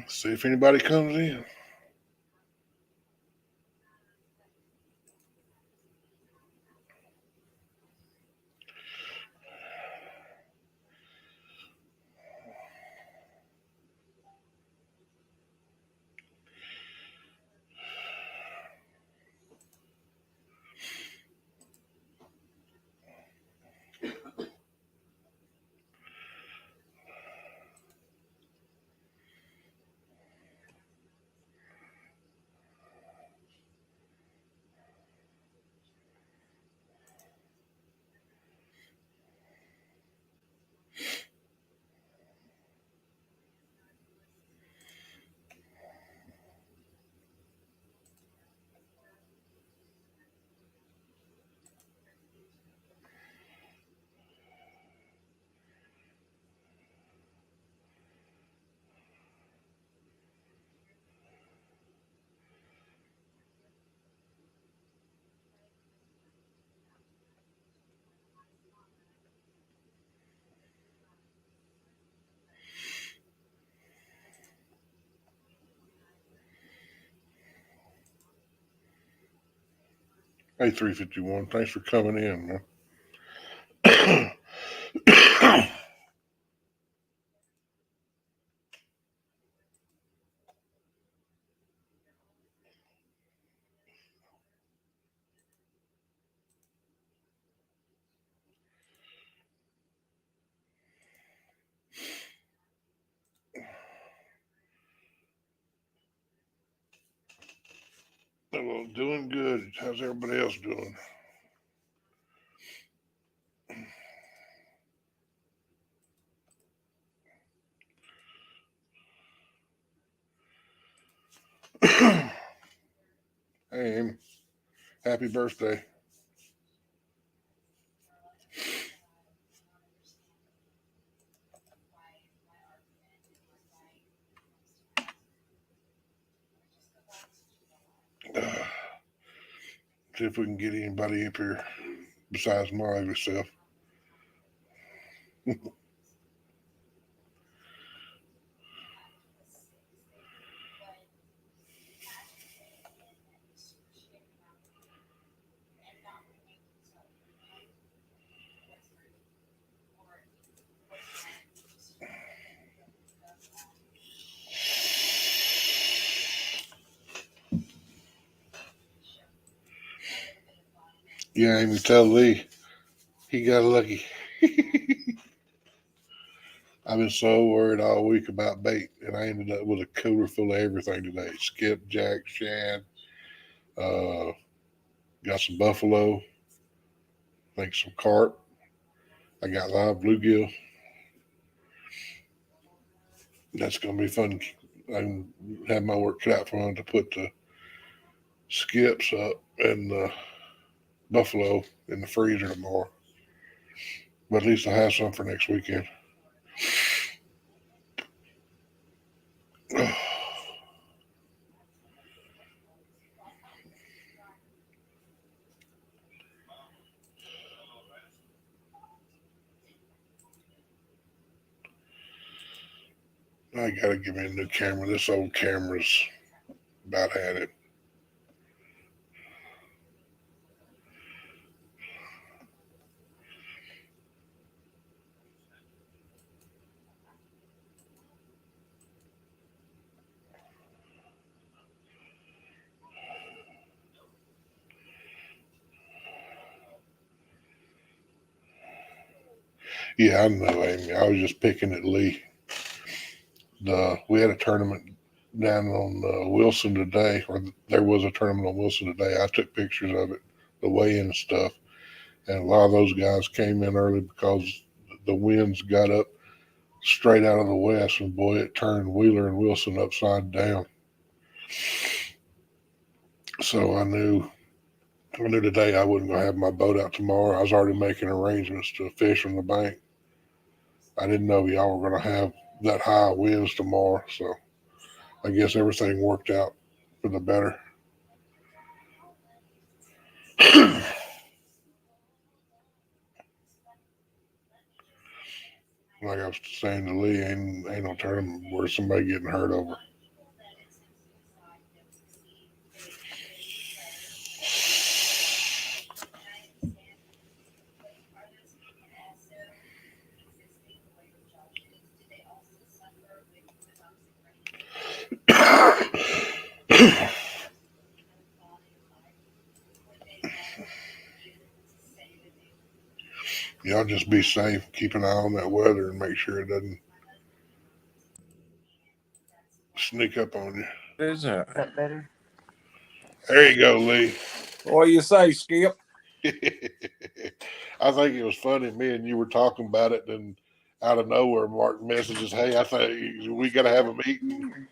See if anybody comes in. Hey, 351. Thanks for coming in, man. Well, doing good. How's everybody else doing? Hey, Amy. Happy birthday. See if we can get anybody up here besides my ugly self. Yeah, Amy, tell Lee he got lucky. I've been so worried all week about bait, and I ended up with a cooler full of everything today. Skipjack, shad, uh, got some buffalo, I think some carp. I got live bluegill. That's going to be fun. I have my work cut out for them to put the skips up and the buffalo in the freezer tomorrow. But at least I have some for next weekend. I gotta give me a new camera. This old camera's about had it. Yeah, I know, Amy. I was just picking at Lee. We had a tournament down on Wilson today, or there was a tournament on Wilson today. I took pictures of it, the weigh-in stuff, and a lot of those guys came in early because the winds got up straight out of the west, and boy, it turned Wheeler and Wilson upside down. So I knew today I wasn't going to have my boat out tomorrow. I was already making arrangements to fish on the bank. I didn't know y'all were going to have that high winds tomorrow, so I guess everything worked out for the better. Like I was saying to Lee, ain't no tournament where somebody getting hurt over. Y'all just be safe. Keep an eye on that weather and make sure it doesn't sneak up on you. Is that better? There you go, Lee. What do you say, Skip? I think it was funny. Me and you were talking about it, and out of nowhere, Mark messages, "Hey, I think we got to have a meeting."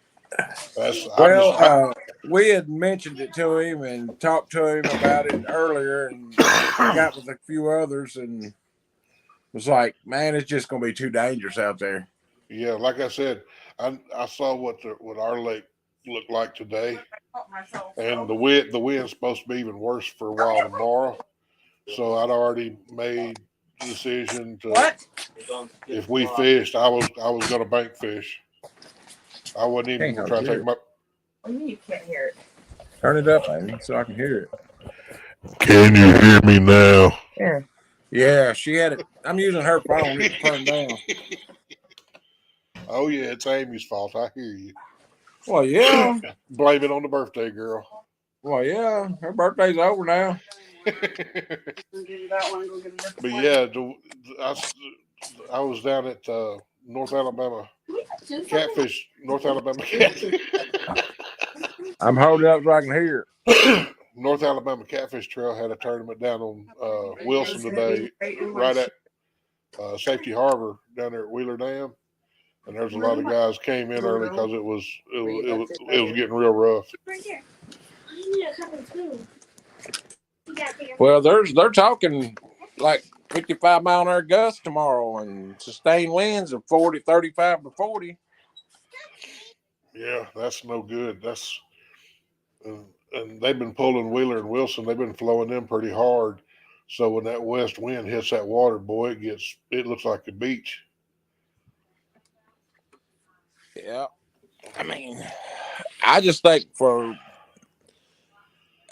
Well, we had mentioned it to him and talked to him about it earlier, and got with a few others, and was like, "Man, it's just going to be too dangerous out there." Yeah, like I said, I saw what our lake looked like today, and the wind's supposed to be even worse for a while tomorrow. So I'd already made the decision to, if we fished, I was going to bank fish. I wasn't even going to try to take my. What do you mean you can't hear it? Turn it up, man, so I can hear it. Can you hear me now? Yeah, she had it. I'm using her phone. It's turned down. Oh yeah, it's Amy's fault. I hear you. Well, yeah. Blame it on the birthday girl. Well, yeah. Her birthday's over now. But yeah, I was down at North Alabama Catfish. North Alabama Catfish. I'm holding up so I can hear it. North Alabama Catfish Trail had a tournament down on Wilson today, right at Safety Harbor down there at Wheeler Dam. And there's a lot of guys came in early because it was getting real rough. Well, they're talking like 55-mile-an-hour gusts tomorrow and sustained winds of 40, 35 to 40. Yeah, that's no good. And they've been pulling Wheeler and Wilson. They've been flowing them pretty hard. So when that west wind hits that water, boy, it looks like a beach. Yeah. I mean, I just think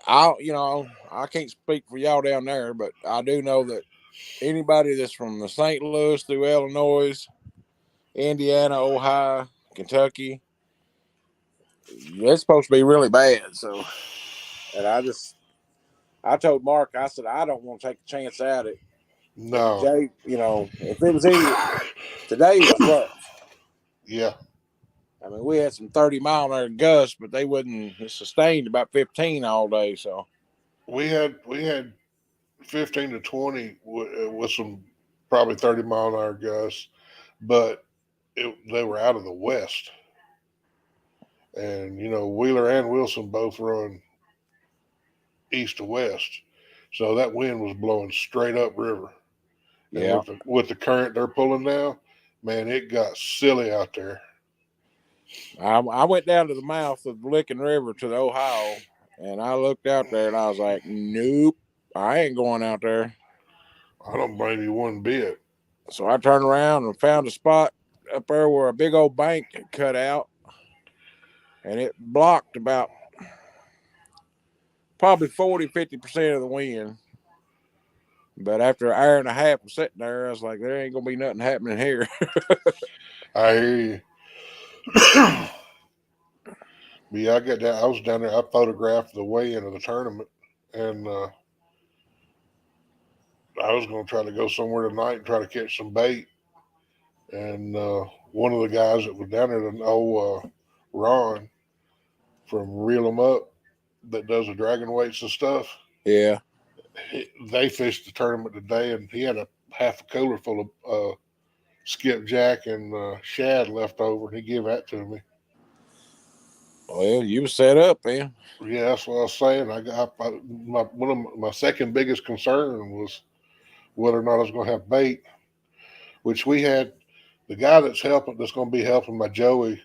I can't speak for y'all down there, but I do know that anybody that's from the St. Louis through Illinois, Indiana, Ohio, Kentucky, it's supposed to be really bad. So, and I told Mark, I said, I don't want to take a chance at it. No. Jay, if it was today was rough. Yeah. I mean, we had some 30-mile-an-hour gusts, but they wouldn't sustained about 15 all day. So we had 15 to 20 with some probably 30-mile-an-hour gusts, but they were out of the west. And Wheeler and Wilson both run east to west, so that wind was blowing straight up river. yeah, And with the current they're pulling now, man, it got silly out there. I went down to the mouth of the Licking River to the Ohio, and I looked out there and I was like, nope, I ain't going out there. I don't blame you one bit. So I turned around and found a spot up there where a big old bank had cut out, and it blocked about probably 40-50% of the wind. But after an hour and a half of sitting there, I was like, there ain't going to be nothing happening here. I hear you. But yeah, I was down there. I photographed the weigh-in of the tournament, and I was going to try to go somewhere tonight and try to catch some bait. And one of the guys that was down there, the old Ron from Reel 'em Up, that does the dragon weights and stuff. Yeah. They fished the tournament today, and he had a half a cooler full of skipjack and shad left over, and he gave that to me. Well, you were set up, man. Yeah, that's what I was saying. One of my second biggest concern was whether or not I was going to have bait, which we had. The guy that's going to be helping my Joey,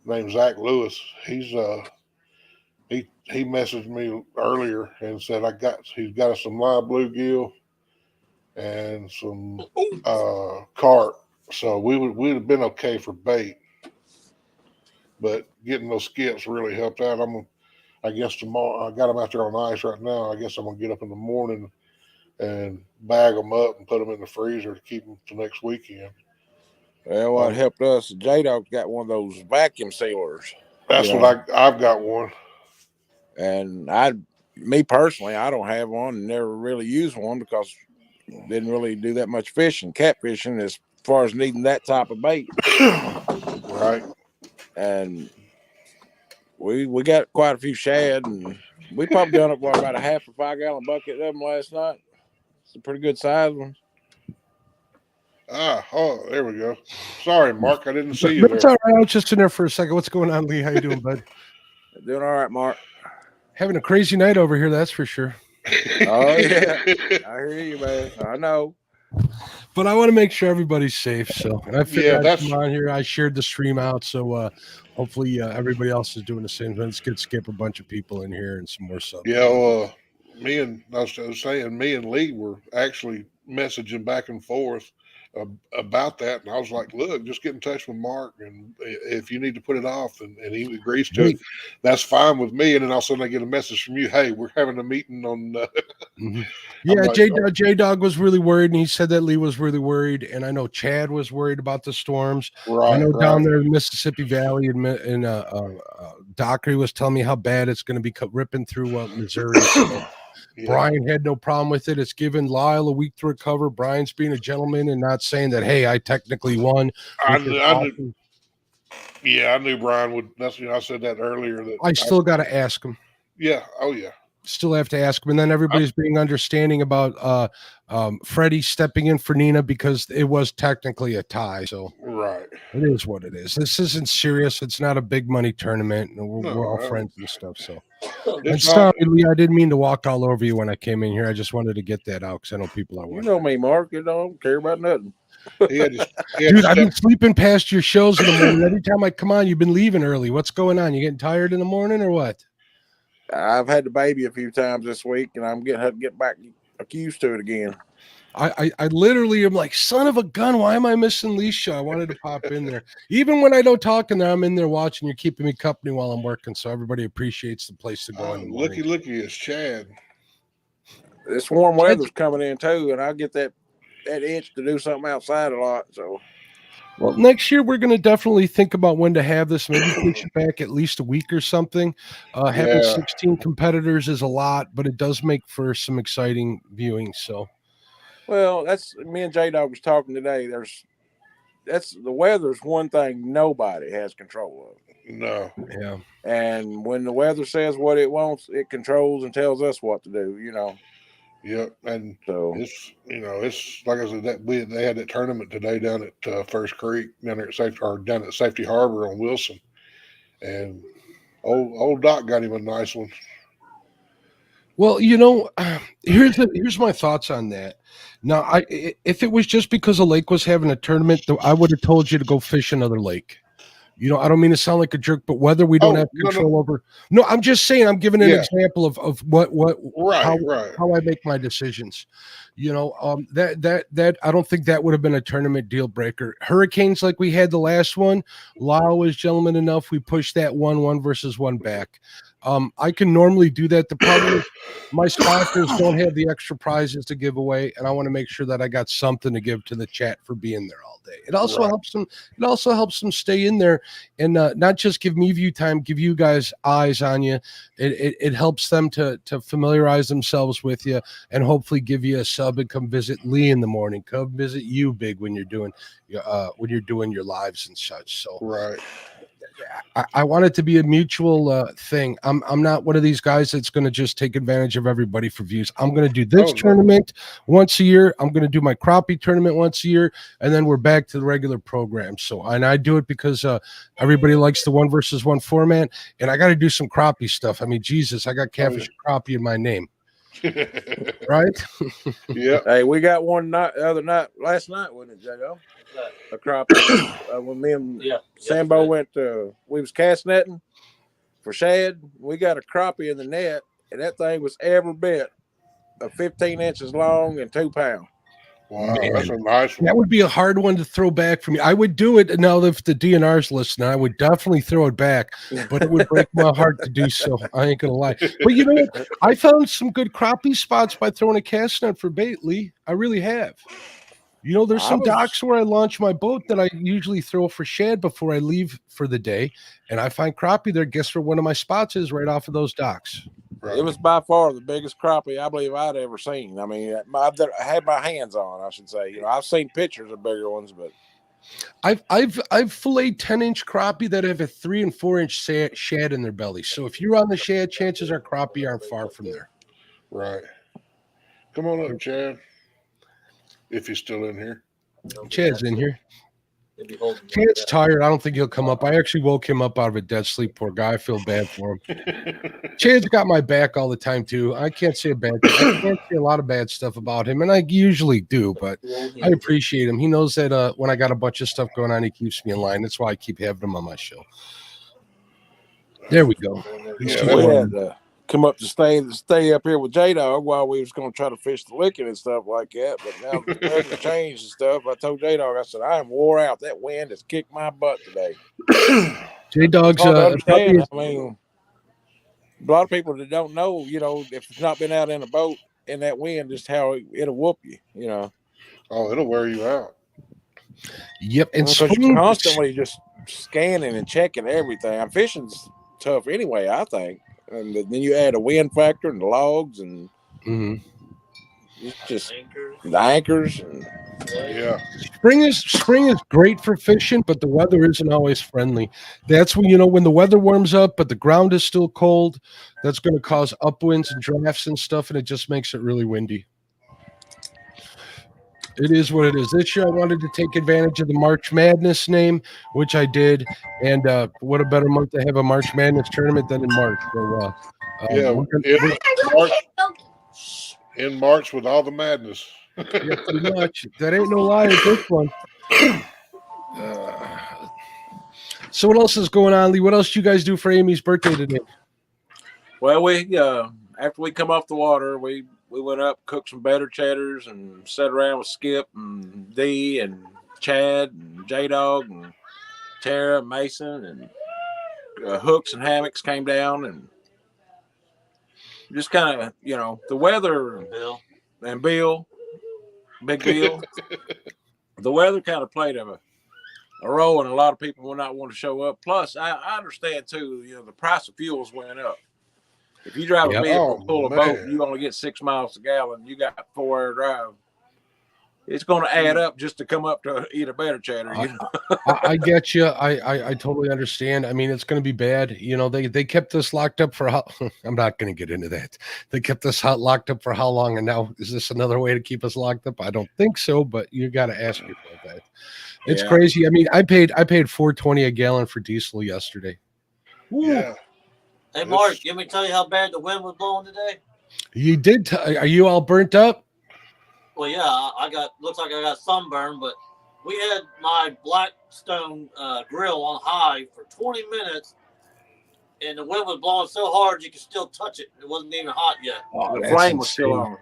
named Zach Lewis. He messaged me earlier and said he's got us some live bluegill and some carp, so we'd have been okay for bait. But getting those skips really helped out. I guess tomorrow, I got them out there on ice right now. I guess I'm gonna get up in the morning and bag them up and put them in the freezer to keep them to next weekend. Well, what helped us, J-Dog got one of those vacuum sealers. That's what I've got one. And me personally, I don't have one and never really used one because didn't really do that much fishing, catfishing, as far as needing that type of bait. Right. And we got quite a few shad, and we probably done up about a half a 5 gallon bucket of them last night. It's a pretty good size one. Oh, there we go. Sorry, Mark, I didn't see you That's there. all right. I was just in there for a second. What's going on, Lee? How you doing, bud? Doing all right, Mark. Having a crazy night over here, that's for sure. Oh yeah, I hear you, man. I know. But I want to make sure everybody's safe. So, and I figured Yeah, I'd come on here. I shared the stream out, so hopefully everybody else is doing the same. Let's skip a bunch of people in here and some more subs. Yeah, I was saying, me and Lee were actually messaging back and forth about that, and I was like, "Look, just get in touch with Mark, and if you need to put it off, and he agrees to it, that's fine with me." And then all of a sudden, I get a message from you, "Hey, we're having a meeting on." Yeah, like, J Dog was really worried, and he said that Lee was really worried, and I know Chad was worried about the storms. Right, I know down there in Mississippi Valley, and Dockery was telling me how bad it's going to be ripping through Missouri. So. Yeah. Brian had no problem with it. It's given Lyle a week to recover. Brian's being a gentleman and not saying that, hey, I technically won. I knew Brian would. That's I said that earlier. That I still got to ask him. Yeah. Oh yeah. Still have to ask him. And then everybody's being understanding about Freddie stepping in for Nina because it was technically a tie. So right, it is what it is. This isn't serious. It's not a big money tournament. And we're all friends and stuff. So. And sorry, Lee, I didn't mean to walk all over you when I came in here. I just wanted to get that out because I know people are watching. You know me, Mark. You don't care about nothing. Dude, I've been sleeping past your shows in the morning. Every time I come on, you've been leaving early. What's going on? You getting tired in the morning or what? I've had the baby a few times this week, and I'm getting back used to it again. I literally am like, son of a gun, why am I missing Lee's show? I wanted to pop in there. Even when I don't talk in there, I'm in there watching. You're keeping me company while I'm working, so everybody appreciates the place to go. Looky, it's Chad. This warm weather's coming in too, and I get that itch to do something outside a lot. So, well, next year we're going to definitely think about when to have this. Maybe push it back at least a week or something. Having 16 competitors is a lot, but it does make for some exciting viewing. So. Well, that's me and J Dog was talking today. The weather's one thing nobody has control of. No. Yeah. And when the weather says what it wants, it controls and tells us what to do, you know. Yep. And so it's like I said, they had that tournament today down at First Creek, down there at down at Safety Harbor on Wilson. And old Doc got him a nice one. Well, here's my thoughts on that. Now, if it was just because a lake was having a tournament, I would have told you to go fish another lake. I don't mean to sound like a jerk, but whether we don't have control over. No, I'm just saying. I'm giving an example of how I make my decisions. That I don't think that would have been a tournament deal breaker. Hurricanes like we had the last one. Lyle was gentleman enough. We pushed that 1 versus 1 back. I can normally do that. The problem is my sponsors don't have the extra prizes to give away, and I want to make sure that I got something to give to the chat for being there all day. It also helps them. It also helps them stay in there and not just give me view time, give you guys eyes on you. It helps them to familiarize themselves with you and hopefully give you a sub and come visit Lee in the morning. Come visit you, Big, when you're doing your lives and such. So right. I want it to be a mutual thing. I'm not one of these guys that's going to just take advantage of everybody for views. I'm going to do this tournament once a year. I'm going to do my crappie tournament once a year, and then we're back to the regular program. So, and I do it because everybody likes the 1 versus 1 format, and I got to do some crappie stuff. I mean, Jesus, I got catfish and crappie in my name. Right? Yeah. Hey, we got one last night, wasn't it, J.O.? A crappie. When me and Sambo went we was cast netting for shad. We got a crappie in the net, and that thing was every bit of 15 inches long and 2 pounds. Wow, man, that's a nice one. That would be a hard one to throw back for me. I would do it now if the DNR's listening. I would definitely throw it back, but it would break my heart to do so. I ain't gonna lie. But you know what? I found some good crappie spots by throwing a cast net for bait, Lee. I really have. You know, there's I some was- docks where I launch my boat that I usually throw for shad before I leave for the day, and I find crappie there. Guess where one of my spots is? Right off of those docks. Right. It was by far the biggest crappie I believe I'd ever seen. I mean, I had my hands on, I should say. You know, I've seen pictures of bigger ones, but I've filleted 10-inch crappie that have a 3 and 4-inch shad in their belly. So if you're on the shad, chances are crappie aren't far from there. Right. Come on up, Chad. If he's still in here. Chad's in here. Chad's tired. I don't think he'll come up. I actually woke him up out of a dead sleep. Poor guy. I feel bad for him. Chad's got my back all the time too. I can't say a bad thing. I can't say a lot of bad stuff about him, and I usually do, but I appreciate him. He knows that when I got a bunch of stuff going on, he keeps me in line. That's why I keep having him on my show. There we go. These two we are- had to come up to stay up here with J-Dog while we was going to try to fish the licking and stuff like that. But now the weather changed and stuff. I told J-Dog, I said, I am wore out. That wind has kicked my butt today. J-Dog's Hard to understand. puppy I mean, a lot of people that don't know, you know, if it's not been out in a boat in that wind, just how it'll whoop you, you know. Oh, it'll wear you out. Yep, and Because you're swing- constantly just scanning and checking everything. And fishing's tough anyway, I think. And then you add a wind factor and the logs and Mhm. it's just the anchors. And Yeah. Spring is great for fishing, but the weather isn't always friendly. That's when, you know, when the weather warms up, but the ground is still cold, that's going to cause upwinds and drafts and stuff, and it just makes it really windy. It is what it is. This year, I wanted to take advantage of the March Madness name, which I did. And what a better month to have a March Madness tournament than in March. So, Yeah. we're gonna- In March with all the madness. yeah, pretty much. That ain't no lie with this one. So what else is going on, Lee? What else do you guys do for Amy's birthday today? well, we after we come off the water, we went up, cooked some better cheddars, and sat around with Skip and Dee and Chad and J-Dog and Tara and Mason and hooks and hammocks came down and just kind of, you know, the weather and Bill, Big Bill, the weather kind of played a role, and a lot of people will not want to show up. Plus, I understand too, you know, the price of fuels went up. If you drive a vehicle, pull a boat, you only get 6 miles a gallon. You got 4-hour drive. It's going to add up just to come up to eat a better cheddar. You know? I get you. I totally understand. I mean, it's going to be bad. You know, they kept us locked up for how? I'm not going to get into that. They kept us locked up for how long? And now is this another way to keep us locked up? I don't think so. But you got to ask yourself that. It's crazy. I mean, I paid $4.20 a gallon for diesel yesterday. Yeah. Hey, Mark, let me tell you how bad the wind was blowing today. You did. Are you all burnt up? Well, yeah, looks like I got sunburn, but we had my Blackstone grill on high for 20 minutes, and the wind was blowing so hard you could still touch it. It wasn't even hot yet. Oh, The flame was still on.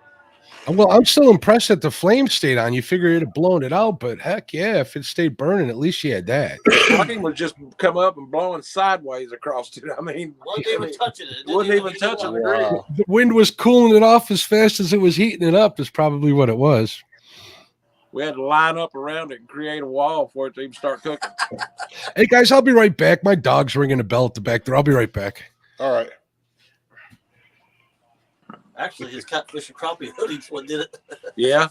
Well, I'm still impressed that the flame stayed on. You figure it'd have blown it out, but heck yeah, if it stayed burning, at least you had that. The flame would just come up and blowing sideways across it. I mean, Wasn't even touching it. Wasn't even touching the grill. The wind was cooling it off as fast as it was heating it up, is probably what it was. We had to line up around it and create a wall for it to even start cooking. Hey, guys, I'll be right back. My dog's ringing a bell at the back there. I'll be right back. All right. Actually, his catfish and crappie hoodie's what did it. Yeah.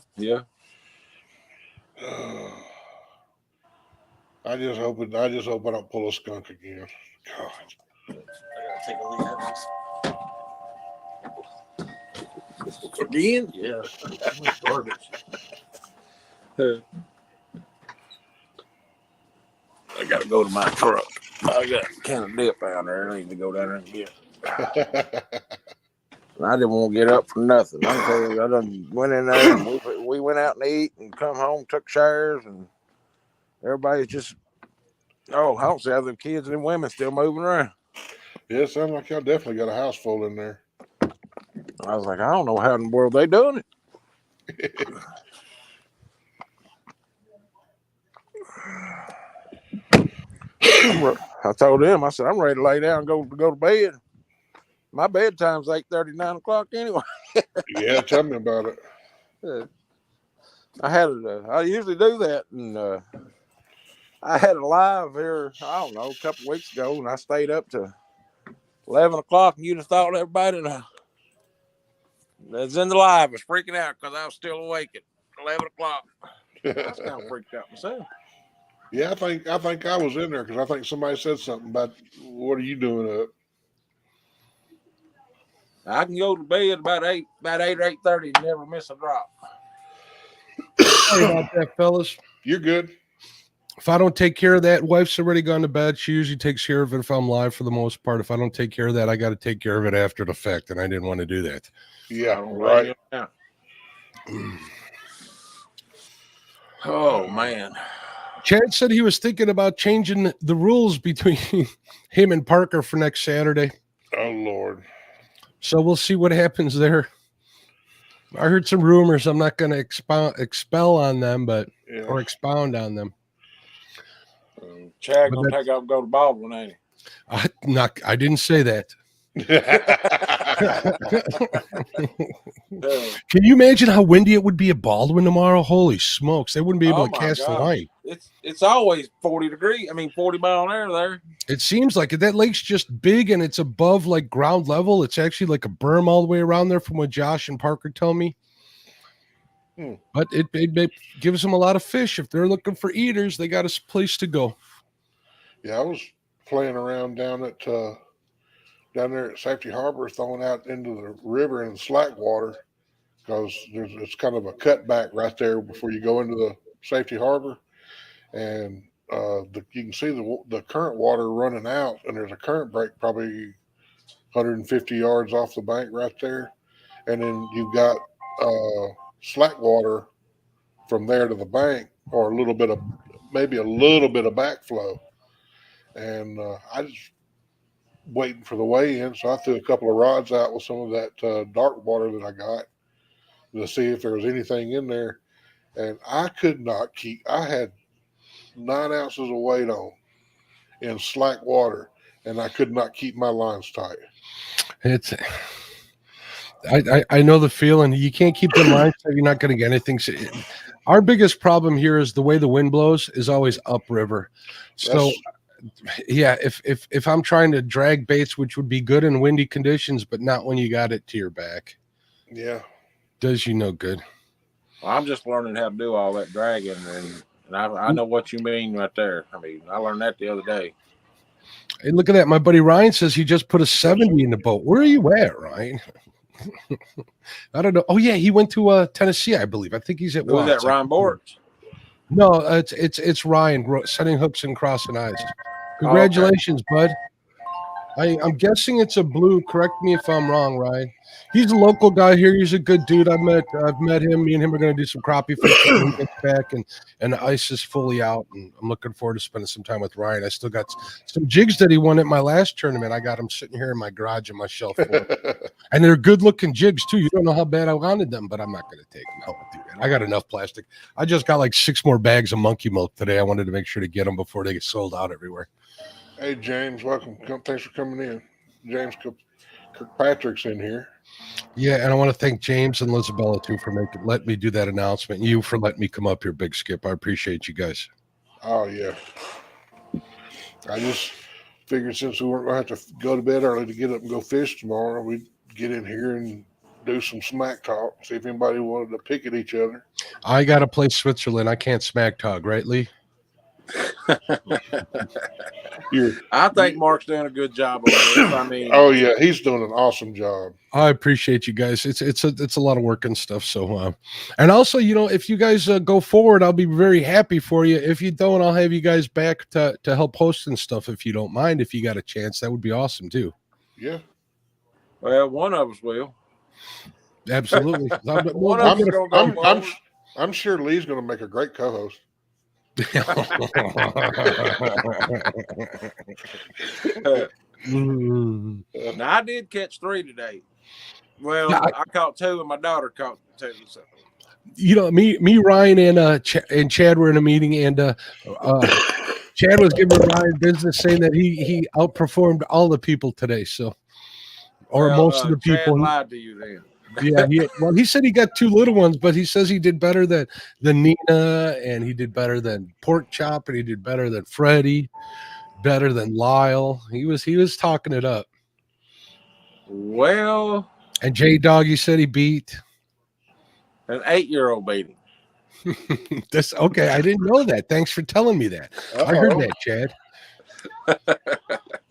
I just hope I don't pull a skunk again. God. I gotta take a look at this. Again? Yeah, garbage. I got to go to my truck. I got a can of dip down there. I need to go down there and get it. I didn't want to get up for nothing. I'm telling you, I done went in there and we went out and ate and come home, took showers, and everybody's just, I don't see how them kids and them women still moving around. Yeah, it sounds like y'all definitely got a house full in there. I was like, I don't know how in the world they doing it. I told them, I said, I'm ready to lay down and go to bed. My bedtime's 8:30, 9 o'clock anyway. Yeah, tell me about it. I usually do that, and I had a live here, I don't know, a couple weeks ago, and I stayed up to 11 o'clock, and you'd have thought everybody that's in the live was freaking out because I was still awake at 11 o'clock. I was kind of freaked out myself. Yeah, I think I was in there because I think somebody said something about what are you doing up? I can go to bed about 8 or 8:30 and never miss a drop. Sorry about that, fellas. You're good. If I don't take care of that, wife's already gone to bed. She usually takes care of it if I'm live for the most part. If I don't take care of that, I got to take care of it after the fact, and I didn't want to do that. Yeah, right. Oh, man. Chad said he was thinking about changing the rules between him and Parker for next Saturday. Oh, Lord. So we'll see what happens there. I heard some rumors. I'm not going to expound on them. Chad gonna take off and go to Baldwin, ain't he? I didn't say that. Can you imagine how windy it would be at Baldwin tomorrow? Holy smokes. They wouldn't be able to cast the line. It's always 40 mile an hour there. It seems like it. That lake's just big and it's above like ground level. It's actually like a berm all the way around there from what Josh and Parker tell me. But it gives them a lot of fish. If they're looking for eaters, they got a place to go. Yeah, I was playing around down there at Safety Harbor, throwing out into the river in slack water because it's kind of a cutback right there before you go into the Safety Harbor, and you can see the current water running out, and there's a current break probably 150 yards off the bank right there, and then you've got slack water from there to the bank, or maybe a little bit of backflow, and I just waiting for the weigh-in, so I threw a couple of rods out with some of that dark water that I got to see if there was anything in there, and I could not keep. I had 9 ounces of weight on in slack water, and I could not keep my lines tight. I know the feeling. You can't keep them lines tight. You're not going to get anything. Our biggest problem here is the way the wind blows is always upriver. So, yeah, if I'm trying to drag baits, which would be good in windy conditions, but not when you got it to your back. Yeah. Does you no good. Well, I'm just learning how to do all that dragging, and I know what you mean right there. I mean, I learned that the other day. Hey, look at that. My buddy Ryan says he just put a 70 in the boat. Where are you at, Ryan? I don't know. Oh, yeah, he went to Tennessee, I believe. I think he's at Who's that, Ryan Bortz? No, it's Ryan setting hooks and crossing eyes. Congratulations, bud. I'm guessing it's a blue. Correct me if I'm wrong, Ryan. He's a local guy here. He's a good dude. I've met him. Me and him are going to do some crappie fishing when he gets back, and the ice is fully out. And I'm looking forward to spending some time with Ryan. I still got some jigs that he won at my last tournament. I got them sitting here in my garage on my shelf, and they're good looking jigs too. You don't know how bad I wanted them, but I'm not going to take them. I won't do that. I got enough plastic. I just got like 6 more bags of monkey milk today. I wanted to make sure to get them before they get sold out everywhere. Hey, James, welcome. Thanks for coming in. James Kirkpatrick's in here. Yeah, and I want to thank James and Lizabella too for letting me do that announcement. And you for letting me come up here, Big Skip. I appreciate you guys. Oh yeah. I just figured since we weren't going to have to go to bed early to get up and go fish tomorrow, we'd get in here and do some smack talk. See if anybody wanted to pick at each other. I got to play Switzerland. I can't smack talk, right, Lee? I think Mark's doing a good job of it. I mean, oh yeah, he's doing an awesome job. I appreciate you guys. It's a lot of work and stuff. So, and also, if you guys go forward, I'll be very happy for you. If you don't, I'll have you guys back to help host and stuff. If you don't mind, if you got a chance, that would be awesome too. Yeah. Well, one of us will. Absolutely. I'm sure Lee's going to make a great co-host. Now, I did catch 3 today. Well, I caught 2 and my daughter caught 2. So. Me, Ryan, and Chad were in a meeting, and Chad was giving Ryan business, saying that he outperformed all the people today. So, or most of the people. Chad lied to you then. Yeah, he said he got 2 little ones, but he says he did better than Nina, and he did better than Pork Chop, and he did better than Freddie, better than Lyle. He was talking it up. Well, And J Dog, he said he beat. an 8-year-old beat him. That's okay. I didn't know that. Thanks for telling me that. I heard that, Chad.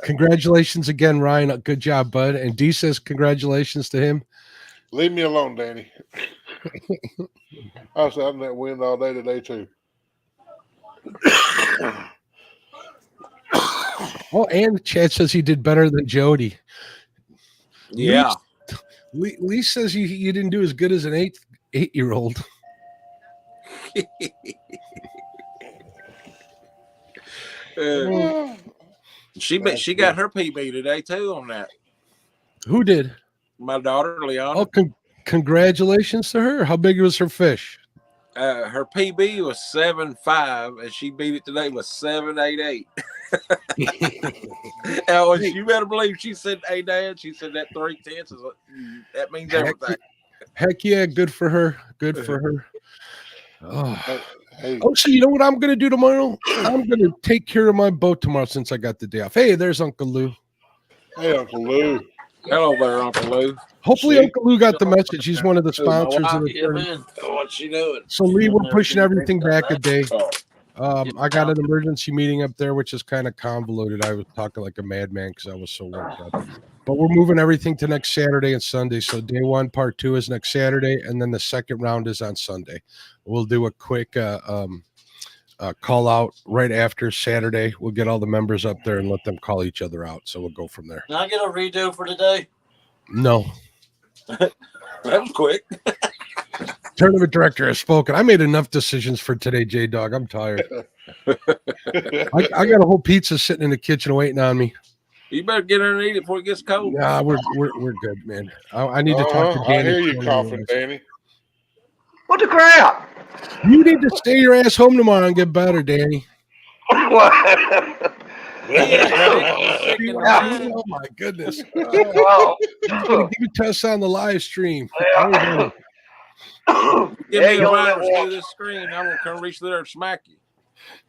Congratulations again, Ryan. Good job, bud. And D says congratulations to him. Leave me alone, Danny. I was out in that wind all day today too. Oh, and Chad says he did better than Jody. Yeah. Lee says you didn't do as good as an 8-year-old. She got her PB today too on that. Who did? My daughter Leon. Oh, congratulations to her. How big was her fish? Her PB was 7.5, and she beat it today with 7.88. Oh, you better believe she said, "Hey, Dad," she said that 3/10 is that means everything. Heck yeah, good for her. Good for her. Oh. Hey. Oh, so you know what I'm going to do tomorrow? I'm going to take care of my boat tomorrow since I got the day off. Hey, there's Uncle Lou. Hey, Uncle Lou. Hello there, Uncle Lou. Hopefully, Uncle Lou got the message. He's one of the sponsors of the tournament. What's she doing? So, Lee, we're pushing everything back a day. I got an emergency meeting up there, which is kind of convoluted. I was talking like a madman because I was so worked up. But we're moving everything to next Saturday and Sunday. So day 1, part 2 is next Saturday, and then the second round is on Sunday. We'll do a quick call out right after Saturday. We'll get all the members up there and let them call each other out. So we'll go from there. Can I get a redo for today? No. That was quick. Tournament director has spoken. I made enough decisions for today, J Dog. I'm tired. I got a whole pizza sitting in the kitchen waiting on me. You better get in and eat it before it gets cold. Yeah, we're good, man. I need to talk to Danny. I hear you coughing, Danny. What the crap? You need to stay your ass home tomorrow and get better, Danny. What? Oh my goodness. Well, Give me tests on the live stream. yeah. Give me a go virus that through this screen. I'm gonna come reach there and smack you.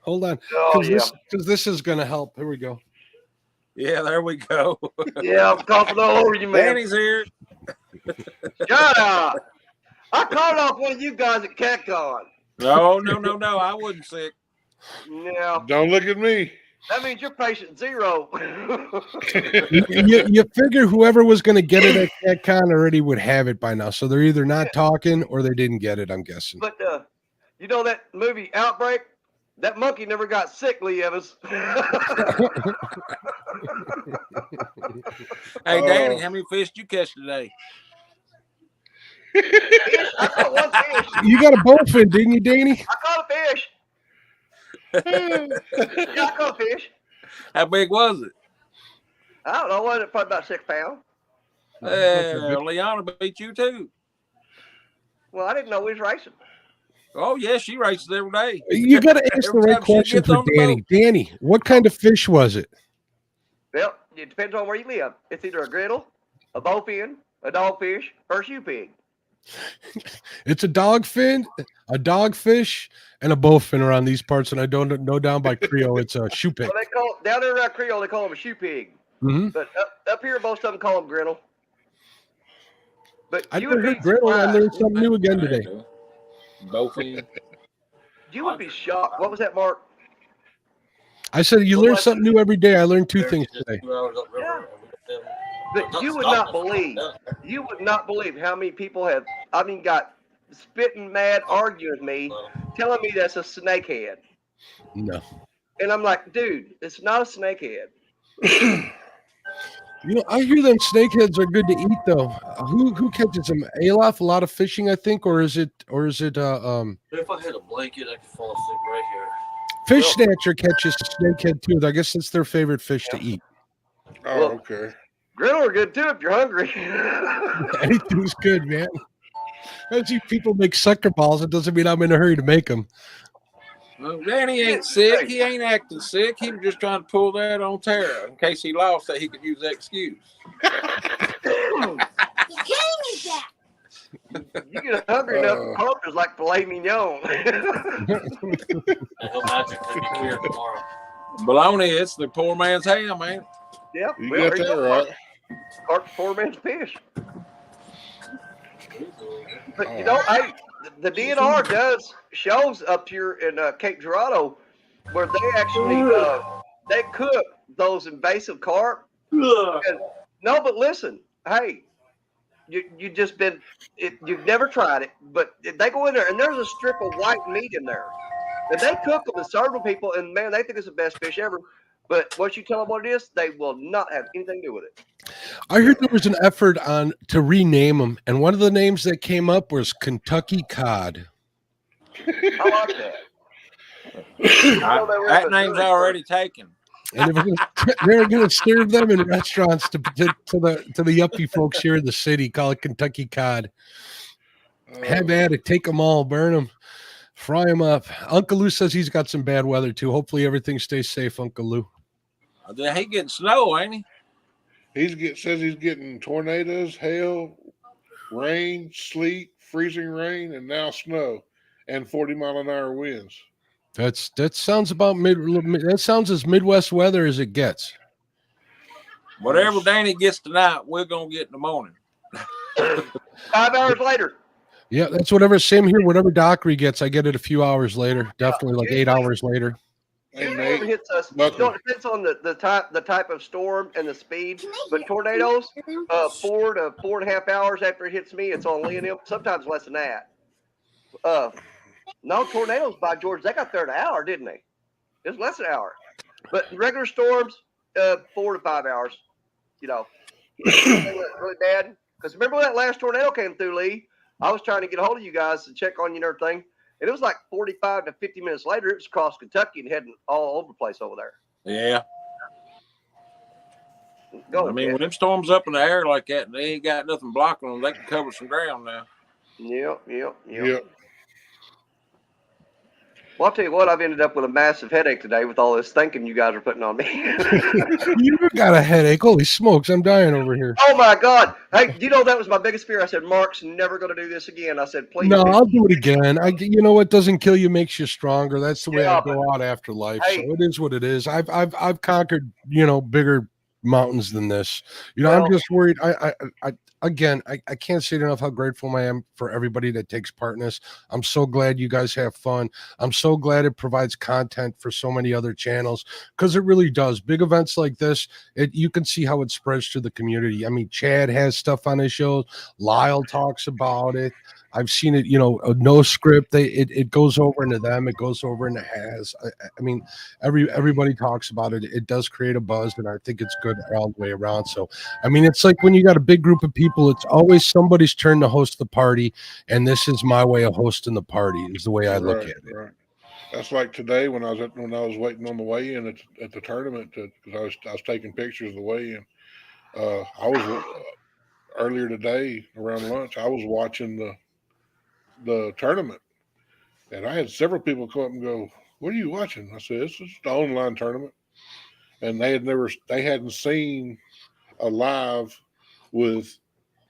Hold on. Oh, yeah. Because this is gonna help. Here we go. Yeah, there we go. Yeah, I'm coughing all over you, man. Danny's here. Shut up. I called off one of you guys at CatCon. No. I wasn't sick. Yeah, Don't look at me. that means you're patient 0. You figure whoever was going to get it at CatCon already would have it by now. So they're either not talking or they didn't get it, I'm guessing. But you know that movie Outbreak? That monkey never got sick, Lee Evans. Hey, Danny, how many fish did you catch today? I caught one fish. You got a bowfin, didn't you, Danny? I caught a fish. Yeah, I caught a fish. How big was it? I don't know. Wasn't it probably about 6 pounds? Leona beat you too. Well, I didn't know we was racing. Oh, yeah, she races every day. You got to ask the Every right time she question gets for on the Danny. boat. Danny, what kind of fish was it? Well, it depends on where you live. It's either a griddle, a bowfin, a dogfish, or a shoe pig. It's a dogfin, a dogfish, and a bowfin around these parts. And I don't know down by Creole, it's a shoe pig. Well, they call down there around Creole, they call them a shoe pig. Mm-hmm. But up here, most of them call them griddle. But I you would never be heard griddle. I surprised. learned something new again today. Bowfin. You would be shocked. What was that, Mark? I said you learn something new every day. I learned 2 things today. But you would not believe. You would not believe how many people have. I mean, got spitting mad, arguing with me, telling me that's a snakehead. No. And I'm like, dude, it's not a snakehead. You know, I hear them snakeheads are good to eat though. Who catches them? Alof, a lot of fishing, I think, or is it If I had a blanket, I could fall asleep right here. Fish Snatcher catches snakehead too. I guess it's their favorite fish to eat. Oh, Well, okay. Griddle are good too if you're hungry. Anything's good, man. I see people make sucker balls. It doesn't mean I'm in a hurry to make them. Well, Danny ain't sick. He ain't acting sick. He was just trying to pull that on Tara in case he lost that he could use that excuse. You can't eat that. You get hungry enough, carpenters like filet mignon. He'll magically be cured tomorrow. Bologna, it's the poor man's ham, man. Yep. You Well, got there you that go. right. Carp's poor man's fish. But All you know, right. hey, the DNR does shows up here in Cape Girardeau where they actually they cook those invasive carp. And, no, but listen, hey, you just been you've never tried it, but they go in there and there's a strip of white meat in there, and they cook them and serve them people, and man, they think it's the best fish ever. But once you tell them what it is, they will not have anything to do with it. I heard there was an effort on to rename them, and one of the names that came up was Kentucky Cod. I like that. That name's already taken. And they were going to serve them in restaurants to the yuppie folks here in the city. Call it Kentucky Cod. Have at it. Take them all. Burn them. Fry them up. Uncle Lou says he's got some bad weather too. Hopefully everything stays safe, Uncle Lou. He getting snow, ain't he? Says he's getting tornadoes, hail, rain, sleet, freezing rain, and now snow, and 40-mile-an-hour winds. That sounds about that sounds as Midwest weather as it gets. Whatever Danny gets tonight, we're gonna get in the morning. 5 hours later. Yeah, that's whatever. Same here. Whatever Dockery gets, I get it a few hours later. Definitely like 8 hours later. It never hits us. You know, it depends on the type of storm and the speed. But tornadoes, 4 to 4.5 hours after it hits me, it's on Lee and them. Sometimes less than that. No tornadoes, by George, they got there in an hour, didn't they? It was less than an hour. But regular storms, 4 to 5 hours. You know, really bad. Because remember when that last tornado came through, Lee? I was trying to get a hold of you guys to check on you and everything. And it was like 45 to 50 minutes later, it was across Kentucky and heading all over the place over there. Yeah. When them storms up in the air like that, and they ain't got nothing blocking them, they can cover some ground now. Yep. Well, I'll tell you what, I've ended up with a massive headache today with all this thinking you guys are putting on me. You got a headache. Holy smokes, I'm dying over here. Oh, my God. Hey, you know, that was my biggest fear. I said, Mark's never going to do this again. I said, please. No, I'll do it again. You know what doesn't kill you makes you stronger. That's the way I go out after life. Hey, so it is what it is. I've conquered, bigger mountains than this. I'm just worried. I can't say enough how grateful I am for everybody that takes part in this. I'm so glad you guys have fun. I'm so glad it provides content for so many other channels, because it really does. Big events like this, you can see how it spreads to the community. I mean, Chad has stuff on his shows. Lyle talks about it. I've seen it, no script. It goes over into them. It goes over into Has. I mean, everybody talks about it. It does create a buzz, and I think it's good all the way around. So, I mean, it's like when you got a big group of people, it's always somebody's turn to host the party, and this is my way of hosting the party. Is the way I look at it. Right. That's like today when I was waiting on the weigh-in at the tournament, because I was taking pictures of the weigh-in. I was earlier today around lunch. I was watching the tournament, and I had several people come up and go, "What are you watching?" I said, "This is the online tournament," and they hadn't seen a live with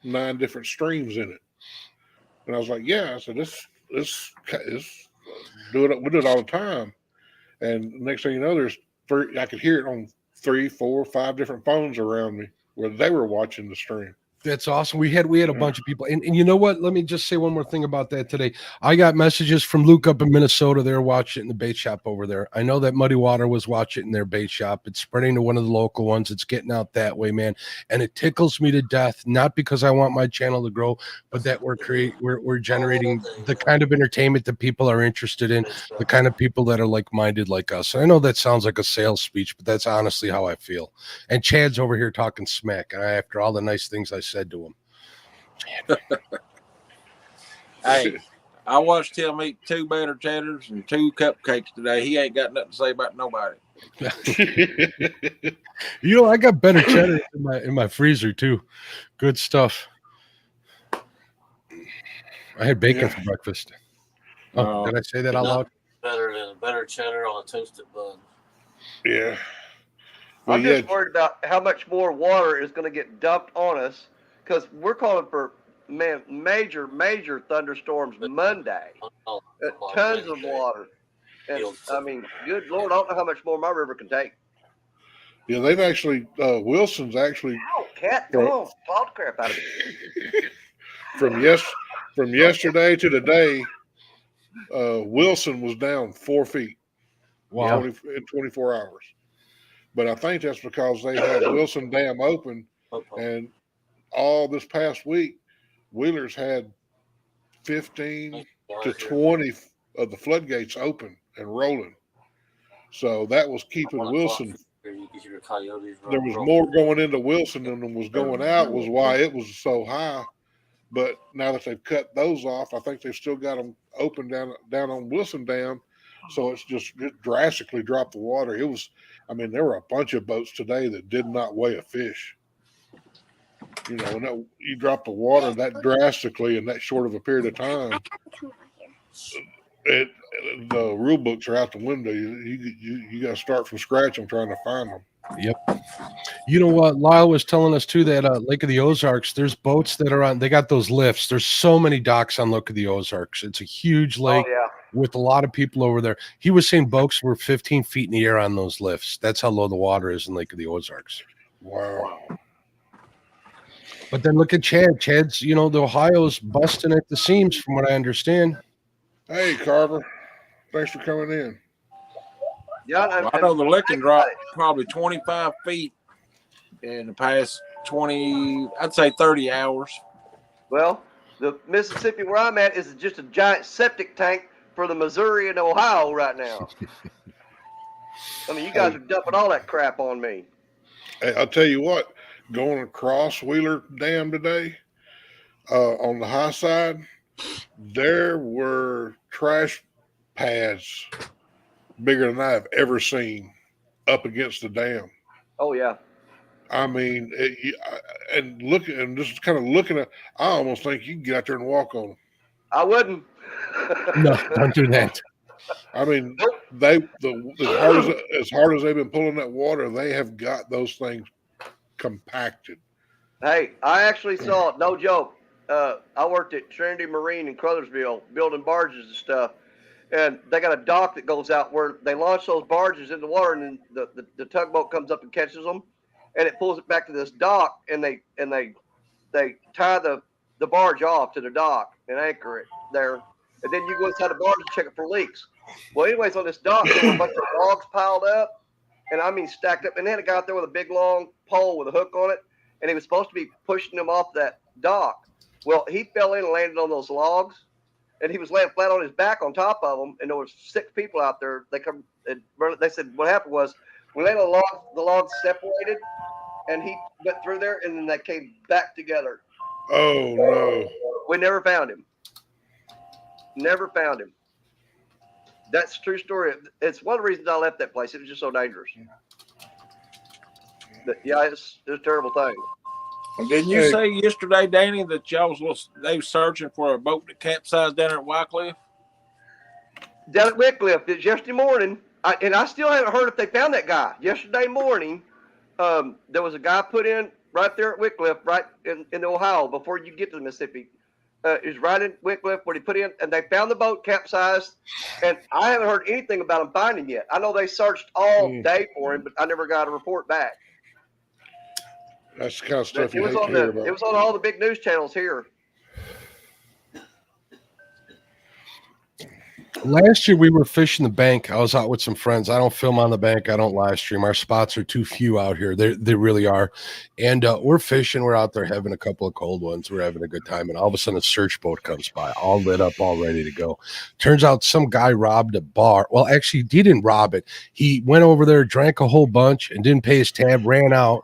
9 different streams in it. And I was like, "Yeah," I said, "This we do it all the time." And next thing you know, there's 3. I could hear it on 3, 4, 5 different phones around me where they were watching the stream. That's awesome. We had a bunch of people. And you know what? Let me just say one more thing about that today. I got messages from Luke up in Minnesota. They're watching it in the bait shop over there. I know that Muddy Water was watching it in their bait shop. It's spreading to one of the local ones. It's getting out that way, man. And it tickles me to death, not because I want my channel to grow, but that we're generating the kind of entertainment that people are interested in, the kind of people that are like-minded like us. And I know that sounds like a sales speech, but that's honestly how I feel. And Chad's over here talking smack. And after all the nice things I said to him. Hey, I watched him eat 2 batter chatters and 2 cupcakes today. He ain't got nothing to say about nobody. I got better cheddar in my freezer too. Good stuff. I had bacon for breakfast. Oh, did I say that out loud? Better cheddar on a toasted bun. Yeah. I'm just worried about how much more water is going to get dumped on us, because we're calling for man, major thunderstorms Monday. Oh, Tons of water. And I mean, good Lord, I don't know how much more my river can take. Yeah, they've actually Wilson's actually Ow, cat, come on, paw the crap out of me. from yesterday to today, Wilson was down 4 feet Wow. in 24 hours. But I think that's because they had Wilson Dam open, and all this past week, Wheeler's had 15 to 20 of the floodgates open and rolling. So that was keeping Wilson. There was more going into Wilson than was going out, was why it was so high. But now that they've cut those off, I think they've still got them open down on Wilson Dam. So it drastically dropped the water. It was, I mean, there were a bunch of boats today that did not weigh a fish. You know, and that, you drop the water that drastically in that short of a period of time. The rule books are out the window. You got to start from scratch on trying to find them. Yep. You know what? Lyle was telling us too that Lake of the Ozarks, there's boats that are on. They got those lifts. There's so many docks on Lake of the Ozarks. It's a huge lake with a lot of people over there. He was saying boats were 15 feet in the air on those lifts. That's how low the water is in Lake of the Ozarks. Wow. But then look at Chad. Chad's, the Ohio's busting at the seams, from what I understand. Hey, Carver. Thanks for coming in. Yeah, well, I know the licking dropped probably 25 feet in the past 20, I'd say 30 hours. Well, the Mississippi where I'm at is just a giant septic tank for the Missouri and Ohio right now. I mean, you guys are dumping all that crap on me. Hey, I'll tell you what, going across Wheeler Dam today, on the high side, there were trash pads bigger than I've ever seen up against the dam. Oh yeah. I mean, and just kind of looking at, I almost think you can get out there and walk on them. I wouldn't. No, don't do that. I mean, as hard as they've been pulling that water, they have got those things compacted. Hey, I actually saw, no joke. I worked at Trinity Marine in Crothersville building barges and stuff. And they got a dock that goes out where they launch those barges in the water, and then the tugboat comes up and catches them, and it pulls it back to this dock, and they tie the barge off to the dock and anchor it there, and then you go inside the barge and check it for leaks. Well, anyways, on this dock there were a bunch of logs piled up, and I mean stacked up, and they had a guy out there with a big long pole with a hook on it, and he was supposed to be pushing them off that dock. Well, he fell in and landed on those logs. And he was laying flat on his back on top of them, and there was 6 people out there. They said what happened was we landed on the logs separated, and he went through there, and then they came back together. Oh no! We never found him. Never found him. That's a true story. It's one of the reasons I left that place. It was just so dangerous. But yeah, it's a terrible thing. Didn't you say yesterday, Danny, that they was searching for a boat that capsized down there at Wycliffe? Down at Wycliffe, it's yesterday morning, and I still haven't heard if they found that guy. Yesterday morning, there was a guy put in right there at Wycliffe, right in Ohio, before you get to the Mississippi. It was right in Wycliffe where he put in, and they found the boat capsized, and I haven't heard anything about him finding yet. I know they searched all day for him, but I never got a report back. That's the kind of stuff you hate to hear about. It was on all the big news channels here. Last year we were fishing the bank. I was out with some friends. I don't film on the bank. I don't live stream. Our spots are too few out here. They really are. And we're fishing. We're out there having a couple of cold ones. We're having a good time. And all of a sudden a search boat comes by, all lit up, all ready to go. Turns out some guy robbed a bar. Well, actually, he didn't rob it. He went over there, drank a whole bunch, and didn't pay his tab, ran out.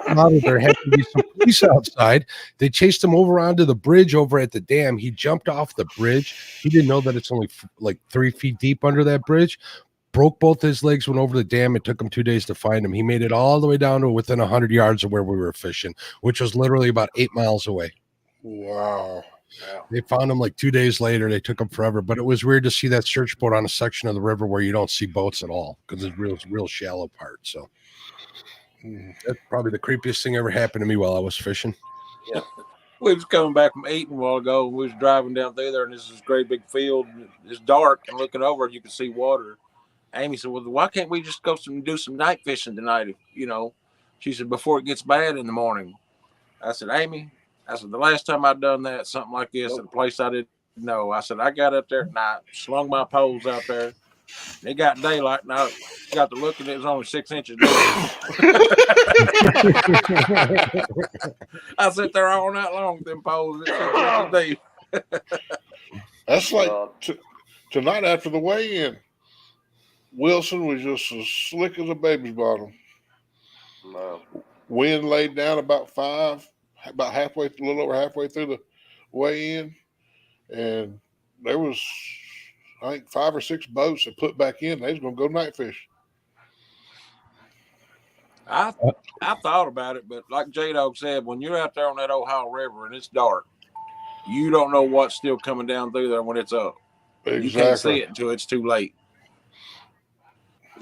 Out of there had to be some police outside. They chased him over onto the bridge over at the dam. He jumped off the bridge. He didn't know that it's only like 3 feet deep under that bridge. Broke both his legs, went over the dam. It took him 2 days to find him. He made it all the way down to within 100 yards of where we were fishing, which was literally about 8 miles away. Wow. They found him like 2 days later. They took him forever, but it was weird to see that search boat on a section of the river where you don't see boats at all because it's real shallow part. So that's probably the creepiest thing ever happened to me while I was fishing. Yeah. We was coming back from eating a while ago, and we was driving down through there, and this is great big field. And it's dark, and looking over, you can see water. Amy said, "Well, why can't we just go do some night fishing tonight? She said before it gets bad in the morning." I said, "Amy," I said, "the last time I done that, something like this, at a place I didn't know." I said, "I got up there at night, slung my poles out there, and it got daylight, and I got to look, and it was only 6 inches deep." I sat there all night long with them poles at 6 inches deep. That's like tonight after the weigh-in. Wilson was just as slick as a baby's bottom. No. Wind laid down about 5, about halfway, a little over halfway through the weigh-in, and there was, I think, 5 or 6 boats that put back in. They was gonna go night fish. I thought about it, but like J-Dog said, when you're out there on that Ohio River and it's dark, you don't know what's still coming down through there when it's up. Exactly. You can't see it until it's too late.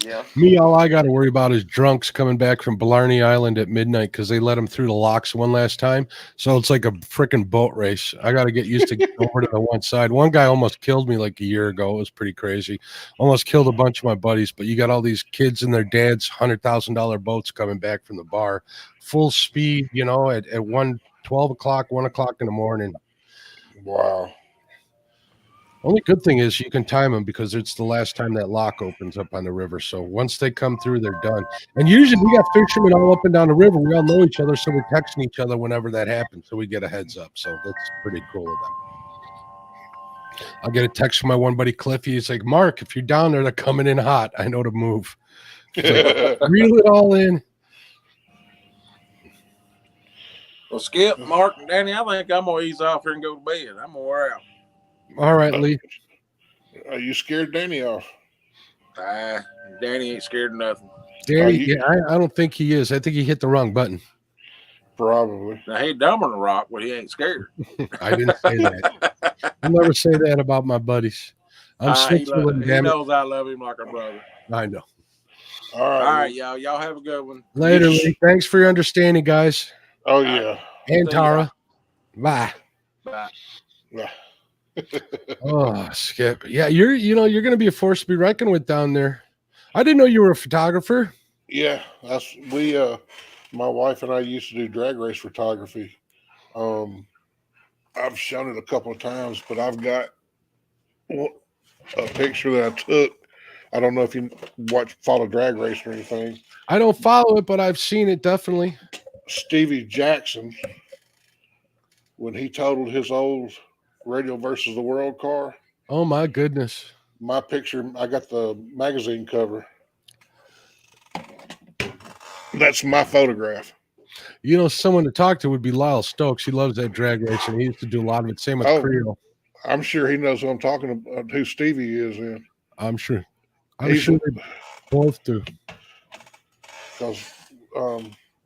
Yeah. Me, all I got to worry about is drunks coming back from Blarney Island at midnight because they let them through the locks one last time. So it's like a freaking boat race. I got to get used to getting over to the one side. One guy almost killed me like a year ago. It was pretty crazy. Almost killed a bunch of my buddies. But you got all these kids and their dads, $100,000 boats coming back from the bar, full speed, at 12 o'clock, 1 o'clock in the morning. Wow. Only good thing is you can time them because it's the last time that lock opens up on the river. So once they come through, they're done. And usually we got fishermen all up and down the river. We all know each other, so we're texting each other whenever that happens. So we get a heads up. So that's pretty cool of them. I'll get a text from my one buddy Cliffy. He's like, "Mark, if you're down there, they're coming in hot. I know to move." Like, reel it all in. Well, Skip, Mark, and Danny, I think I'm gonna ease off here and go to bed. I'm gonna wear out. All right, Lee. Are you scared Danny off? Danny ain't scared of nothing. Danny, I don't think he is. I think he hit the wrong button. Probably. Now he's dumber than a rock, but he ain't scared. I didn't say that. I'll never say that about my buddies. I'm Switzerland, he knows I love him like a brother. I know. All right, y'all. Y'all have a good one. Later, Lee. Thanks for your understanding, guys. Oh, yeah. And Tara. Bye. Bye. Oh, Skip. Yeah, you're going to be a force to be reckoned with down there. I didn't know you were a photographer. Yeah, my wife and I used to do drag race photography. I've shown it a couple of times, but I've got a picture that I took. I don't know if you follow drag race or anything. I don't follow it, but I've seen it definitely. Stevie Jackson, when he totaled his old Radio versus the World car. Oh my goodness. My picture, I got the magazine cover. That's my photograph. Someone to talk to would be Lyle Stokes. He loves that drag racing. He used to do a lot of it. Same with Creel. I'm sure he knows who I'm talking about, who Stevie is in. I'm sure. I'm sure they both do. Because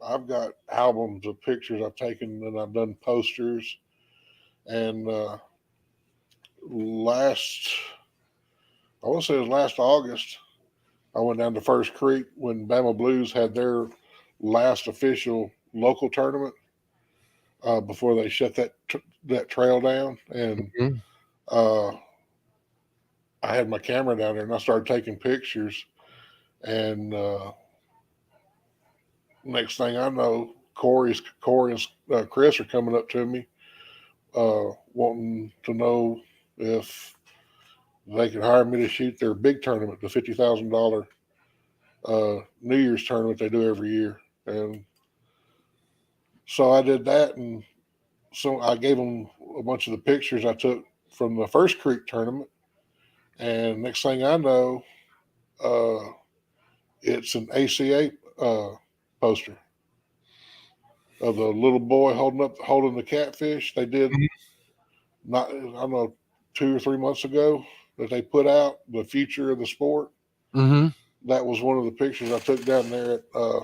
I've got albums of pictures I've taken, and I've done posters. And last August, I went down to First Creek when Bama Blues had their last official local tournament before they shut that trail down. And I had my camera down there, and I started taking pictures. And next thing I know, Corey and Chris are coming up to me, wanting to know if they could hire me to shoot their big tournament, the $50,000 New Year's tournament they do every year. And so I did that, and so I gave them a bunch of the pictures I took from the First Creek tournament. And next thing I know, it's an ACA poster of the little boy holding the catfish. They did I don't know, 2 or 3 months ago that they put out the future of the sport. Mm-hmm. That was one of the pictures I took down there at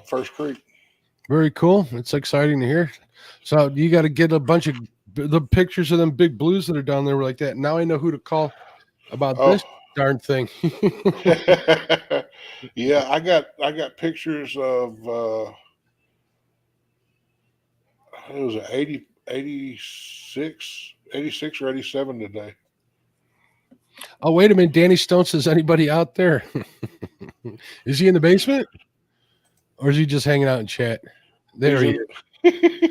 First Creek. Very cool. It's exciting to hear. So you got to get a bunch of the pictures of them big blues that are down there like that. Now I know who to call about this darn thing. Yeah, I got pictures of it was an 86 or 87 today. Oh, wait a minute. Danny Stone says, anybody out there? Is he in the basement? Or is he just hanging out in chat? There he is.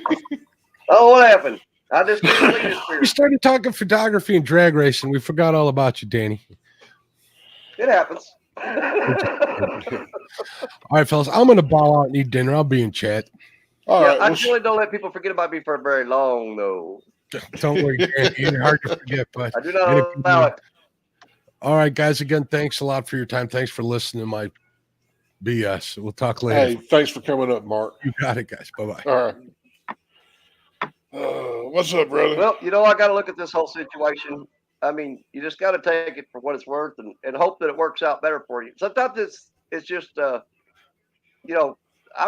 Oh, what happened? I just didn't leave this We here. started talking photography and drag racing. We forgot all about you, Danny. It happens. All right, fellas. I'm going to bow out and eat dinner. I'll be in chat. All Yeah, right. I Well, really don't let people forget about me for very long, though. Don't worry, Danny. You're hard to forget, but I do not allow it. all right, guys. Again, thanks a lot for your time. Thanks for listening to my BS. We'll talk later. hey, thanks for coming up, Mark. You got it, guys. Bye-bye. All right. What's up, brother? Well, I got to look at this whole situation. I mean, you just got to take it for what it's worth and hope that it works out better for you. Sometimes it's just, I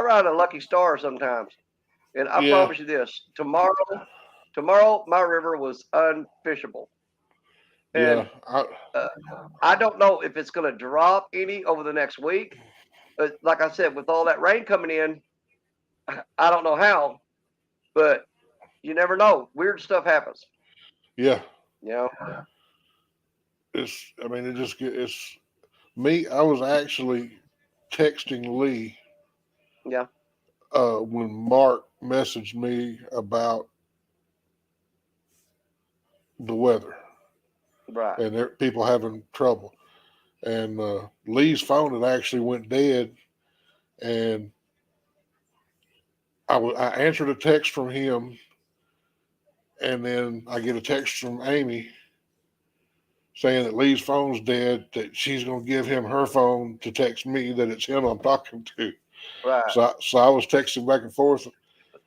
ride a lucky star sometimes. And I promise you this, tomorrow, my river was unfishable. And I don't know if it's going to drop any over the next week. Like I said, with all that rain coming in, I don't know how, but you never know. Weird stuff happens. Yeah. It's me. I was actually texting Lee. Yeah. When Mark messaged me about the weather. Right. And people having trouble. And Lee's phone had actually went dead. And I answered a text from him. And then I get a text from Amy saying that Lee's phone's dead, that she's going to give him her phone to text me that it's him I'm talking to. Right. So I was texting back and forth.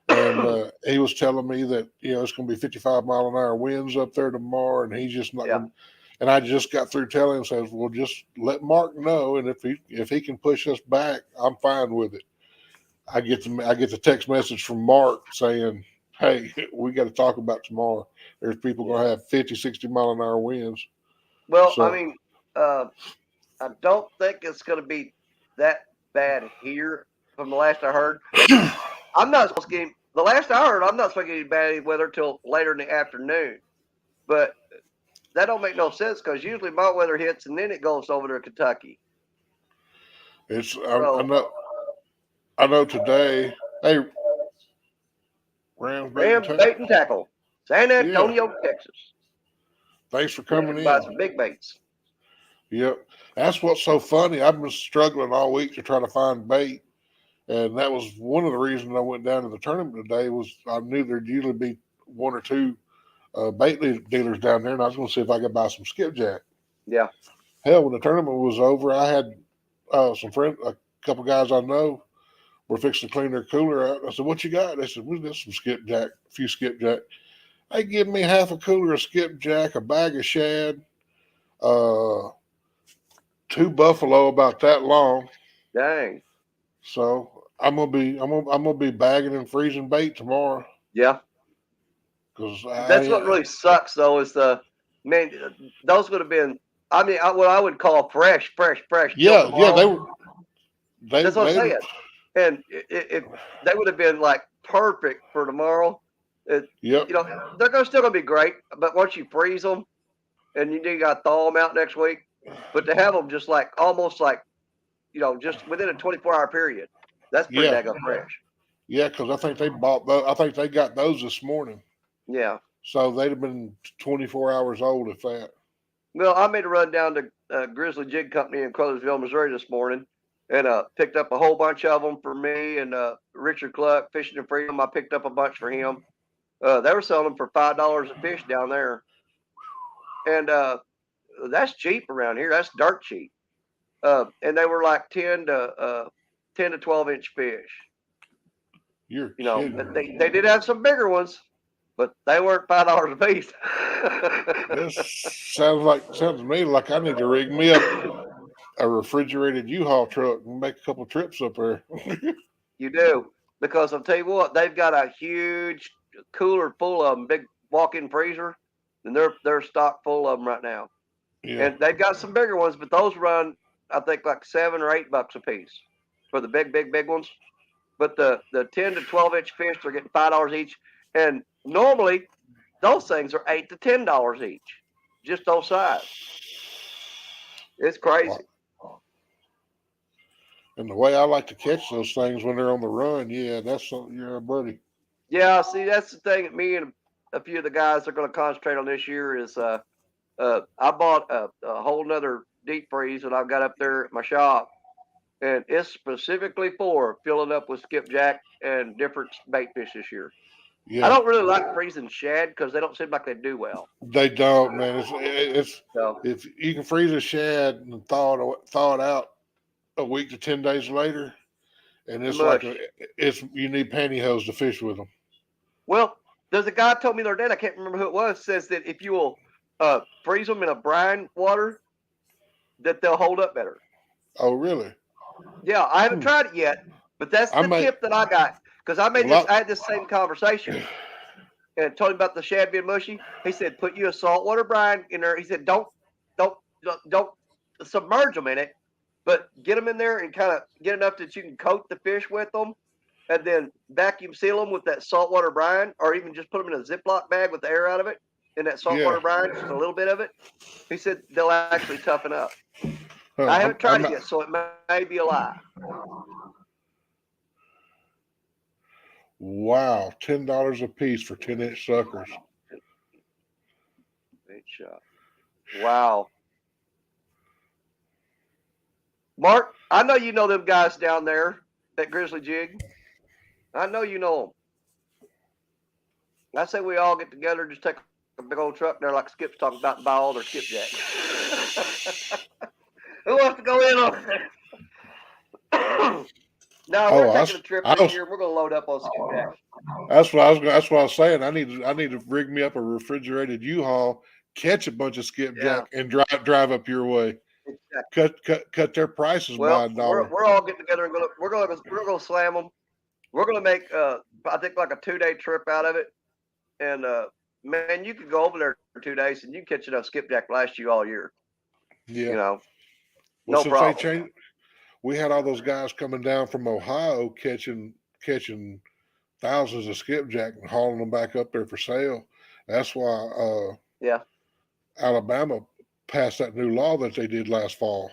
And he was telling me that, it's going to be 55-mile-an-hour winds up there tomorrow. And he's just not going to. And I just got through telling him, says, well, just let Mark know. And if he can push us back, I'm fine with it. I get the text message from Mark saying, hey, we got to talk about tomorrow. There's people going to have 50, 60-mile-an-hour winds. Well, I mean, I don't think it's going to be that bad here from the last I heard. I'm not supposed to get the last I heard, I'm not supposed to get any bad weather till later in the afternoon. But that don't make no sense because usually my weather hits and then it goes over to Kentucky. I know today. Hey, Rams bait and tackle, San Antonio, Texas. Thanks for coming in. Buy some big baits. Yep, that's what's so funny. I've been struggling all week to try to find bait, and that was one of the reasons I went down to the tournament today. Was I knew there'd usually be one or two bait dealers down there, and I was going to see if I could buy some skipjack. Yeah. Hell, when the tournament was over, I had some friends, a couple guys I know, were fixing to clean their cooler out. I said, "What you got?" They said, "We got some skipjack, a few skipjack." They give me half a cooler of skipjack, a bag of shad, 2 buffalo about that long. Dang. So I'm gonna be bagging and freezing bait tomorrow. Yeah. Because that's what really sucks though is those would have been. I mean, what I would call fresh. Yeah, they were. That's what I'm saying. And if they would have been like perfect for tomorrow. Yep. They're still gonna be great, but once you freeze them, and you got to thaw them out next week, but to have them just like almost like, just within a 24-hour period, that's pretty daggone fresh. Yeah, because I think they bought those. I think they got those this morning. Yeah. So they'd have been 24 hours old if that. Well, I made a run down to Grizzly Jig Company in Crothersville, Missouri this morning, and picked up a whole bunch of them for me and Richard Cluck, Fishing and Freedom. I picked up a bunch for him. They were selling them for $5 a fish down there, and that's cheap around here. That's dirt cheap. And they were like 10 to 12-inch fish. You're kidding. They did have some bigger ones, but they weren't $5 a piece. This sounds to me like I need to rig me up a refrigerated U-Haul truck and make a couple trips up there. You do, because I'll tell you what, they've got a huge cooler full of them, big walk-in freezer, and they're stocked full of them right now. Yeah. And they've got some bigger ones, but those run, I think, like $7 or $8 a piece for the big ones. But the 10 to 12-inch fish, they're getting $5 each. And Normally, those things are $8 to $10 each, just those size. It's crazy. And the way I like to catch those things when they're on the run, yeah, that's something. Yeah, buddy. Yeah, see, that's the thing that me and a few of the guys are going to concentrate on this year is I bought a whole nother deep freeze that I've got up there at my shop, and it's specifically for filling up with skipjack and different bait fish this year. I Yeah, don't really like freezing shad because they don't seem like they do well. they don't, man. It's So if you can freeze a shad and thaw it out a week to 10 days later, and it's like mush. it's you need pantyhose to fish with them. Well, there's a guy told me the other day, I can't remember who it was, says that if you will freeze them in a brine water, that they'll hold up better. Oh, really? Yeah, I haven't tried it yet, but that's I the may. tip that I got because I Well, I had this same conversation and told him about the shad being mushy. He said, put you a saltwater brine in there. He said, don't submerge them in it, but get them in there and kind of get enough that you can coat the fish with them, and then vacuum seal them with that saltwater brine, or even just put them in a Ziploc bag with the air out of it in that yeah. saltwater brine, just a little bit of it. He said they'll actually toughen up. Huh, I haven't tried I'm it not, yet, so it may be a lie. wow, $10 a piece for 10-inch suckers. Great shot. Wow. Mark, I know you know them guys down there at Grizzly Jig. I know you know them. I say we all get together, just take a big old truck there like Skip's talking about and buy all their skipjack. Who wants to go in on it? No, Oh, we're taking a trip this year. We're going to load up on skipjack. That's what I was saying. I need to rig me up a refrigerated U-Haul, catch a bunch of skipjack, and drive up your way. Exactly. Cut their prices Well, by $1. we're all getting together and we're going to slam them. We're going to make I think like a 2-day trip out of it. And man, you could go over there for 2 days and you can catch enough skipjack to last you all year. Yeah. You know, Well, no since problem. they changed, we had all those guys coming down from Ohio catching thousands of skipjack and hauling them back up there for sale. That's why Yeah. Alabama passed that new law that they did last fall.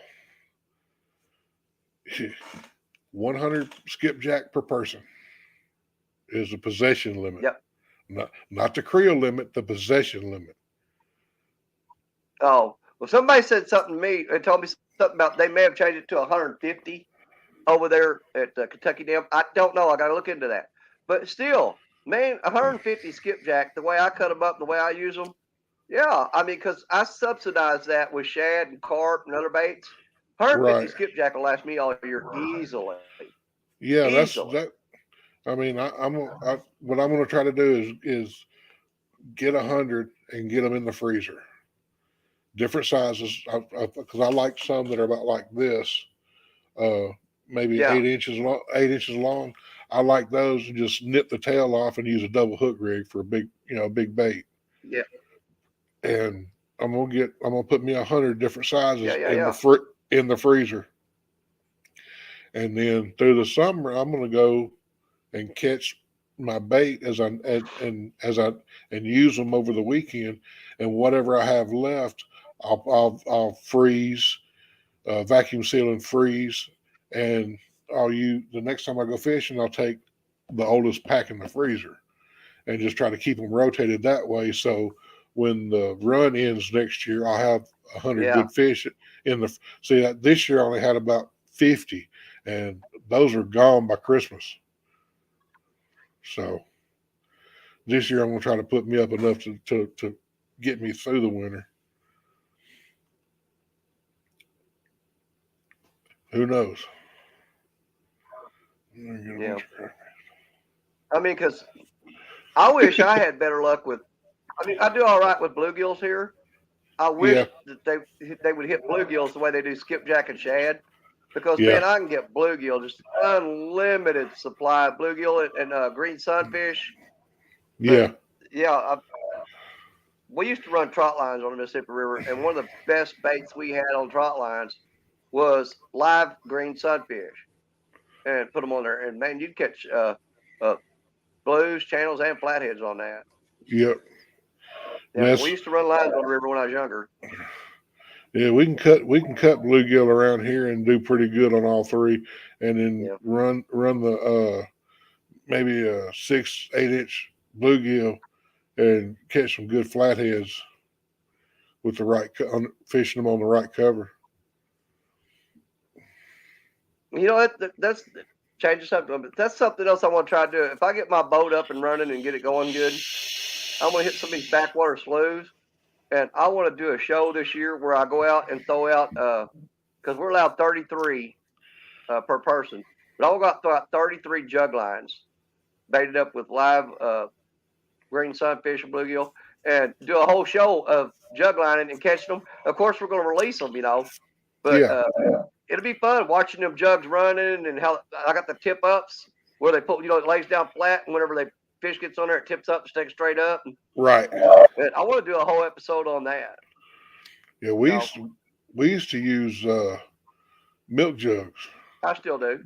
100 skipjack per person is the possession limit. Yep. Not the creel limit, the possession limit. Oh, well, somebody said something to me. They told me something about they may have changed it to 150 over there at Kentucky Dam. I don't know. I got to look into that. But still, man, 150 skipjack, the way I cut them up, the way I use them. Yeah, I mean, because I subsidize that with shad and carp and other baits. 150 Right. skipjack will last me all year easily. Yeah, Easily. that. I mean, what I'm going to try to do is get 100 and get them in the freezer. Different sizes, because I like some that are about like this, maybe Yeah. 8 inches long. 8 inches long. I like those and just nip the tail off and use a double hook rig for a big bait. Yeah. And I'm gonna put me 100 different sizes Yeah. in the freezer. And then through the summer, I'm gonna go and catch my bait as I use them over the weekend, and whatever I have left, I'll freeze, vacuum seal and freeze, and the next time I go fishing, I'll take the oldest pack in the freezer, and just try to keep them rotated that way. So when the run ends next year, I'll have 100 good fish in the. See, this year I only had about 50, and those are gone by Christmas. So this year I'm going to try to put me up enough to get me through the winter. Who knows? Yeah. I mean, because I wish I had better luck with. I mean, I do all right with bluegills here. I wish that they would hit bluegills the way they do skipjack and shad, because man, I can get bluegill, just unlimited supply of bluegill and green sunfish. Yeah. Yeah. We used to run trot lines on the Mississippi River, and one of the best baits we had on trot lines was live green sunfish, and put them on there. And man, you'd catch blues, channels, and flatheads on that. Yep. Yeah, we used to run lines on the river when I was younger. Yeah, we can cut bluegill around here and do pretty good on all three, and then run the maybe a 6-8 inch bluegill and catch some good flatheads with the right fishing them on the right cover. You know, that's changing something. But that's something else I want to try to do. If I get my boat up and running and get it going good, I'm going to hit some of these backwater sloughs. And I want to do a show this year where I go out and throw out, because we're allowed 33 per person. But I want to go out and throw out 33 jug lines, baited up with live green sunfish and bluegill, and do a whole show of jug lining and catching them. Of course, we're going to release them, but it'll be fun watching them jugs running and how I got the tip ups where they put, it lays down flat, and whenever they fish gets on there, it tips up and sticks straight up. Right. And I want to do a whole episode on that. Yeah, we used to use milk jugs. I still do.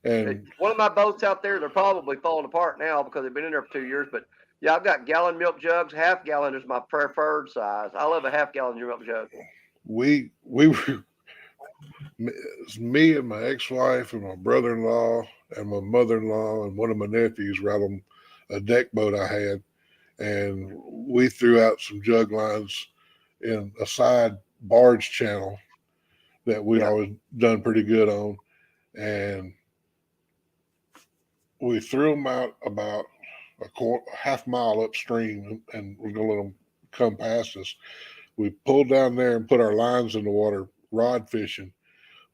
And one of my boats out there, they're probably falling apart now because they've been in there for 2 years. But yeah, I've got gallon milk jugs. Half gallon is my preferred size. I love a half gallon milk jug. We were me and my ex-wife and my brother-in-law and my mother-in-law and one of my nephews were out on a deck boat I had, and we threw out some jug lines in a side barge channel that we'd always done pretty good on, and we threw them out about a half mile upstream, and we're going to let them come past us. We pulled down there and put our lines in the water, rod fishing.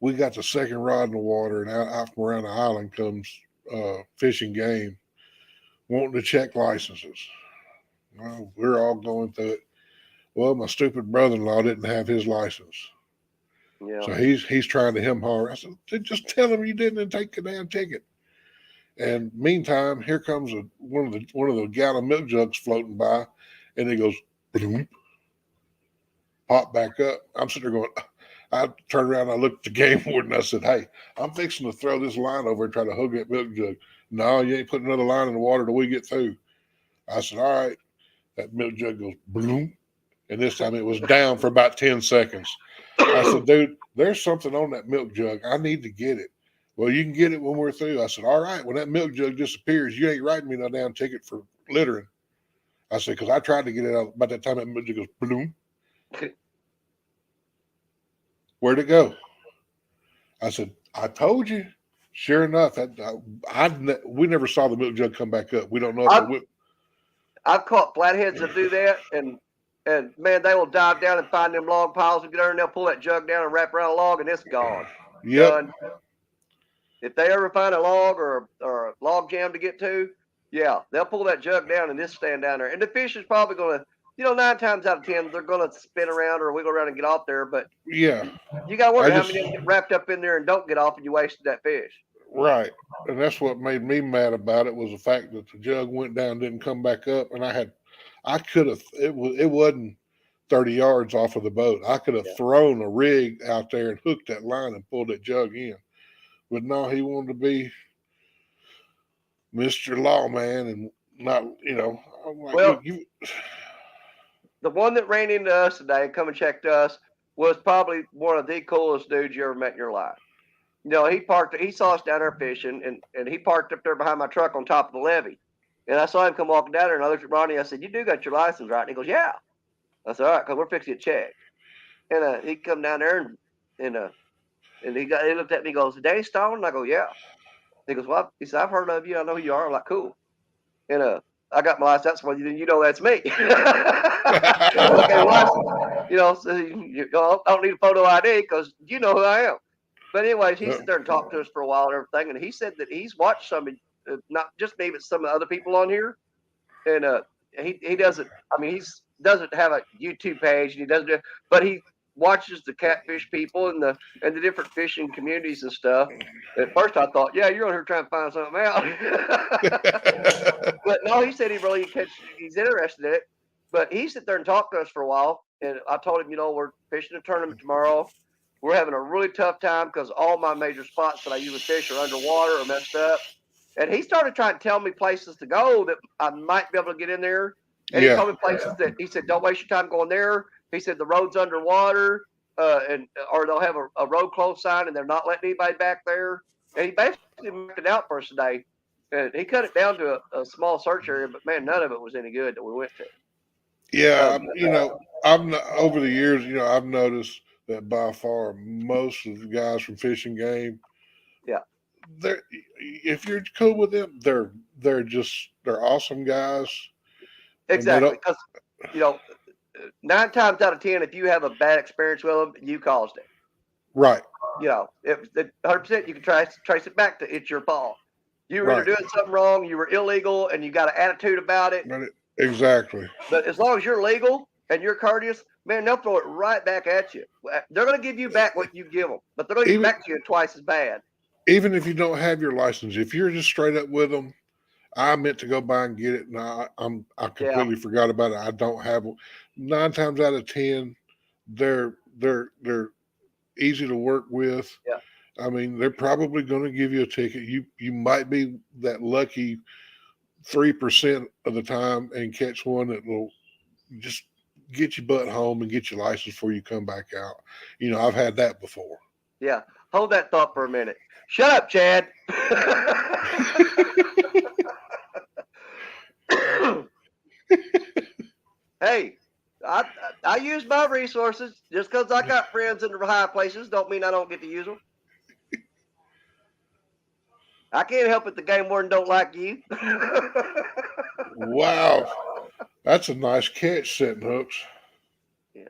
We got the second rod in the water, and out from around the island comes fishing game, wanting to check licenses. Well, we're all going through it. Well, my stupid brother-in-law didn't have his license. Yeah. So he's trying to hem haw. I said, just tell him you didn't and take the damn ticket. And meantime, here comes one of the gallon milk jugs floating by, and it goes boom, pop back up. I'm sitting there going, I turned around and I looked at the game warden and I said, hey, I'm fixing to throw this line over and try to hook that milk jug. No, you ain't putting another line in the water till we get through. I said, all right. That milk jug goes boom, and this time it was down for about 10 seconds. I said, dude, there's something on that milk jug. I need to get it. Well, you can get it when we're through. I said, all right, when that milk jug disappears, you ain't writing me no damn ticket for littering. I said, because I tried to get it out. By that time, that milk jug goes boom. Where'd it go? I said, I told you. Sure enough, we never saw the milk jug come back up. We don't know if I've caught flatheads that do that, and man, they will dive down and find them log piles and get under, and they'll pull that jug down and wrap around a log, and it's gone. Yep. Done. If they ever find a log or a log jam to get to, yeah, they'll pull that jug down and just stand down there. And the fish is probably going to, 9 times out of 10, they're going to spin around or wiggle around and get off there. But yeah, you got to wonder how many get wrapped up in there and don't get off, and you wasted that fish. Right. And that's what made me mad about it, was the fact that the jug went down, didn't come back up. And it wasn't 30 yards off of the boat. I could have thrown a rig out there and hooked that line and pulled that jug in. But no, he wanted to be Mr. Lawman and not, I'm like, well, the one that ran into us today and come and checked us was probably one of the coolest dudes you ever met in your life. He saw us down there fishing, and he parked up there behind my truck on top of the levee. And I saw him come walking down there, and I looked at Ronnie. I said, you do got your license, right? And he goes, yeah. I said, all right, because we're fixing to check. And he come down there, and he looked at me and goes, Danny Stone? And I go, yeah. He goes, well, he said, I've heard of you. I know who you are. I'm like, cool. And I got my license. Well, that's me. Okay, license. So you don't need a photo ID because you know who I am. But anyways, he sat there and talked to us for a while and everything. And he said that he's watched some, not just me, but some of the other people on here. And he doesn't, he doesn't have a YouTube page, and he doesn't do, but he watches the catfish people and the different fishing communities and stuff. At first I thought, yeah, you're on here trying to find something out. But no, he said he's interested in it. But he sat there and talked to us for a while. And I told him, we're fishing a tournament tomorrow. We're having a really tough time because all my major spots that I usually fish are underwater or messed up. And he started trying to tell me places to go that I might be able to get in there. And he Yeah. told me places that he said, don't waste your time going there. He said the road's underwater, or they'll have a road closed sign and they're not letting anybody back there. And he basically marked it out for us today. And he cut it down to a small search area, but man, none of it was any good that we went to. Yeah, over the years, I've noticed that by far most of the guys from Fish and Game, Yeah. they're if you're cool with them, they're awesome guys. And they Exactly. don't Because, 9 times out of 10, if you have a bad experience with them, you caused it. right, If 100%, you can trace it back to it's your fault. You were either right. doing something wrong, you were illegal, and you got an attitude about it. Exactly. But as long as you're legal and you're courteous, man, they'll throw it right back at you. They're going to give you back what you give them, but they're going to give Even back to you twice as bad. even if you don't have your license, if you're just straight up with them, I meant to go by and get it, and I completely forgot about it. I don't have one. 9 times out of 10, they're easy to work with. Yeah. I mean, they're probably going to give you a ticket. You might be that lucky 3% of the time and catch one that will just get your butt home and get your license before you come back out. I've had that before. Yeah. Hold that thought for a minute. Shut up, Chad. Hey, I use my resources. Just because I got friends in the high places don't mean I don't get to use them. I can't help it the game warden don't like you. Wow. That's a nice catch, setting hooks. Yeah.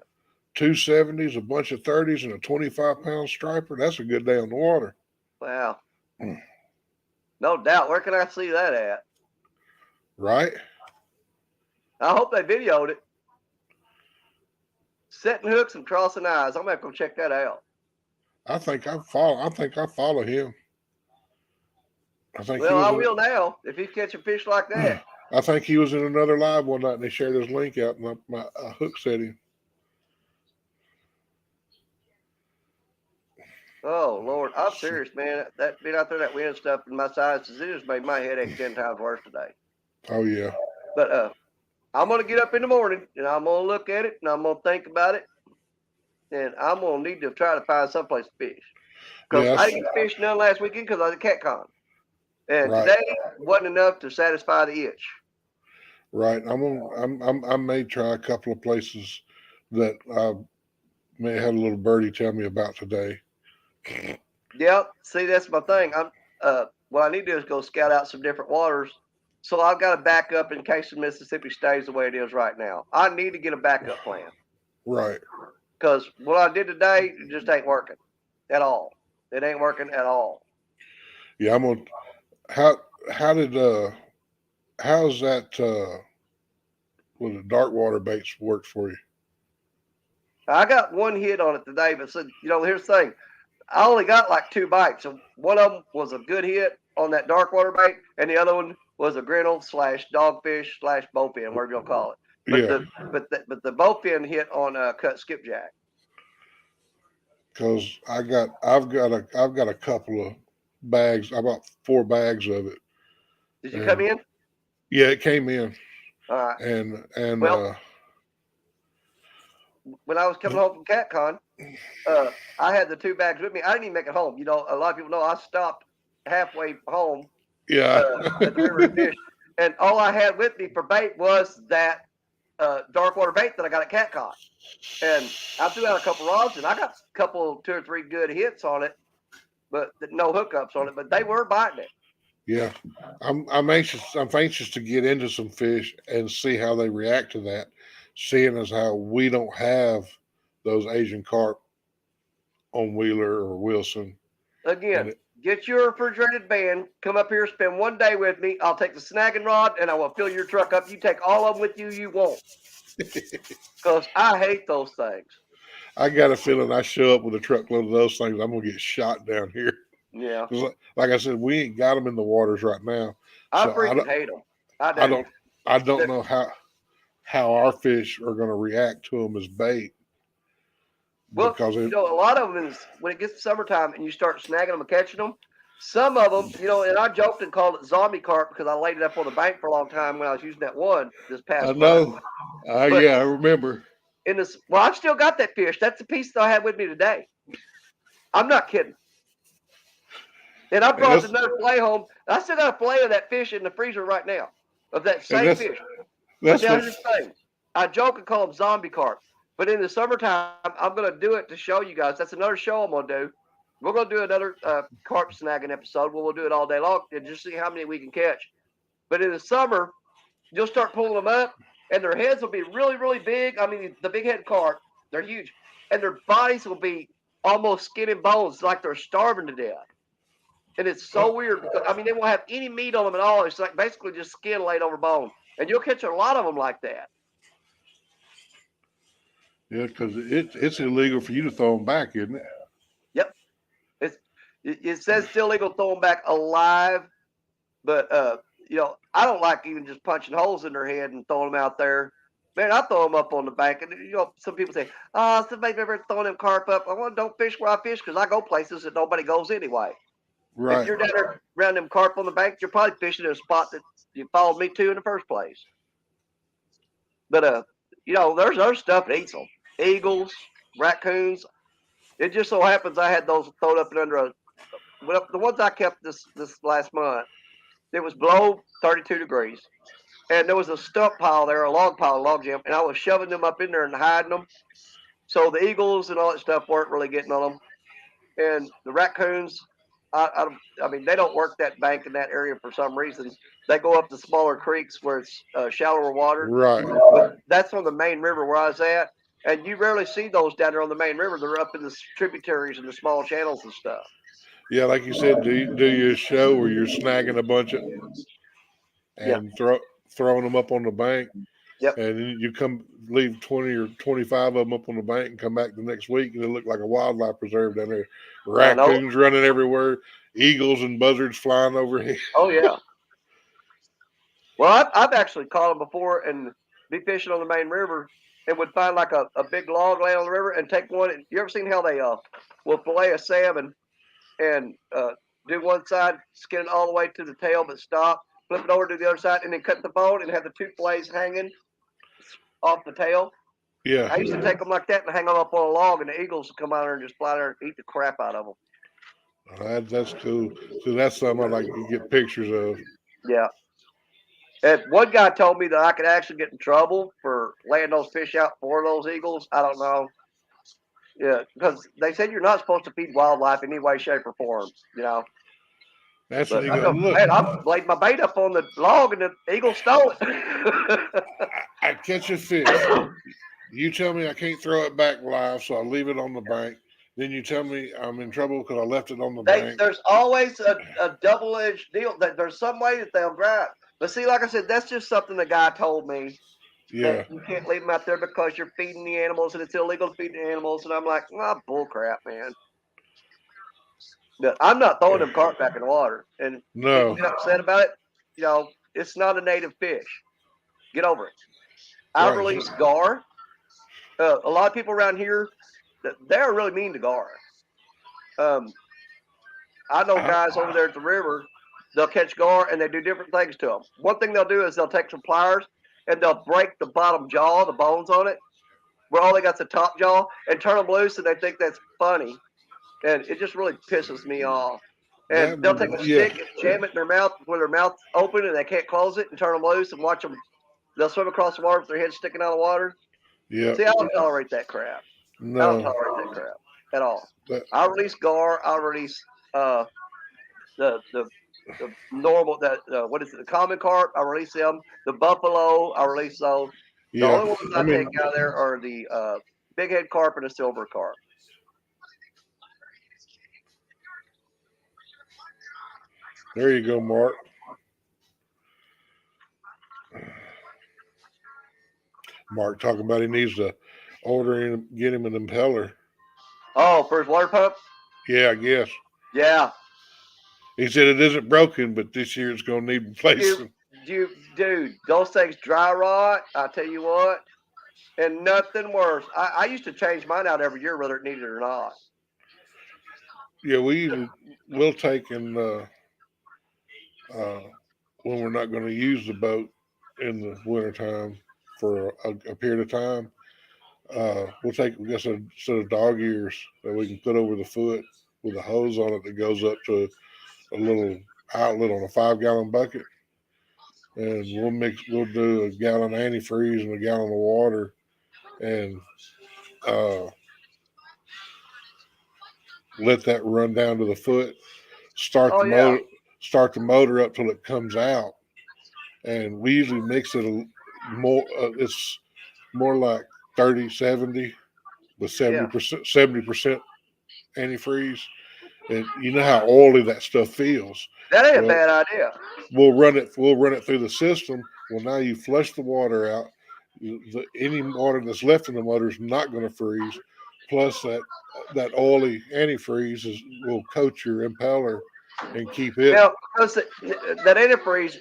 270s, a bunch of 30s, and a 25-pound striper. That's a good day on the water. Wow. No doubt. Where can I see that at? Right? I hope they videoed it. Setting hooks and crossing eyes. I'm gonna go check that out. I think I follow him. Well, I will now if he's catching fish like that. I think he was in another live one night and they shared his link out and my hook set him. Oh Lord, I'm serious, man. That being out there, that wind stuff and my sinuses, it just made my headache 10 times worse today. Oh yeah. But I'm gonna get up in the morning and I'm gonna look at it and I'm gonna think about it, and I'm gonna need to try to find someplace to fish. Because I didn't fish none last weekend because I was at CatCon, and today wasn't enough to satisfy the itch. Right. I may try a couple of places that I may have a little birdie tell me about today. Yep. See, that's my thing. What I need to do is go scout out some different waters. So I've got to back up in case the Mississippi stays the way it is right now. I need to get a backup plan. Right. Because what I did today just ain't working at all. It ain't working at all. Yeah, I'm gonna. How's that? With the dark water baits worked for you? I got one hit on it today, but said, here's the thing. I only got like 2 bites. So one of them was a good hit on that dark water bait, and the other one was a grinnell / dogfish / bowfin, whatever you'll call it. But the bowfin hit on cut skipjack. Because I've got a couple of bags. I bought 4 bags of it. Did you come in? Yeah, it came in. All right. And well, when I was coming home from CatCon, I had the 2 bags with me. I didn't even make it home. A lot of people know I stopped halfway home. Yeah. At the river to fish, and all I had with me for bait was that dark water bait that I got at CatCon. And I threw out a couple rods, and I got a couple, 2 or 3 good hits on it, but no hookups on it. But they were biting it. Yeah, I'm anxious to get into some fish and see how they react to that, seeing as how we don't have those Asian carp on Wheeler or Wilson. Again, get your refrigerated van, come up here, spend 1 day with me. I'll take the snagging rod and I will fill your truck up. You take all of them with you you want. Because I hate those things. I got a feeling I show up with a truckload of those things, I'm going to get shot down here. Yeah. Like I said, we ain't got them in the waters right now. I freaking hate them. I don't know how our fish are going to react to them as bait. Well, a lot of them is when it gets to summertime and you start snagging them and catching them, Some of them, you know, and I joked and called it zombie carp because I laid it up on the bank for a long time when I was using that one this past I month. know. But Yeah, I remember. in this, well, I've still got that fish. That's the piece that I had with me today. I'm not kidding. And I brought another fillet home. I still got a fillet of that fish in the freezer right now, of that same fish. But That's now what. here's the thing. I joke and call them zombie carp. But in the summertime, I'm going to do it to show you guys. That's another show I'm going to do. We're going to do another carp snagging episode where we'll do it all day long and just see how many we can catch. But in the summer, you'll start pulling them up, and their heads will be really, really big. I mean, the big head carp, they're huge. And their bodies will be almost skin and bones, like they're starving to death. And it's so weird because, I mean, they won't have any meat on them at all. It's like basically just skin laid over bone. And you'll catch a lot of them like that. Yeah, because it's illegal for you to throw them back, isn't it? Yep. It says still legal to throw them back alive, but you know, I don't like even just punching holes in their head and throwing them out there. Man, I throw them up on the bank, and you know, some people say, "Oh, somebody's ever thrown them carp up." Well, don't fish where I fish because I go places that nobody goes anyway. Right. If you're down there around them carp on the bank, you're probably fishing at a spot that you followed me to in the first place. But you know, there's other stuff that eats them. Eagles, raccoons. It just so happens I had those thrown up and under a. Well, the ones I kept this last month, it was below 32 degrees, and there was a stump pile there, a log pile, a log jam, and I was shoving them up in there and hiding them. So the eagles and all that stuff weren't really getting on them, and the raccoons. I mean, they don't work that bank in that area for some reason. They go up the smaller creeks where it's shallower water. Right. But that's on the main river where I was at, and you rarely see those down there on the main river. They're up in the tributaries and the small channels and stuff. Yeah, like you said, do you a show where you're snagging a bunch of and throwing them up on the bank. Yep. And then you leave 20 or 25 of them up on the bank and come back the next week and it look like a wildlife preserve down there. Raccoons running everywhere, eagles and buzzards flying overhead. Oh yeah. Well, I've actually caught them before and be fishing on the main river and would find like a big log laying on the river and take one. You ever seen how they will fillet a salmon and do one side, skin it all the way to the tail, but stop, flip it over to the other side, and then cut the bone and have the two fillets hanging off the tail? Yeah. I used to take them like that and hang them up on a log, and the eagles would come out there and just fly there and eat the crap out of them. That's cool. So that's something I like to get pictures of. Yeah. And one guy told me that I could actually get in trouble for laying those fish out for those eagles. I don't know. Yeah, because they said you're not supposed to feed wildlife in any way, shape, or form. You know. That's But what I go, man, I laid my bait up on the log and the eagle stole it. I catch a fish. You tell me I can't throw it back live, so I leave it on the bank. Then you tell me I'm in trouble because I left it on the bank. There's always a double-edged deal. There's some way that they'll grab. But see, like I said, that's just something the guy told me. Yeah. That you can't leave them out there because you're feeding the animals and it's illegal to feed the animals. And I'm like, bull crap, man. But I'm not throwing them carp back in the water. And no, people get upset about it. You know, it's not a native fish. Get over it. I release gar. A lot of people around here, they're really mean to gar. I know guys over there at the river, they'll catch gar and they do different things to them. One thing they'll do is they'll take some pliers and they'll break the bottom jaw, the bones on it, where all they got's the top jaw, and turn them loose, and they think that's funny. And it just really pisses me off. And they'll take a stick and jam it in their mouth where their mouth's open and they can't close it and turn them loose and watch them. They'll swim across the water with their head sticking out of the water. Yeah. See, I don't tolerate that crap. No. I don't tolerate that crap at all. I release gar. I release the normal, what is it, the common carp. I release them. The buffalo, I release those. The only ones I take out of there are the big head carp and the silver carp. There you go, Mark. Mark talking about he needs to order him, get him an impeller. Oh, for his water pump? Yeah, I guess. Yeah. He said it isn't broken, but this year it's going to need replacing. Dude, those things dry rot. I tell you what, and nothing worse. I used to change mine out every year, whether it needed it or not. Yeah, we'll take and when we're not going to use the boat in the wintertime for a period of time, we'll take, I guess, a set of dog ears that we can put over the foot with a hose on it that goes up to a little outlet on a 5-gallon bucket, and we'll do a gallon of antifreeze and a gallon of water, and uh, let that run down to the foot. Start Oh the yeah, motor, start the motor up till it comes out, and we usually mix it more. It's more like 30-70 with yeah. 70% antifreeze, and you know how oily that stuff feels. That ain't a Well, bad idea. we'll run it through the system. Well, now you flush the water out. Any water that's left in the motor is not going to freeze. Plus that oily antifreeze will coat your impeller and keep it. Now, because that antifreeze,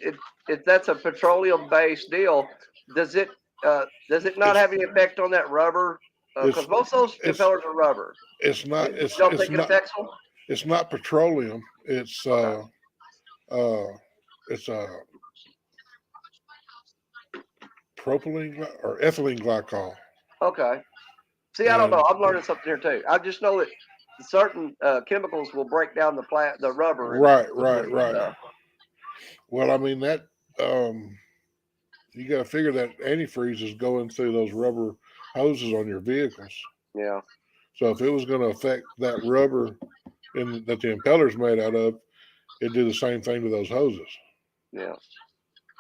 if that's a petroleum-based deal, does it not It's have any effect on that rubber? it's Because most of those it's impellers are rubber. it's not You don't it's think it not affects them? it's not petroleum. Okay. Uh it's propylene or ethylene glycol. Okay. See, I don't know. And I'm learning something here too. I just know that certain chemicals will break down the rubber and right, aluminum right, and right. stuff. Well, I mean that you got to figure that antifreeze is going through those rubber hoses on your vehicles. Yeah. So if it was going to affect that rubber that the impeller's made out of, it'd do the same thing to those hoses. Yeah.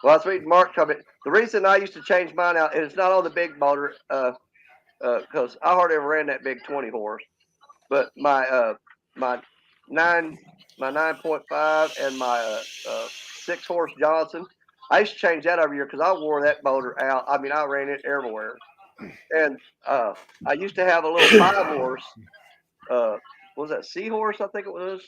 Well, I was reading Mark comment. The reason I used to change mine out, and it's not on the big motor, because I hardly ever ran that big 20 horse. But my nine my 9.5 and my 6 horse Johnson, I used to change that every year because I wore that motor out. I mean, I ran it everywhere. And I used to have a little 5 horse. What was that, Seahorse? I think it was.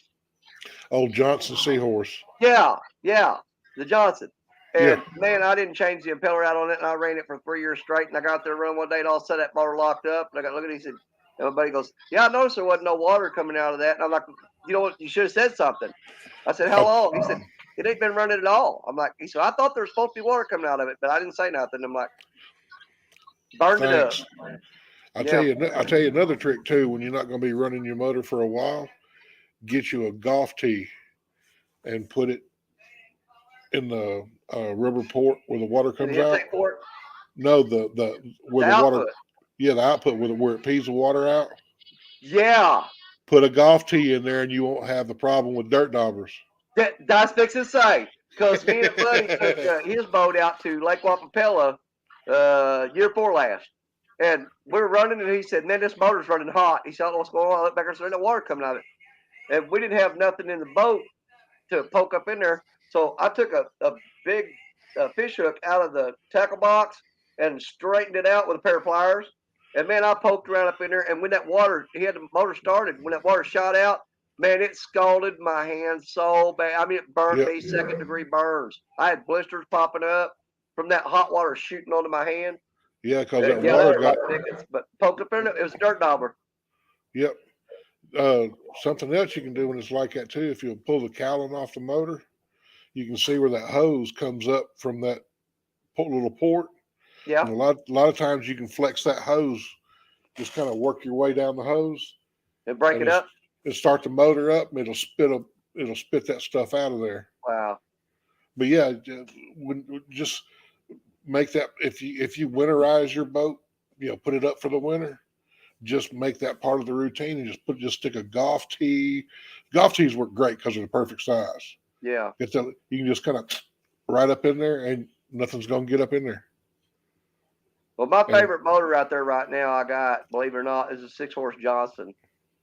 Old Johnson Seahorse. Yeah, the Johnson. Yeah. And man, I didn't change the impeller out on it, and I ran it for 3 years straight. And I got there to run one day, and all of a sudden that motor locked up. And I got looking at it, he said, and my buddy goes, "Yeah, I noticed there wasn't no water coming out of that." And I'm like, "You know what? You should have said something." I said, "How Oh, long?" He said, "It ain't been running at all." I'm like, he said, "I thought there was supposed to be water coming out of it, but I didn't say nothing." I'm like, burned it up. thanks. Yeah. I tell you another trick too. When you're not going to be running your motor for a while, get you a golf tee and put it in the rubber port where the water In comes the out. intake port, No, where the the water, output. yeah, the output where it pees the water out. Yeah. Put a golf tee in there, and you won't have the problem with dirt daubers. That's fixing to say. Because me and a buddy took his boat out to Lake Wapapella year before last. And we were running, and he said, "Man, this motor's running hot." He said, "I don't know what's going on." I looked back and there's no water coming out of it. And we didn't have nothing in the boat to poke up in there. So I took a big fish hook out of the tackle box and straightened it out with a pair of pliers. And man, I poked around up in there. And when that water, he had the motor started. When that water shot out, man, it scalded my hand so bad. I mean, it burned Yep. me, 2nd-degree burns. I had blisters popping up from that hot water shooting onto my hand. Yeah, because that Yeah, water that got. hurt like tickets. But poked up in it, it was a dirt dauber. Yep. Something else you can do when it's like that too. If you pull the cowling off the motor, you can see where that hose comes up from that little port. Yeah. And a lot of times you can flex that hose, just kind of work your way down the hose, And break and it up. start the motor up. And it'll spit that stuff out of there. Wow. But yeah, just make that if you winterize your boat, put it up for the winter. Just make that part of the routine and just stick a golf tee. Golf tees work great because they're the perfect size. Yeah. You can just kind of right up in there, and nothing's gonna get up in there. Well, my favorite motor out there right now, I got, believe it or not, is a 6-horse Johnson.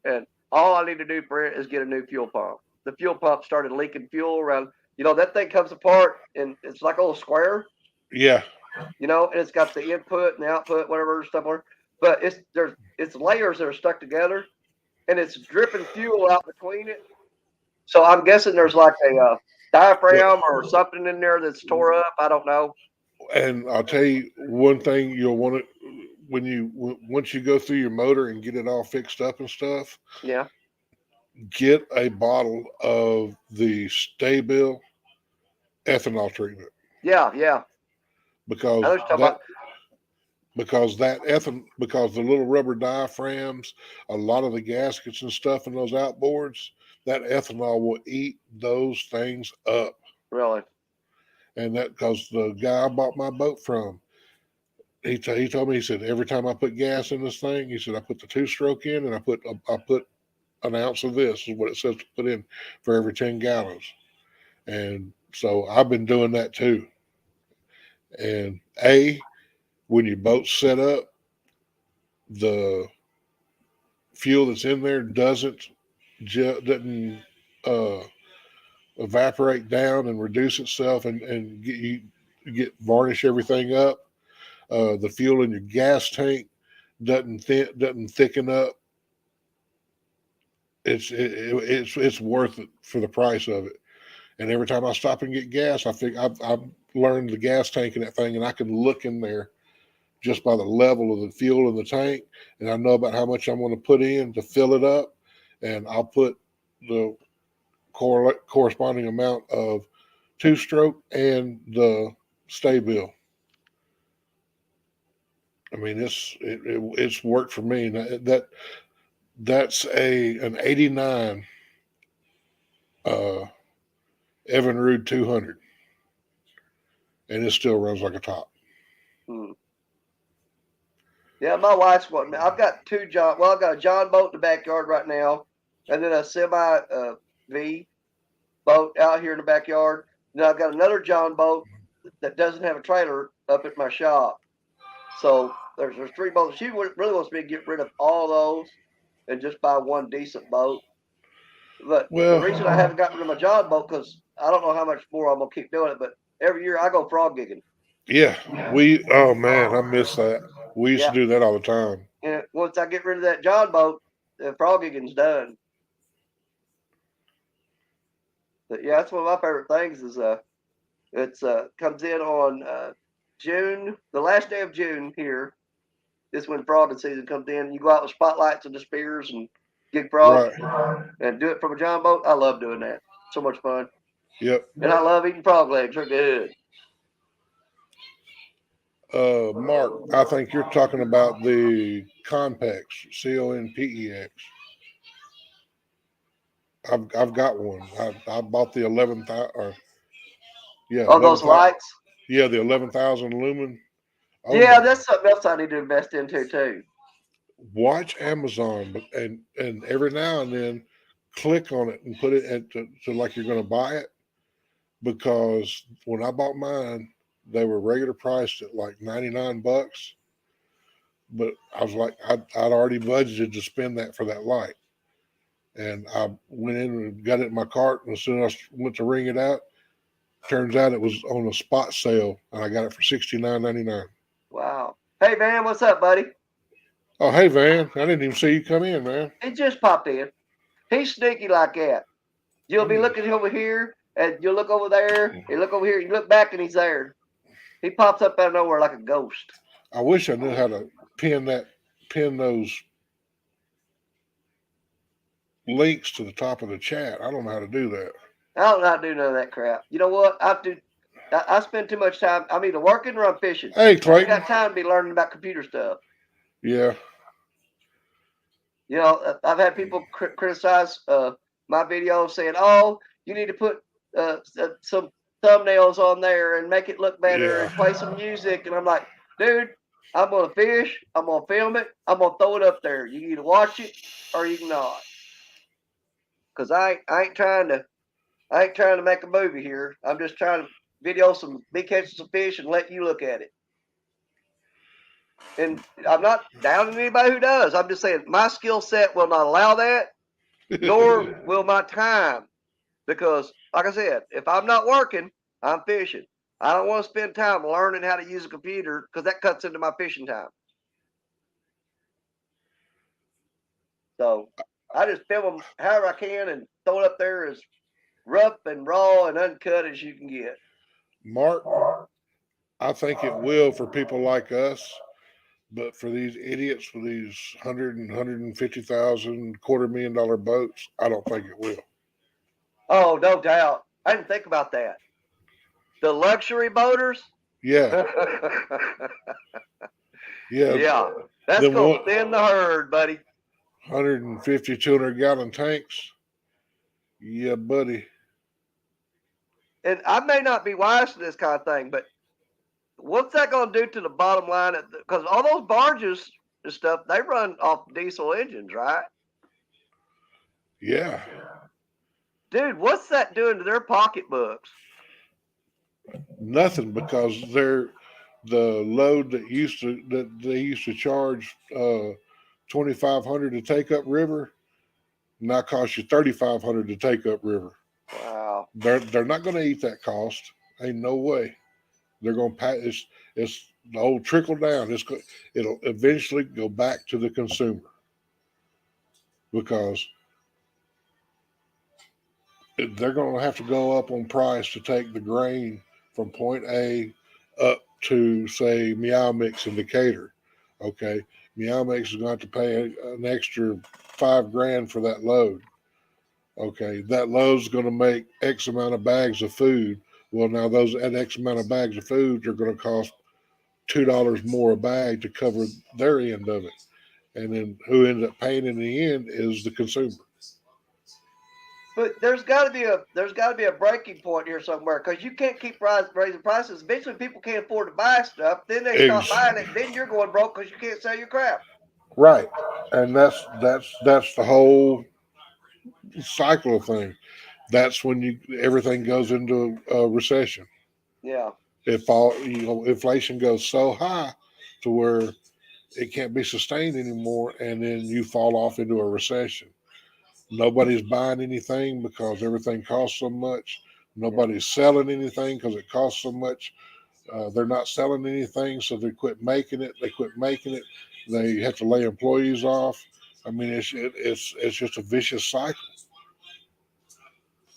And all I need to do for it is get a new fuel pump. The fuel pump started leaking fuel around, that thing comes apart and it's like a little square, Yeah. and it's got the input and the output, whatever stuff on it. But it's layers that are stuck together and it's dripping fuel out between it. So I'm guessing there's like a diaphragm or something in there that's tore up. I don't know. And I'll tell you one thing you'll want it once you go through your motor and get it all fixed up and stuff. Yeah. get a bottle of the Staybill ethanol treatment Yeah. I know because what you're talking that about. because the little rubber diaphragms, a lot of the gaskets and stuff in those outboards, that ethanol will eat those things up. Really? And that because the guy I bought my boat from, he told me, he said every time I put gas in this thing, he said I put the 2-stroke in and I put an ounce of this is what it says to put in for every 10 gallons. And so I've been doing that too. And when your boat's set up, the fuel that's in there doesn't uh, evaporate down and reduce itself and get varnish everything up. The fuel in your gas tank doesn't thicken up. It's worth it for the price of it. And every time I stop and get gas, I think I've learned the gas tank in that thing, and I can look in there just by the level of the fuel in the tank, and I know about how much I'm going to put in to fill it up, and I'll put the corresponding amount of 2-stroke and the Staybill. I mean, it's worked for me. That's an '89 uh, Evinrude 200, and it still runs like a top. Hmm. Yeah, my wife's one. I've got two John. Well, I've got a John boat in the backyard right now, and then a semi V boat out here in the backyard. Then I've got another John boat that doesn't have a trailer up at my shop. So there's 3 boats. She really wants me to get rid of all those and just buy one decent boat. But the Well, reason I haven't gotten rid of my John boat because I don't know how much more I'm gonna keep doing it. But every year I go frog gigging. yeah, oh man, I miss that. We used to Yeah, do that all the time. and once I get rid of that John boat, the frog gigging's done. But yeah, that's one of my favorite things is it's comes in on June, the last day of June here is when frogging season comes in. You go out with spotlights and the spears and gig frogs Right. and do it from a John boat. I love doing that. So much fun. Yep. And I love eating frog legs. They're good. Mark, I think you're talking about the Conpex, Conpex. I've got one. I bought the 11,000 or yeah, Oh, those 11,000. lights. Yeah, the 11,000 lumen. Oh Yeah, my! that's something else I need to invest into too. Watch Amazon, and every now and then click on it and put it to like you're going to buy it, because when I bought mine, they were regular priced at like $99, but I was like, I'd already budgeted to spend that for that light. And I went in and got it in my cart, and as soon as I went to ring it out, turns out it was on a spot sale, and I got it for $69.99. Wow. Hey Van, what's up, buddy? Oh, hey Van, I didn't even see you come in, man. He just popped in. He's sneaky like that. You'll be looking over here, and you'll look over there, you look over here, you look back, and he's there. He pops up out of nowhere like a ghost. I wish I knew how to pin those links to the top of the chat. I don't know how to do that. I don't know how to do none of that crap. You know what? I spend too much time. I'm either working or I'm fishing. Hey I ain't Clayton. got time to be learning about computer stuff. Yeah. You know, I've had people criticize my videos saying, "Oh, you need to put some thumbnails on there and make it look better Yeah. and play some music." And I'm like, dude, I'm gonna fish. I'm gonna film it. I'm gonna throw it up there. You can either watch it or you can not. Cause I ain't trying to make a movie here. I'm just trying to video me catching some fish and let you look at it. And I'm not downing anybody who does. I'm just saying my skill set will not allow that, nor will my time. Because, like I said, if I'm not working, I'm fishing. I don't want to spend time learning how to use a computer because that cuts into my fishing time. So I just film them however I can and throw it up there as rough and raw and uncut as you can get. Mark, I think it will for people like us But for these idiots with these 150,000, $250,000 boats, I don't think it will. Oh, no doubt. I didn't think about that. The luxury boaters. Yeah, yeah. Yeah, that's Then gonna what? thin the herd, buddy. 150, 200-gallon tanks. Yeah, buddy. And I may not be wise to this kind of thing, but what's that going to do to the bottom line? Because all those barges and stuff, they run off diesel engines, right? Yeah. Dude, what's that doing to their pocketbooks? Nothing, because they're the load that they used to charge 2,500 to take up river now costs you 3,500 to take up river. Wow. They're not going to eat that cost. Ain't no way. They're going to pay. It's the old trickle down. It'll eventually go back to the consumer, because they're going to have to go up on price to take the grain from point A up to, say, Meow Mix in Decatur. Okay, Meow Mix is going to have to pay an extra $5,000 for that load. Okay, that load's going to make X amount of bags of food. Well, now that X amount of bags of food are going to cost $2 more a bag to cover their end of it, and then who ends up paying in the end is the consumer. But there's got to be a breaking point here somewhere, because you can't keep raising prices. Eventually, people can't afford to buy stuff. Then they stop buying it. Then you're going broke because you can't sell your crap. Right, and that's the whole cycle of thing. That's when everything goes into a recession. Yeah. Inflation goes so high to where it can't be sustained anymore, and then you fall off into a recession. Nobody's buying anything because everything costs so much. Nobody's selling anything because it costs so much. They're not selling anything, so they quit making it. They have to lay employees off. I mean, it's just a vicious cycle.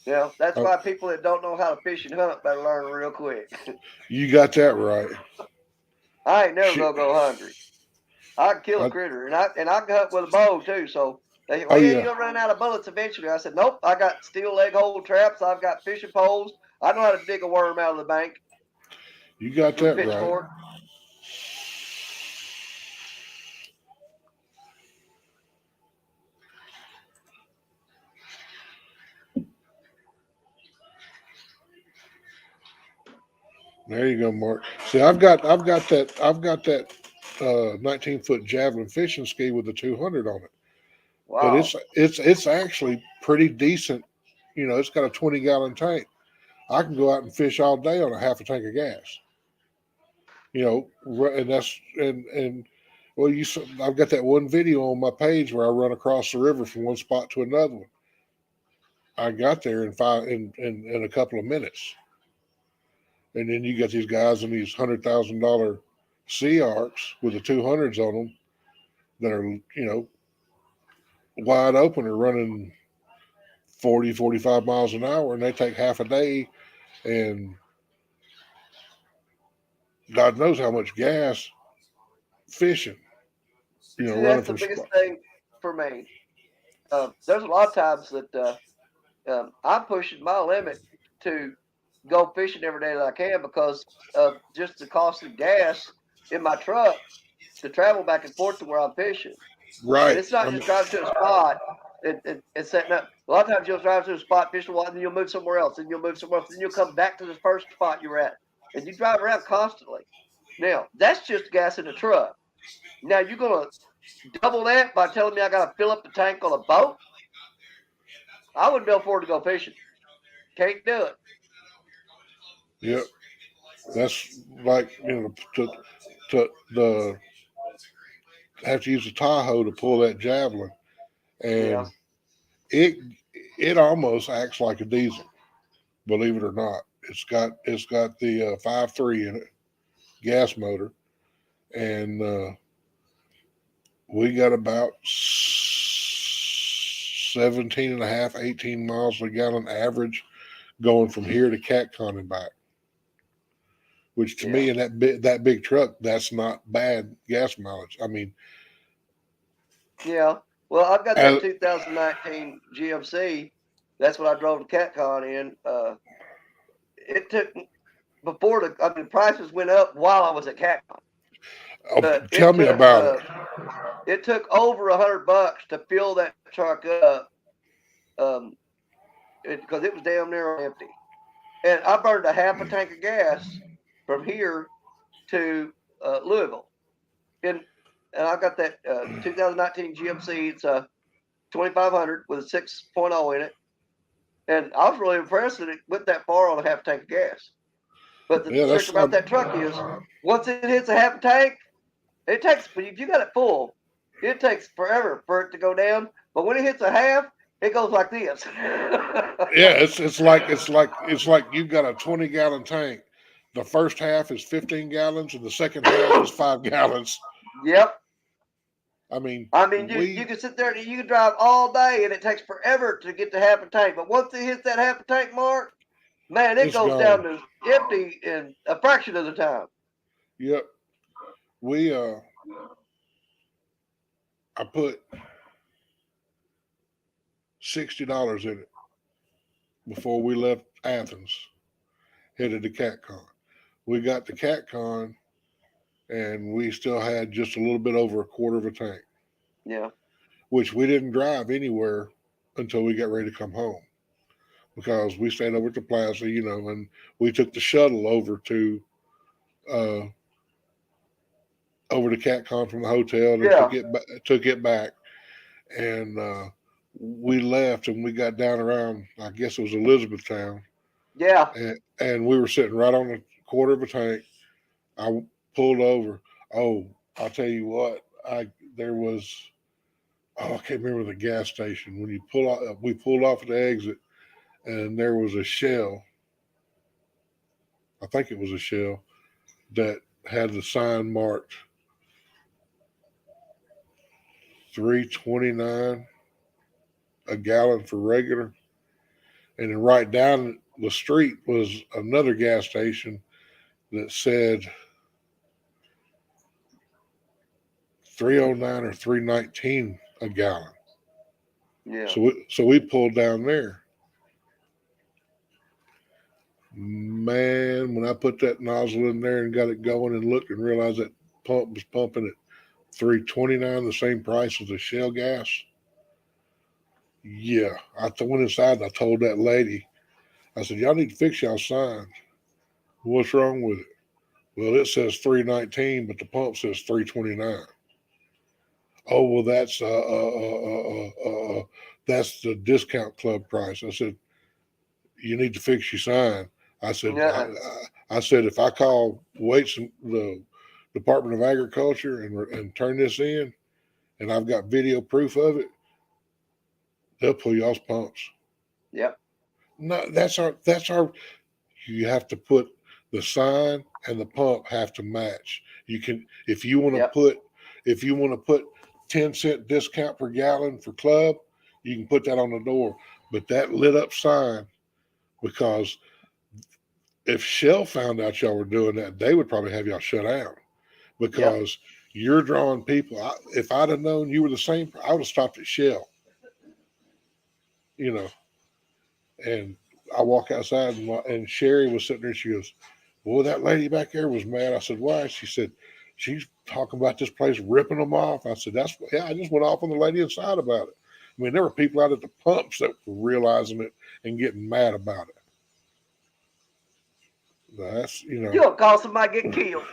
Yeah, that's why people that don't know how to fish and hunt better learn real quick. You got that right. I ain't never gonna go hungry. I can kill a critter, and I can hunt with a bow too. So they say, well, yeah, you're gonna run out of bullets eventually. I said, nope. I got steel leg hold traps. I've got fishing poles. I know how to dig a worm out of the bank. You got that right. There you go, Mark. See, I've got that 19-foot javelin fishing ski with the 200 on it. Wow. But it's actually pretty decent. It's got a 20-gallon tank. I can go out and fish all day on a half a tank of gas. And that's and well, I've got that one video on my page where I run across the river from one spot to another one. I got there in a couple of minutes. And then you got these guys in these $100,000 Sea Arcs with the 200s on them that are, wide open or running 40, 45 miles an hour, and they take half a day, and God knows how much gas fishing. See, that's the biggest thing for me. There's a lot of times that I'm pushing my limit to go fishing every day that I can, because of just the cost of gas in my truck to travel back and forth to where I'm fishing. Right. And it's not just driving to a spot and setting up. A lot of times you'll drive to a spot, fish a while, and then you'll move somewhere else, and you'll move somewhere else, and you'll come back to the first spot you were at. And you drive around constantly. Now, that's just gas in the truck. Now, you're going to double that by telling me I got to fill up the tank on a boat? I wouldn't be able to afford to go fishing. Can't do it. Yep. That's like, to have to use a Tahoe to pull that javelin, and it almost acts like a diesel, believe it or not. It's got the 5.3 in it, gas motor, and we got about 17 and a half, 18 miles a gallon average going from here to Catcon and back. which to me in that big truck, that's not bad gas mileage. I mean, Yeah. Well, I've got that 2019 GMC. That's what I drove the CatCon in. It took prices went up while I was at CatCon. But tell me about it. It took over $100 to fill that truck up, because it was damn near empty. And I burned a half a tank of gas from here to Louisville. And I've got that 2019 GMC. It's a 2500 with a 6.0 in it. And I was really impressed that it went that far on a half tank of gas. But the trick about that truck is once it hits a half a tank, it takes, if you got it full, it takes forever for it to go down. But when it hits a half, it goes like this. Yeah, it's like you've got a 20-gallon tank. The first half is 15 gallons, and the second half is 5 gallons. Yep. I mean, you can sit there and you can drive all day, and it takes forever to get to half a tank. But once it hits that half a tank mark, man, it goes down to empty in a fraction of the time. Yep. I put $60 in it before we left Athens, headed to CatCon. We got to CatCon, and we still had just a little bit over a quarter of a tank. Yeah. Which we didn't drive anywhere until we got ready to come home, because we stayed over at the plaza, and we took the shuttle over to CatCon from the hotel, and took it back, and we left, and we got down around, I guess it was Elizabethtown. Yeah. And we were sitting right on a quarter of a tank. I pulled over. Oh, I'll tell you what, there was. Oh, I can't remember the gas station. When you we pulled off at the exit, and there was a Shell. I think it was a Shell that had the sign marked $3.29 a gallon for regular, and then right down the street was another gas station that said $3.09 or $3.19 a gallon. Yeah. So we pulled down there. Man, when I put that nozzle in there and got it going and looked and realized that pump was pumping at $3.29, the same price as the Shell gas. Yeah, I went inside and I told that lady, I said, y'all need to fix y'all sign. What's wrong with it? Well, it says $3.19, but the pump says $3.29. Oh, well, that's the discount club price. I said, you need to fix your sign. I said, I said, if I call the Department of Agriculture and turn this in, and I've got video proof of it, they'll pull y'all's pumps. Yep. No, that's our. You have to put the sign and the pump have to match. You can, if you want to put 10-cent discount per gallon for club, you can put that on the door. But that lit up sign, because if Shell found out y'all were doing that, they would probably have y'all shut down, because you're drawing people. If I'd have known you were the same, I would have stopped at Shell. And I walk outside, and Sherry was sitting there. She goes, well, that lady back there was mad. I said, why? She said, she's talking about this place ripping them off. I said, I just went off on the lady inside about it. I mean, there were people out at the pumps that were realizing it and getting mad about it. That's, You don't call somebody get killed.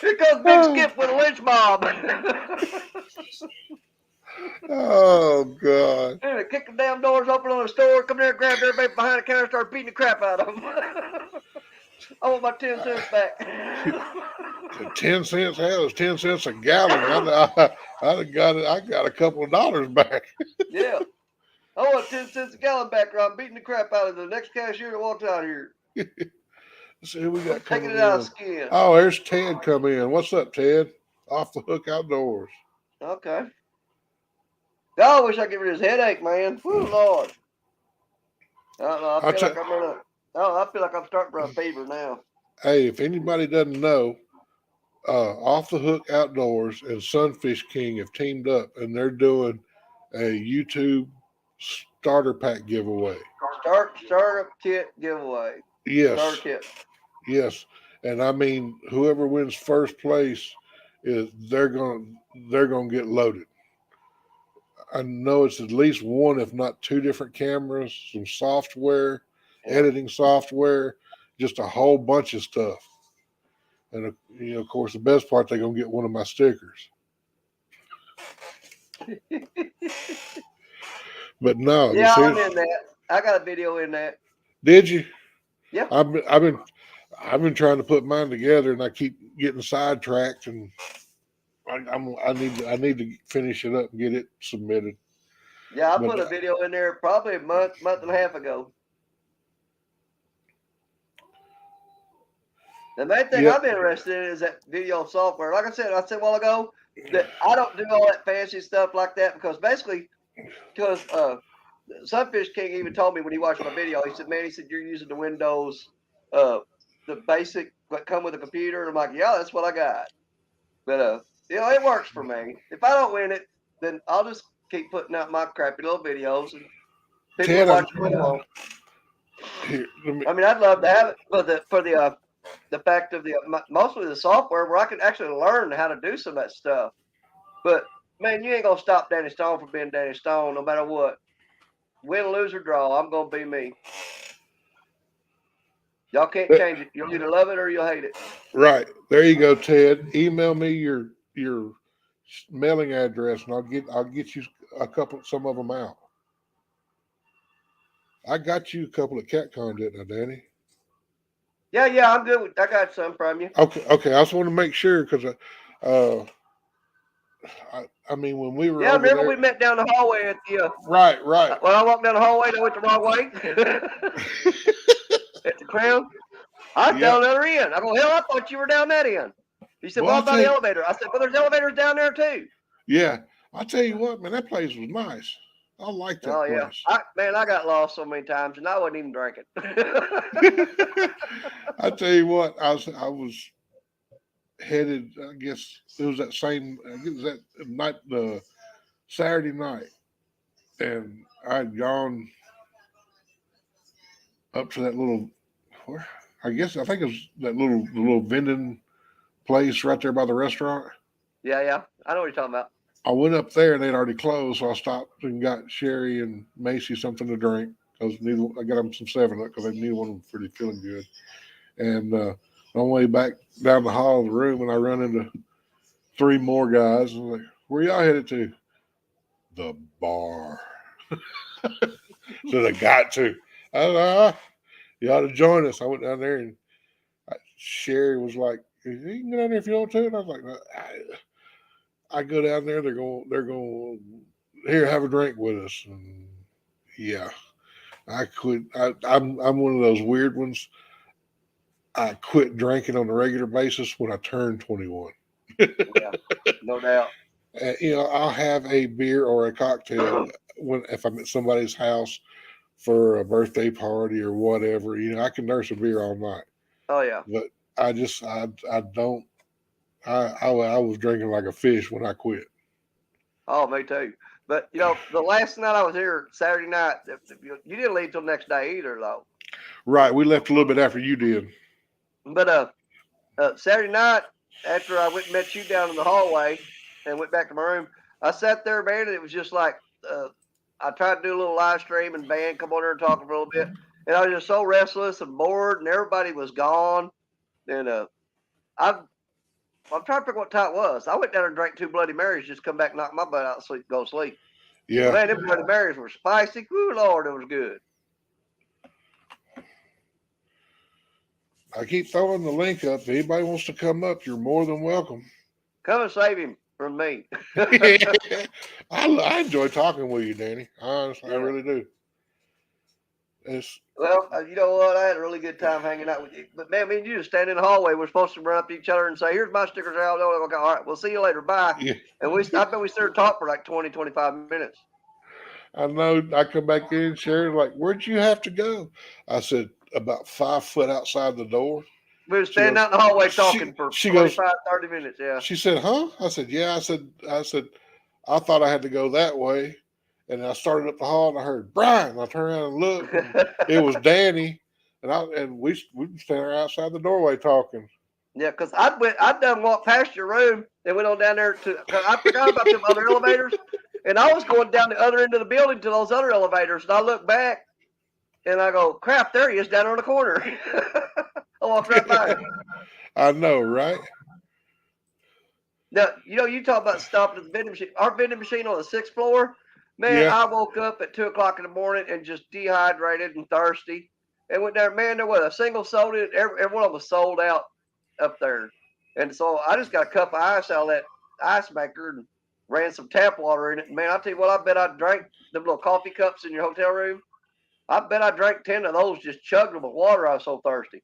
Here goes Big Skip with a lynch mob. Oh, God. And kick the damn doors open on the store, come there, grab everybody behind the counter, start beating the crap out of them. I want my 10 cents back. 10 cents? Hell, it's 10 cents a gallon. I got a couple of dollars back. Yeah. I want 10 cents a gallon back, or I'm beating the crap out of the next cashier that walks out here. Let's see who we got coming Taking it in. out of skin. Oh, there's Ted come in. What's up, Ted? Off the Hook Outdoors. Okay. Oh, I wish I could get rid of his headache, man. Woo, Lord. I I'll feel tell. like I'm gonna. Oh, I feel like I'm starting for a fever now. Hey, if anybody doesn't know, Off the Hook Outdoors and Sunfish King have teamed up, and they're doing a YouTube starter pack giveaway. Starter kit giveaway. Starter Yes, kit. yes, and I mean, whoever wins first place is they're gonna get loaded. I know it's at least one, if not two, different cameras, some software, Yeah. editing software, just a whole bunch of stuff. And of course, the best part, they're gonna get one of my stickers. But no, Yeah, I'm seriously, in that. I got a video in that. did you? Yeah. I've been trying to put mine together, and I keep getting sidetracked, and I need to finish it up and get it submitted. Yeah, I But put a video in there probably a month and a half ago. The main thing yeah, I'm interested in is that video software. Like I said a while ago, that I don't do all that fancy stuff like that because Sunfish King even told me when he watched my video, he said, "Man, he said you're using the Windows, the basic that come with a computer." And I'm like, "Yeah, that's what I got." But it works for me. If I don't win it, then I'll just keep putting out my crappy little videos and people will Ted, watch them along. here, let me, I mean, I'd love to have it for the fact of mostly the software where I can actually learn how to do some of that stuff. But man, you ain't gonna stop Danny Stone from being Danny Stone, no matter what. Win, lose, or draw, I'm gonna be me. Y'all can't change it. You'll either love it or you'll hate it. right there you go, Ted. Email me your mailing address, and I'll get you some of them out. I got you a couple of CatCon, didn't I, Danny? Yeah, I'm good. I got some from you. Okay. I just want to make sure because uh, I mean, when we were Yeah, over remember there, we met down the hallway at the right. when I walked down the hallway and I went the wrong way at the Crown. I was Yep. down the other end. I go, hell, I thought you were down that end. He said, Well, well, I I'm by tell the you, elevator. I said, well, there's elevators down there too. yeah, I tell you what, man, that place was nice. I like that Oh yeah, place. I got lost so many times and I wasn't even drinking. I tell you what, I was headed. I guess it was that same. I guess it was that night, the Saturday night, and I'd gone up to that little. Where I think it was that little vending place right there by the restaurant. Yeah, I know what you're talking about. I went up there and they'd already closed, so I stopped and got Sherry and Macy something to drink because I got them some 7-Up because they neither one of them pretty feeling good. And on the way back down the hall of the room, and I run into 3 more guys, and I'm like, "Where y'all headed to?" The bar. So I got to. I was like, you ought to join us. I went down there, and Sherry was like, "You can go down there if you want to." And I was like, I go down there. They're going here, have a drink with us. And yeah, I quit. I'm one of those weird ones. I quit drinking on a regular basis when I turned 21. Yeah, no doubt. I'll have a beer or a cocktail if I'm at somebody's house for a birthday party or whatever. I can nurse a beer all night, Oh yeah. but I don't. I was drinking like a fish when I quit. Oh, me too. But the last night I was here, Saturday night, you didn't leave till the next day either, though. Right, we left a little bit after you did. But Saturday night, after I went and met you down in the hallway and went back to my room, I sat there, man, and it was just like I tried to do a little live stream and band come on there and talk for a little bit, and I was just so restless and bored, and everybody was gone, and I'm trying to figure what time it was. I went down and drank 2 Bloody Marys, just come back, knock my butt out, go to sleep. Yeah, Man, them Bloody Marys were spicy. Woo, Lord, it was good. I keep throwing the link up. If anybody wants to come up, you're more than welcome. Come and save him from me. I enjoy talking with you, Danny. Honestly, I Yeah. really do. Well, you know what? I had a really good time hanging out with you. But man, me and you just stand in the hallway. We're supposed to run up to each other and say, "Here's my stickers out." Okay, all right, we'll see you later. Bye. Yeah. And I bet we stood and talked for like 20, 25 minutes. I know. I come back in, Sharon's like, "Where'd you have to go?" I said, "About 5 foot outside the door." We were She standing goes, out in the hallway she, talking for she goes, 25, 30 minutes. Yeah. she said, "Huh?" I said, "Yeah." I said, I thought I had to go that way. And I started up the hall and I heard Brian. I turned around and looked, and it was Danny. And we were standing outside the doorway talking. Yeah, because I'd done walked past your room and went on down there cause I forgot about them other elevators. And I was going down the other end of the building to those other elevators. And I look back and I go, crap, there he is down on the corner. I walked right by him. I know, right? Now, you talk about stopping at the vending machine. Our vending machine on the 6th floor, man, Yeah. I woke up at 2 o'clock in the morning and just dehydrated and thirsty. And went there, man, there was a single soda. Every one of them was sold out up there. And so I just got a cup of ice out of that ice maker and ran some tap water in it. And man, I'll tell you what, I bet I drank them little coffee cups in your hotel room. I bet I drank 10 of those, just chugged them with water. I was so thirsty.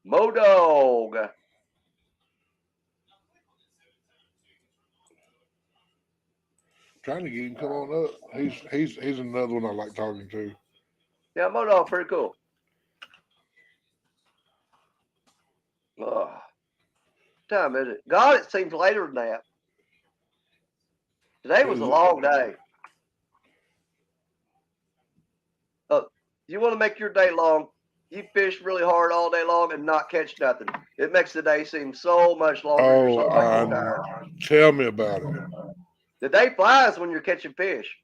Modog. Trying to get him come on up. He's another one I like talking to. Yeah, Modog, pretty cool. Oh, time is it? God, it seems later than that. Today was a long day. You want to make your day long, you fish really hard all day long and not catch nothing. It makes the day seem so much longer. You're so fucking tired. Tell me about it. The day flies when you're catching fish.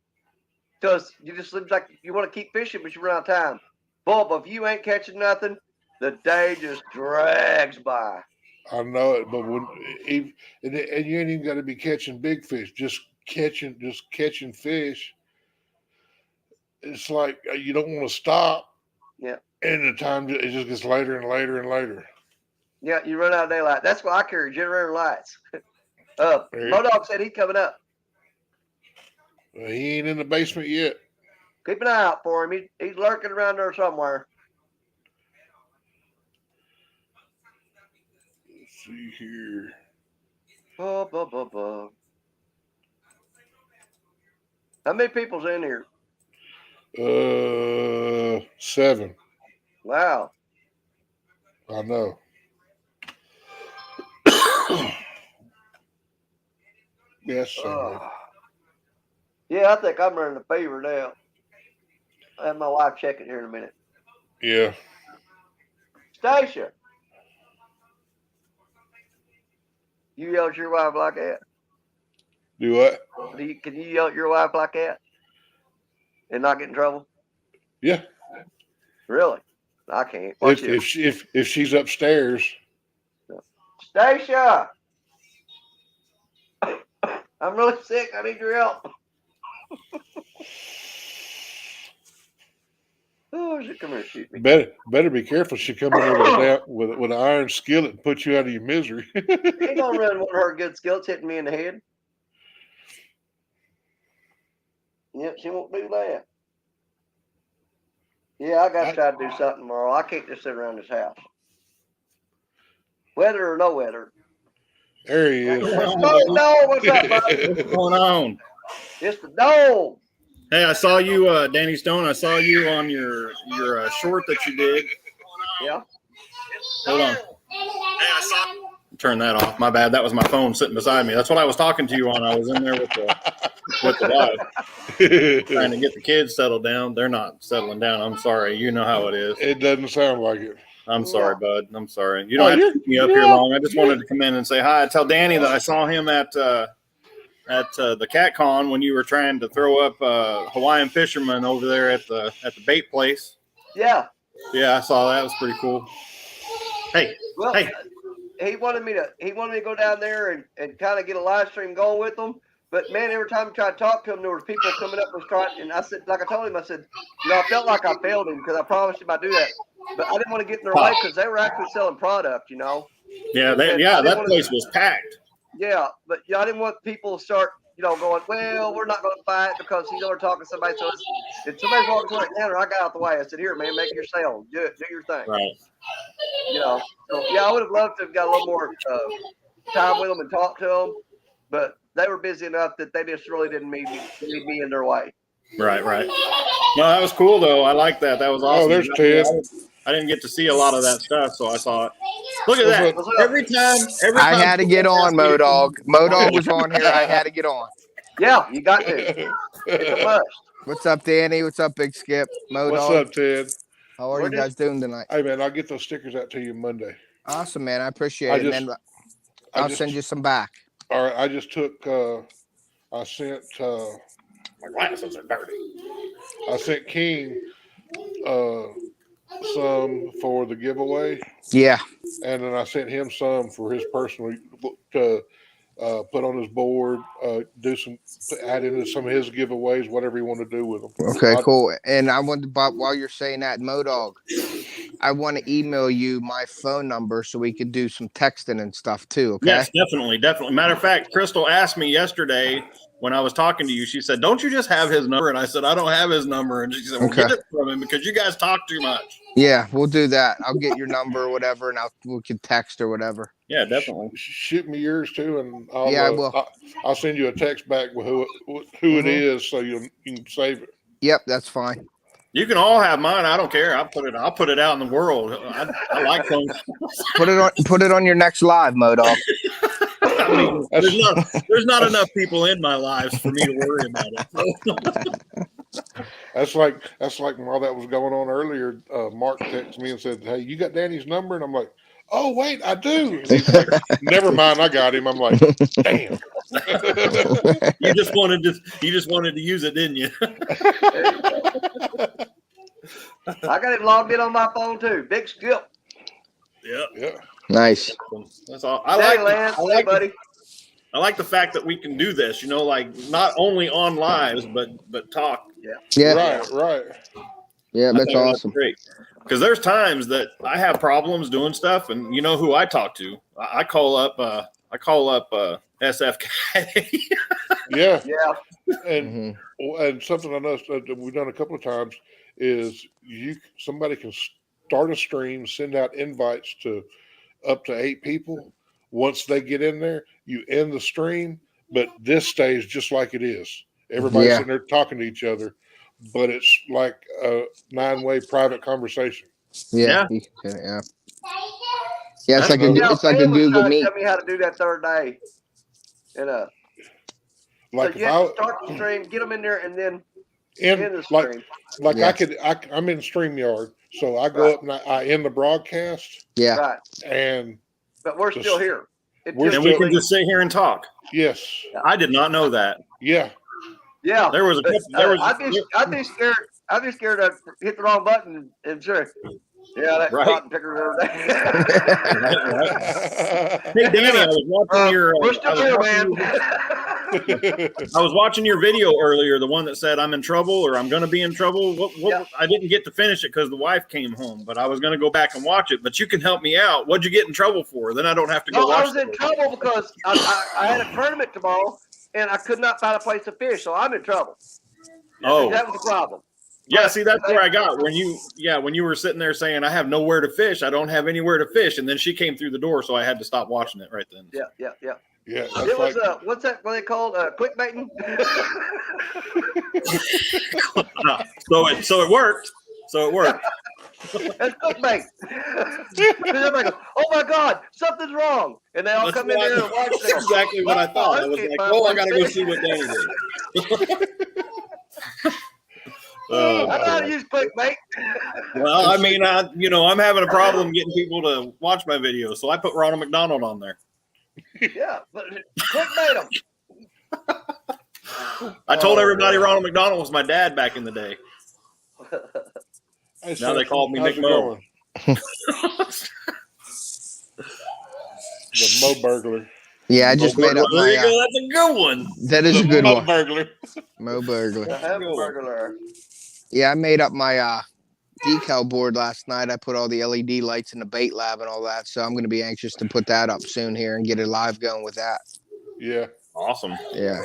Because you just seems like you want to keep fishing, but you run out of time. But if you ain't catching nothing, the day just drags by. I know it, but and you ain't even got to be catching big fish. Just catching fish. It's like you don't want to stop. Yeah. And the time it just gets later and later and later. Yeah, you run out of daylight. That's why I carry generator lights. Modog said he's coming up. He ain't in the basement yet. Keep an eye out for him. He's lurking around there somewhere. Let's see here. How many people's in here? 7. Wow. I know. Yes, sir. Yeah, I think I'm running a fever now. I have my wife check it here in a minute. Yeah. Stacia, you yell at your wife like that? Do what? Can you yell at your wife like that and not get in trouble? Yeah. Really? I can't. If she's upstairs. Stacia, I'm really sick. I need your help. Oh, she come here and shoot me. Better be careful. She come in with an iron skillet and put you out of your misery. Ain't gonna run one of her good skills hitting me in the head. Yep, she won't do that. Yeah, I gotta try to do something tomorrow. I can't just sit around this house. Weather or no weather. There he is. No, what's up, buddy? What's going on? It's the dome. Hey, I saw you, Danny Stone. I saw you on your short that you did. Yeah. Hold on. Hey, I saw. Turn that off. My bad. That was my phone sitting beside me. That's what I was talking to you on. I was in there with the wife, trying to get the kids settled down. They're not settling down. I'm sorry. You know how it is. It doesn't sound like it. I'm sorry, bud. I'm sorry. You don't have to keep me up here long. I just wanted to come in and say hi. Tell Danny that I saw him at the Cat Con when you were trying to throw up Hawaiian fishermen over there at the bait place. Yeah. Yeah, I saw that. It was pretty cool. Hey. Well, hey. He wanted me to go down there and kind of get a live stream going with them. But man, every time I tried to talk to him, there was people coming up and trying. And I said, like I told him, I said, I felt like I failed him because I promised him I'd do that. But I didn't want to get in their way because they were actually selling product, Yeah, that place was packed. Yeah, but I didn't want people to start, going, well, we're not going to buy it because we're talking to somebody. So if somebody's walking toward the counter, I got out the way. I said, here, man, make your sale. Do it. Do your thing. Right. So, yeah, I would have loved to have got a little more time with them and talk to them, but they were busy enough that they just really didn't need me in their way. Right. No, that was cool though. I like that. That was awesome. Oh, there's Ted. I didn't get to see a lot of that stuff, so I saw it. Look at that. What's up? Every time I had to get on, Modog. Modog was on here. I had to get on. Yeah, you got to. It's a must. What's up, Danny? What's up, Big Skip? Modog. What's up, Ted? How are you guys doing tonight? Hey, man, I'll get those stickers out to you Monday. Awesome, man. I appreciate it. And then I'll send you some back. All right, I just took. I sent. my glasses are dirty. I sent King some for the giveaway. Yeah. And then I sent him some for his personal to put on his board, add into some of his giveaways, whatever you want to do with them. Okay, cool. And I want to, Bob, while you're saying that, Modog, I want to email you my phone number so we could do some texting and stuff too. Okay. Yes, definitely. Matter of fact, Crystal asked me yesterday when I was talking to you. She said, "Don't you just have his number?" And I said, "I don't have his number." And she said, "Well, get it from him because you guys talk too much." Yeah, we'll do that. I'll get your number or whatever, and we can text or whatever. Yeah, definitely. Shoot me yours too, and I will. I'll send you a text back with who it is, so you can save it. Yep, that's fine. You can all have mine. I don't care. I'll put it out in the world. I like them. Put it on your next live, Modog. I mean, there's not enough people in my lives for me to worry about it. That's like while that was going on earlier, Mark texted me and said, "Hey, you got Danny's number?" And I'm like, "Oh wait, I do." He's like, "Never mind, I got him." I'm like, "Damn." You just wanted to use it, didn't you? I got it logged in on my phone too. Big Skip. Yeah. Nice. That's all. Buddy. I like the fact that we can do this, like not only on lives, but talk. Yeah. Right. Yeah, that's awesome. Great. Because there's times that I have problems doing stuff, and you know who I talk to? I call up SFK. Yeah. Yeah. And something I noticed that we've done a couple of times is somebody can start a stream, send out invites to up to 8 people. Once they get in there, you end the stream, but this stays just like it is. Everybody's sitting there talking to each other, but it's like a 9-way private conversation. Yeah. Yeah, it's like a Google Meet. Tell me how to do that third day. And like so you start the stream, get them in there, and then end the stream. I'm in StreamYard, so I go up and I end the broadcast. Yeah. Right. But we're still here. And we can just sit here and talk. Yes. I did not know that. Yeah. Yeah. There was I'd be scared. I'd be scared to hit the wrong button and sure. Yeah, that cotton picker over there. Hey, Danny, I was watching we're still here, man. I was watching your video earlier, the one that said I'm in trouble or I'm going to be in trouble. I didn't get to finish it because the wife came home, but I was going to go back and watch it. But you can help me out. What'd you get in trouble for? Then I don't have to go watch it. I was in trouble because I had a tournament tomorrow, and I could not find a place to fish, so I'm in trouble. Oh. That was the problem. Yeah, see, that's where I got when you were sitting there saying I have nowhere to fish, I don't have anywhere to fish, and then she came through the door, so I had to stop watching it right then. Yeah. Yeah, it was what's that? What are they called? Clickbaiting. So it worked. That's clickbait. Everybody goes, "Oh my God, something's wrong," and they all come in there and watch. That's exactly what I thought. I was like, "Oh, I gotta go see what Danny did." I know how to use clickbait. Well, I mean, I'm having a problem getting people to watch my videos, so I put Ronald McDonald on there. Yeah, but clickbait them. I told everybody Ronald McDonald was my dad back in the day. Now they called me Mick Mo. The Mo burglar. Yeah, I just made up my. That's a good one. That is a good one. Burglar. Mo burglar. Burglar. Yeah, I made up my decal board last night. I put all the LED lights in the bait lab and all that. So I'm going to be anxious to put that up soon here and get it live going with that. Yeah. Awesome. Yeah.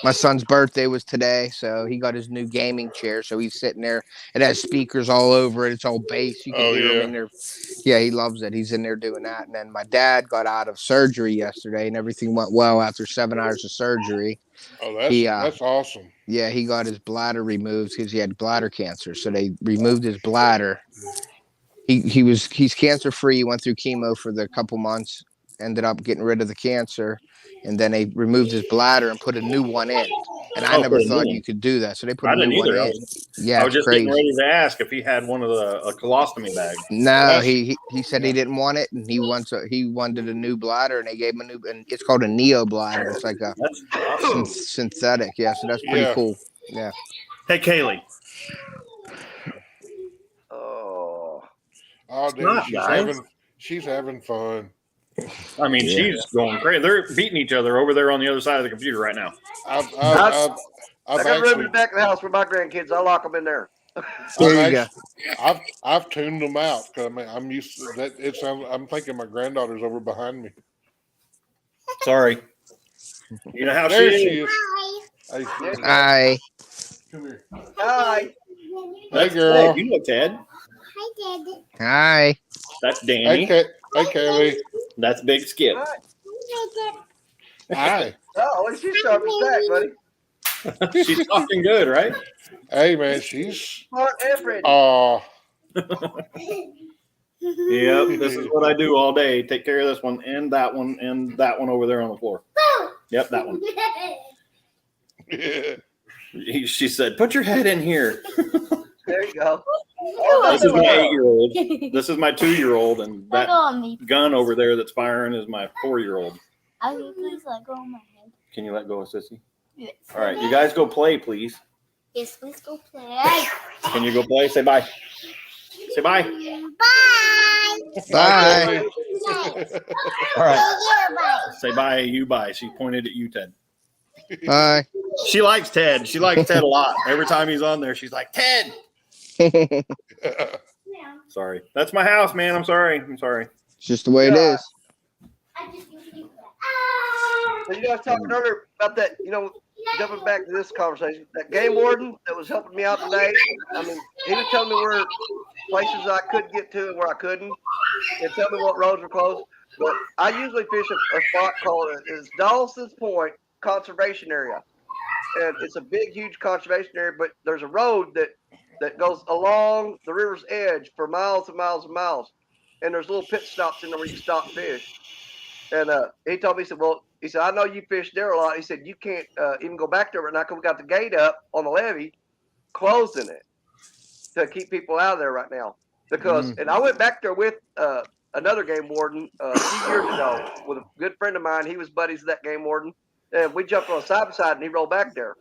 My son's birthday was today, so he got his new gaming chair. So he's sitting there. It has speakers all over it. It's all bass. You can Oh, hear him yeah. in there. Yeah, he loves it. He's in there doing that. And then my dad got out of surgery yesterday, and everything went well after 7 hours of surgery. Oh, He that's awesome. Yeah, he got his bladder removed because he had bladder cancer. So they removed his bladder. He's cancer free. He went through chemo for the couple months, ended up getting rid of the cancer, and then they removed his bladder and put a new one in. And I never thought you could do that. So they put I a didn't new one either. in. Yeah, I was it's just getting crazy. ready to ask if he had one of a colostomy bag. No, he said he didn't want it, and he wanted a new bladder, and they gave him a new, and it's called a neo bladder. It's like a That's awesome. synthetic. Yeah, so that's pretty cool. Yeah. Hey, Kaylee. Oh, Danny, she's having fun. I mean, she's going crazy. They're beating each other over there on the other side of the computer right now. I've I got a room in actually the back of the house for my grandkids. I lock them in there. There you go. I've tuned them out because I'm used to that. I'm thinking my granddaughter's over behind me. Sorry. You know how There she she is. is. Hey, Hi. come here. Hi. Hey, girl. Ted. You know Ted. Hi. That's Danny. Hey, Kaylee. That's Big Skip. Hi. Oh, she's sharp as tack, buddy. She's talking good, right? Hey, man, she's. Smart and pretty. Oh. Yep, this is what I do all day. Take care of this one and that one over there on the floor. Yep, that one. She said, "Put your head in here." There you go. This is my 8-year-old. This is my 2-year-old, and that gun over there that's firing is my 4-year-old. Please let go of my head. Can you let go of Sissy? Yes. All right, you guys go play, please. Yes, let's go play. Can you go play? Say bye. Say bye. Bye. Bye. All right. Say bye. You bye. She pointed at you, Ted. Bye. She likes Ted. She likes Ted a lot. Every time he's on there, she's like, Ted. Sorry. That's my house, man. I'm sorry. It's just the way it is. So you guys talking earlier about that, jumping back to this conversation, that game warden that was helping me out today. I mean, he was telling me where places I could get to and where I couldn't, and tell me what roads were closed. But I usually fish a spot called is Dawson's Point Conservation Area, and it's a big, huge conservation area. But there's a road that goes along the river's edge for miles and miles and miles, and there's little pit stops in there where you stop fish. And he told me, he said, I know you fish there a lot. He said, you can't even go back there right now because we got the gate up on the levee, closing it to keep people out of there right now. Because, and I went back there with another game warden a few years ago with a good friend of mine. He was buddies with that game warden. And we jumped on side by side and he rolled back there.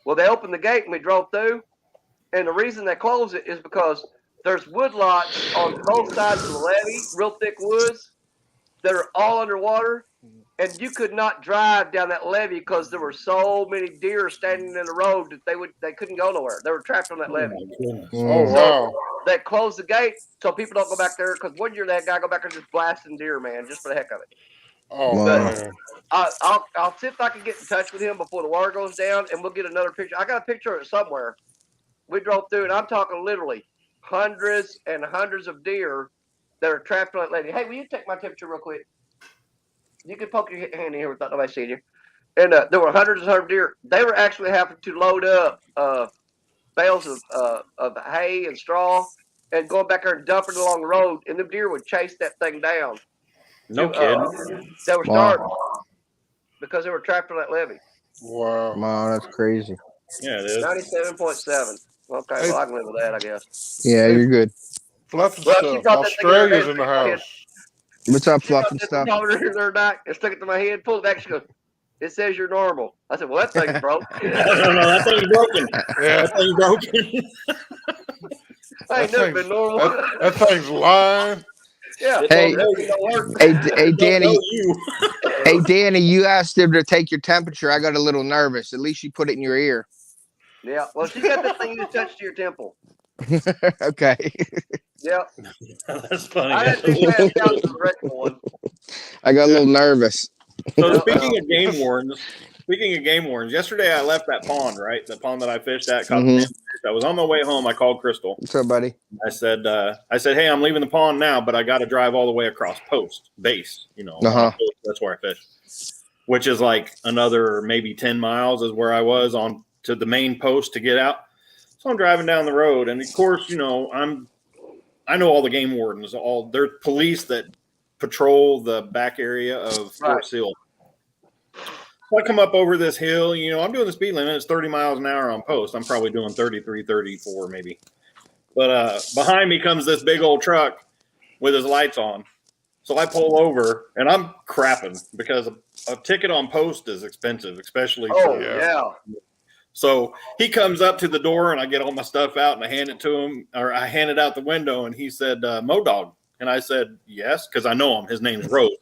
Well, they opened the gate and we drove through. And the reason they closed it is because there's wood lots on both sides of the levee, real thick woods, that are all underwater, and you could not drive down that levee because there were so many deer standing in the road that they couldn't go nowhere. They were trapped on that levee. Oh, wow. They closed the gate so people don't go back there, because one year that guy go back there just blasting deer, man, just for the heck of it. Oh, man. I'll see if I can get in touch with him before the water goes down, and we'll get another picture. I got a picture of it somewhere. We drove through, and I'm talking literally hundreds and hundreds of deer that are trapped on that levee. Hey, will you take my temperature real quick? You can poke your hand in here without nobody seeing you. And there were hundreds and hundreds of deer. They were actually having to load up bales of hay and straw and going back there and dumping it along the road. And the deer would chase that thing down. No kidding. They were starving because they were trapped on that levee. Wow. Wow, that's crazy. Yeah, it is. 97.7. Okay, well, I can live with that, I guess. Yeah, you're good. Fluff and Well, stuff. she brought that thing in her Australia's head. in the house. What's up, She Fluff brought and that stuff? thermometer here the other night and stuck it to my head, pulled it back. She goes, it says you're normal. I said, well, that thing's broke. No, that thing's broken. Yeah. That thing's broken. I ain't never been normal. That thing's lying. Yeah. Hey, hey, Danny. You. Hey, Danny, you asked him to take your temperature. I got a little nervous. At least you put it in your ear. Yeah. Well, she got that thing you touched to your temple. Okay. Yep. That's funny. I had to pass out the rectal one. I got a little nervous. So speaking of game wardens, yesterday I left that pond, right? The pond that I fished at, caught the damn fish. I was on my way home. I called Crystal. What's up, buddy? I said, hey, I'm leaving the pond now, but I got to drive all the way across post base. You know, on post, that's where I fish, which is like another maybe 10 miles is where I was on to the main post to get out. So I'm driving down the road, and of course, you know, I know all the game wardens. They're police that patrol the back area of Fort Sill. So I come up over this hill. You know, I'm doing the speed limit. It's 30 miles an hour on post. I'm probably doing 33, 34 maybe. But behind me comes this big old truck with his lights on. So I pull over, and I'm crapping because a ticket on post is expensive, especially. So he comes up to the door, and I get all my stuff out, and I hand it to him, or I hand it out the window, and he said, Mo-Dog. And I said, yes, because I know him. His name's Rose.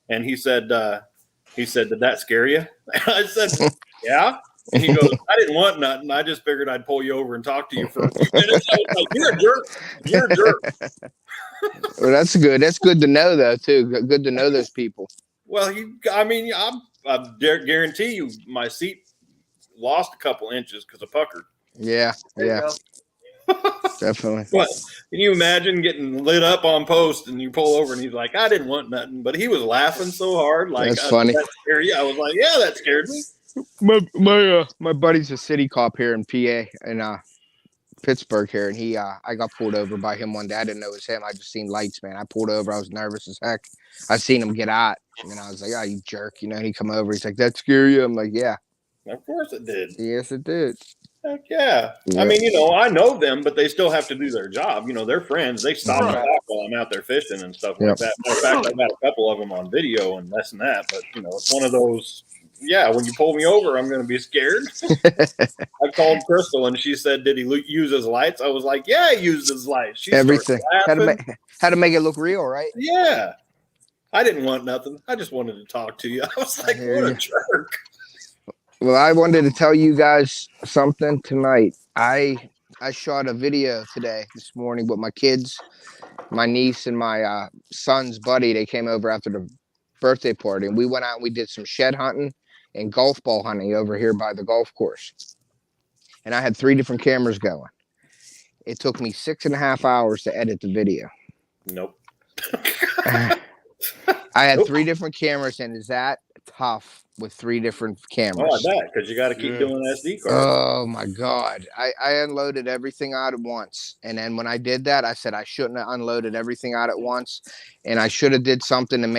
And he said, did that scare you? And I said, yeah. And he goes, I didn't want nothing. I just figured I'd pull you over and talk to you for a few minutes. I was like, you're a jerk. You're a jerk. Well, that's good. That's good to know, though, too. Good to know those people. Well, I guarantee you my seat lost a couple inches because of puckered. Yeah. Definitely. What? Can you imagine getting lit up on post and you pull over and he's like, I didn't want nothing, but he was laughing so hard. Like, that's funny. That scared you? I was like, yeah, that scared me. My buddy's a city cop here in PA in Pittsburgh here, and I got pulled over by him one day. I didn't know it was him. I just seen lights, man. I pulled over. I was nervous as heck. I seen him get out, and I was like, "Oh, you jerk!" You know. He come over. He's like, "That scare you?" I'm like, "Yeah." Of course it did. Yes, it did. Heck yeah. I mean, you know, I know them, but they still have to do their job. You know, they're friends. They stop and talk while I'm out there fishing and stuff like that. Matter of fact, I got a couple of them on video and less than that. But, you know, it's one of those, when you pull me over, I'm going to be scared. I called Crystal and she said, did he use his lights? I was like, yeah, he used his lights. She everything. How to make it look real, right? Yeah. I didn't want nothing. I just wanted to talk to you. I was like, what a jerk. Well, I wanted to tell you guys something tonight. I shot a video this morning with my kids, my niece, and my son's buddy. They came over after the birthday party, and we went out and we did some shed hunting and golf ball hunting over here by the golf course. And I had 3 different cameras going. It took me 6.5 hours to edit the video. Nope. I had 3 different cameras, and is that tough with 3 different cameras? Oh, I bet, because you got to keep doing SD cards. Oh my God. I unloaded everything out at once. And then when I did that, I said I shouldn't have unloaded everything out at once. And I should have did something and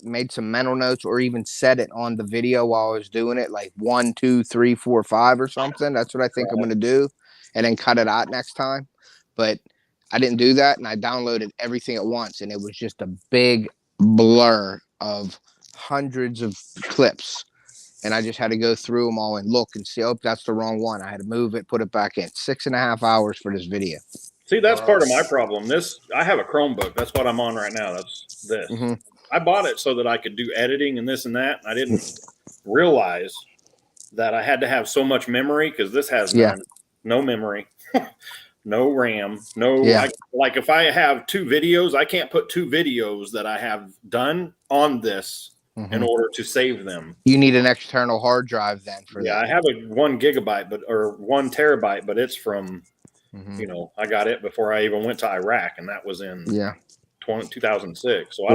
made some mental notes or even set it on the video while I was doing it, like 1, 2, 3, 4, 5 or something. That's what I think I'm going to do. And then cut it out next time. But I didn't do that. And I downloaded everything at once. And it was just a big blur of hundreds of clips, and I just had to go through them all and look and see, oh, that's the wrong one. I had to move it, put it back in. 6.5 hours for this video. See, that's part of my problem. I have a Chromebook. That's what I'm on right now. That's this. Mm-hmm. I bought it so that I could do editing and this and that. I didn't realize that I had to have so much memory because this has no memory, no RAM, like if I have 2 videos, I can't put 2 videos that I have done on this in order to save them. You need an external hard drive then for that. Yeah, I have a 1 gigabyte, or 1 terabyte, but it's from, you know, I got it before I even went to Iraq, and that was in 2006. So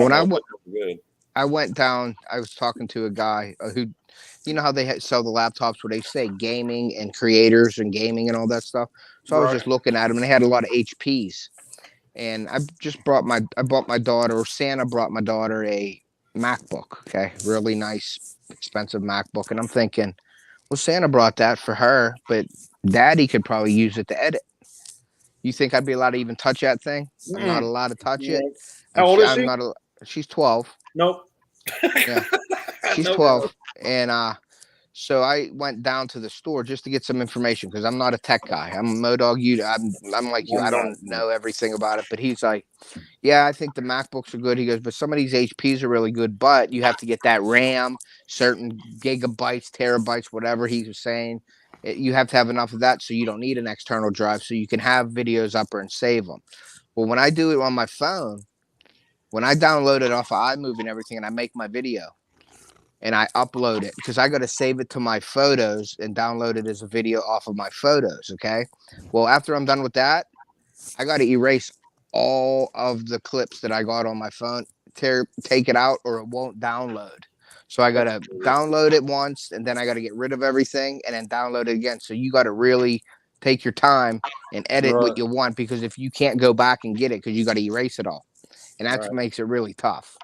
I went down, I was talking to a guy who, you know how they sell the laptops where they say gaming and creators and gaming and all that stuff. So I was just looking at them, and they had a lot of HPs. And I bought my daughter, or Santa brought my daughter a MacBook, okay? Really nice, expensive MacBook. And I'm thinking, well, Santa brought that for her, but Daddy could probably use it to edit. You think I'd be allowed to even touch that thing? I'm not allowed to touch it. How old is she? She's 12. Nope. Yeah. She's 12. And so I went down to the store just to get some information because I'm not a tech guy. I'm a Mo-Dog. I'm like you. I don't know everything about it. But he's like, yeah, I think the MacBooks are good. He goes, but some of these HPs are really good. But you have to get that RAM, certain gigabytes, terabytes, whatever he was saying. You have to have enough of that so you don't need an external drive so you can have videos up there and save them. Well, when I do it on my phone, when I download it off of iMovie and everything and I make my video, and I upload it because I got to save it to my photos and download it as a video off of my photos. Okay. Well, after I'm done with that, I got to erase all of the clips that I got on my phone, take it out, or it won't download. So I got to download it once, and then I got to get rid of everything and then download it again. So you got to really take your time and edit Right. what you want, because if you can't go back and get it, because you got to erase it all. And that's Right. what makes it really tough.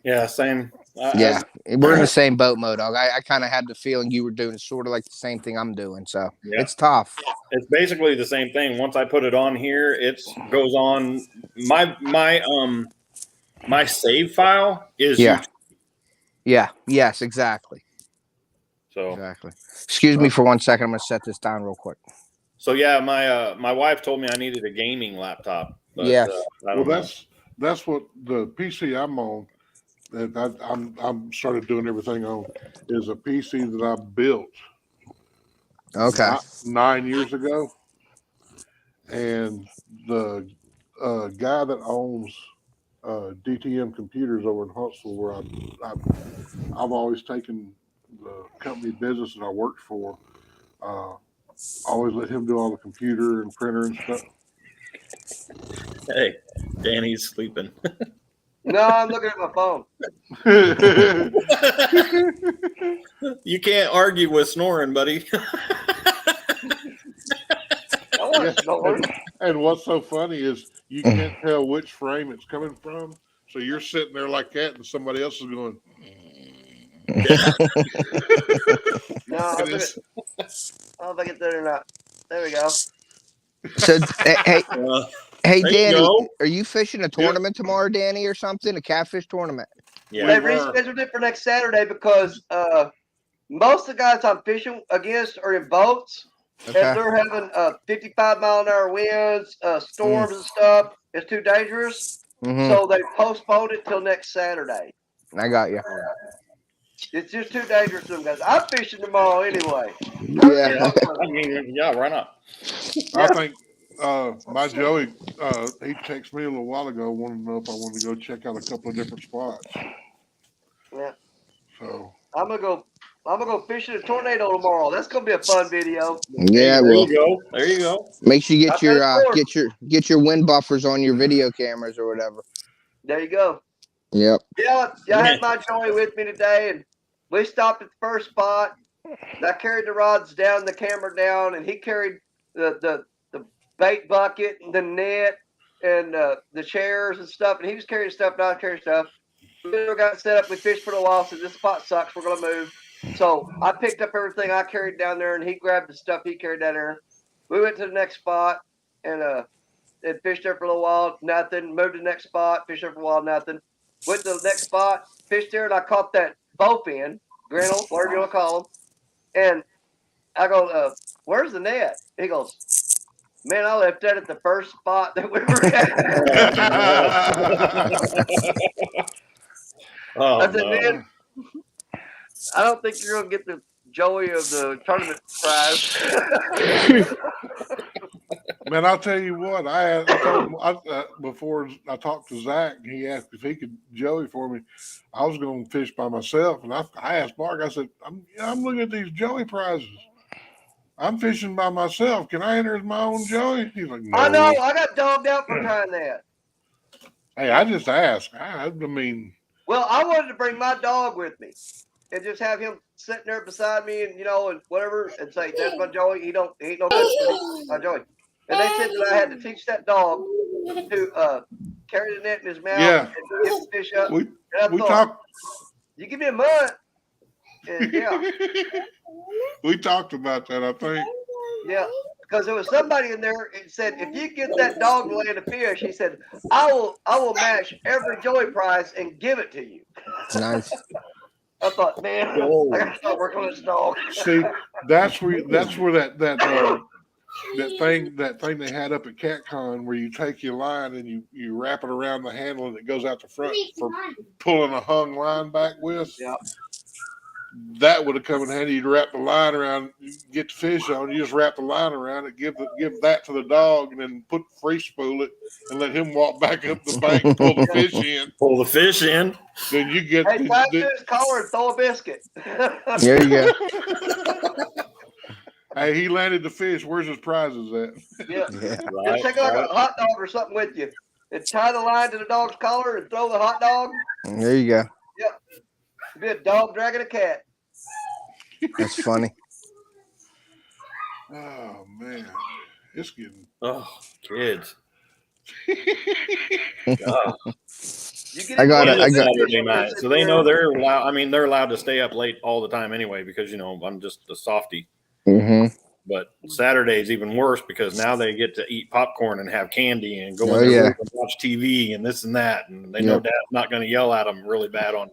Yeah, same. Yeah, we're in the same boat, Modog. I kind of had the feeling you were doing sort of like the same thing I'm doing. So Yeah. it's tough. It's basically the same thing. Once I put it on here, it goes on my save file is Yeah. YouTube. Yeah. Yes, exactly. So Exactly. Excuse me for 1 second. I'm going to set this down real quick. So yeah, my wife told me I needed a gaming laptop. But, Yes. I don't know. That's what the PC I'm on, that I'm started doing everything on, is a PC that I built Okay. 9 years ago, and the guy that owns DTM Computers over in Huntsville, where I've always taken the company business that I worked for. Always let him do all the computer and printer and stuff. Hey, Danny's sleeping. No, I'm looking at my phone. You can't argue with snoring, buddy. I wasn't snoring. And what's so funny is you can't tell which frame it's coming from. So you're sitting there like that, and somebody else is going. No, I don't know if I get that or not. There we go. So, hey, there you Danny, go. are you fishing a tournament tomorrow, Danny, or something? A catfish tournament? Yeah. They rescheduled it for next Saturday because most of the guys I'm fishing against are in boats, Okay. and they're having 55-mile-an-hour winds, storms and stuff. It's too dangerous, so they postponed it till next Saturday. I got you. It's just too dangerous for them guys. I'm fishing tomorrow anyway. Yeah. I mean, yeah, why not? I think my Joey, he texted me a little while ago, wanted to know if I wanted to go check out a couple of different spots. Yeah. So I'm gonna go fishing a tornado tomorrow. That's gonna be a fun video. Yeah. There Well, you go. There you go. make sure you I'll tell you get your wind buffers on your video cameras or whatever. There you go. Yep. Yeah, I had my Joey with me today, and we stopped at the first spot. And I carried the rods down, the camera down, and he carried the bait bucket and the net and the chairs and stuff. And he was carrying stuff, and I was carrying stuff. We got set up. We fished for a while. So this spot sucks. We're gonna move. So I picked up everything I carried down there, and he grabbed the stuff he carried down there. We went to the next spot and fished there for a little while. Nothing. Moved to the next spot. Fished there for a while. Nothing. Went to the next spot. Fished there, and I caught that bowfin, grinnell, whatever you want to call them. And I go, where's the net? He goes, man, I left that at the first spot that we were at. Oh, I said, no. man, I don't think you're going to get the Joey of the tournament prize. man, I'll tell you what. Before I talked to Zach, he asked if he could Joey for me. I was going to fish by myself, and I asked Mark. I said, "I'm looking at these Joey prizes. I'm fishing by myself. Can I enter as my own Joey?" He's like, "No." I know. I got dogged out for trying that. Hey, I just asked. I mean, well, I wanted to bring my dog with me and just have him sitting there beside me, and and whatever, and say, "That's my Joey. He ain't no good, but he's my Joey." And they said that I had to teach that dog to carry the net in his mouth and get the fish up. We talked. You give me a month, and yeah. We talked about that, I think. Yeah, because there was somebody in there and said, if you get that dog to land a fish, he said, I will match every Joey prize and give it to you. Nice. I thought, man, I gotta start working on this dog. See, that's where that thing they had up at CatCon where you take your line and you wrap it around the handle and it goes out the front for pulling a hung line back with. Yeah. that would have come in handy. You'd wrap the line around, get the fish on. You just wrap the line around it, give that to the dog, and then free spool it, and let him walk back up the bank and pull the fish in. Pull the fish in. Then you get. Hey, tie to his collar and throw a biscuit. There you go. Hey, he landed the fish. Where's his prizes at? Yeah. Right, Just take like a hot dog or something with you, and tie the line to the dog's collar and throw the hot dog. There you go. Yep. Be a dog dragging a cat. That's funny. Oh man, it's getting. Oh, kids. I got it. Saturday night, so they know they're allowed. I mean, they're allowed to stay up late all the time anyway because I'm just a softie. Mm-hmm. But Saturday's even worse because now they get to eat popcorn and have candy and go Oh, in their yeah. room and watch TV and this and that, and they know Dad's not going to yell at them really bad on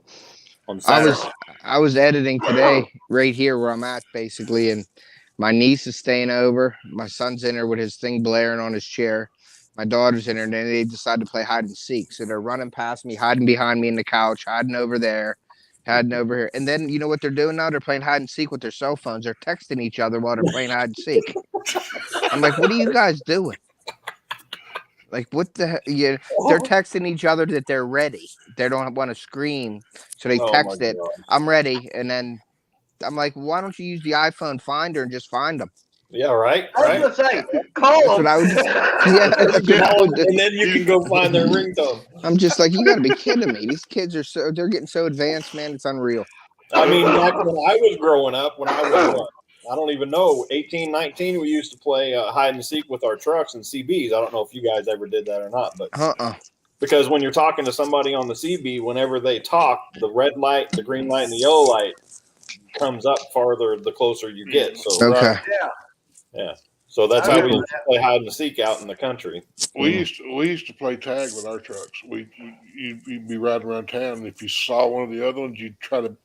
Saturday. I was editing today right here where I'm at basically, and my niece is staying over. My son's in there with his thing blaring on his chair. My daughter's in there, and then they decide to play hide and seek. So they're running past me, hiding behind me in the couch, hiding over there, hiding over here. And then you know what they're doing now? They're playing hide and seek with their cell phones. They're texting each other while they're playing hide and seek. I'm like, what are you guys doing? Like, what the hell? Yeah, they're texting each other that they're ready. They don't want to scream. So they text it, I'm ready. And then I'm like, why don't you use the iPhone Finder and just find them? Yeah, right. I was gonna say, call them. What I would, And then you can go find their ringtone. I'm just like, you got to be kidding me. These kids they're getting so advanced, man. It's unreal. I mean, back when I was growing up, when I was, I don't even know, 18, 19, we used to play hide and seek with our trucks and CBs. I don't know if you guys ever did that or not, but because when you're talking to somebody on the CB, whenever they talk, the red light, the green light, and the yellow light comes up farther the closer you get. So yeah. So that's how we used to play hide and seek out in the country. We used to play tag with our trucks. You'd be riding around town, and if you saw one of the other ones, you'd try to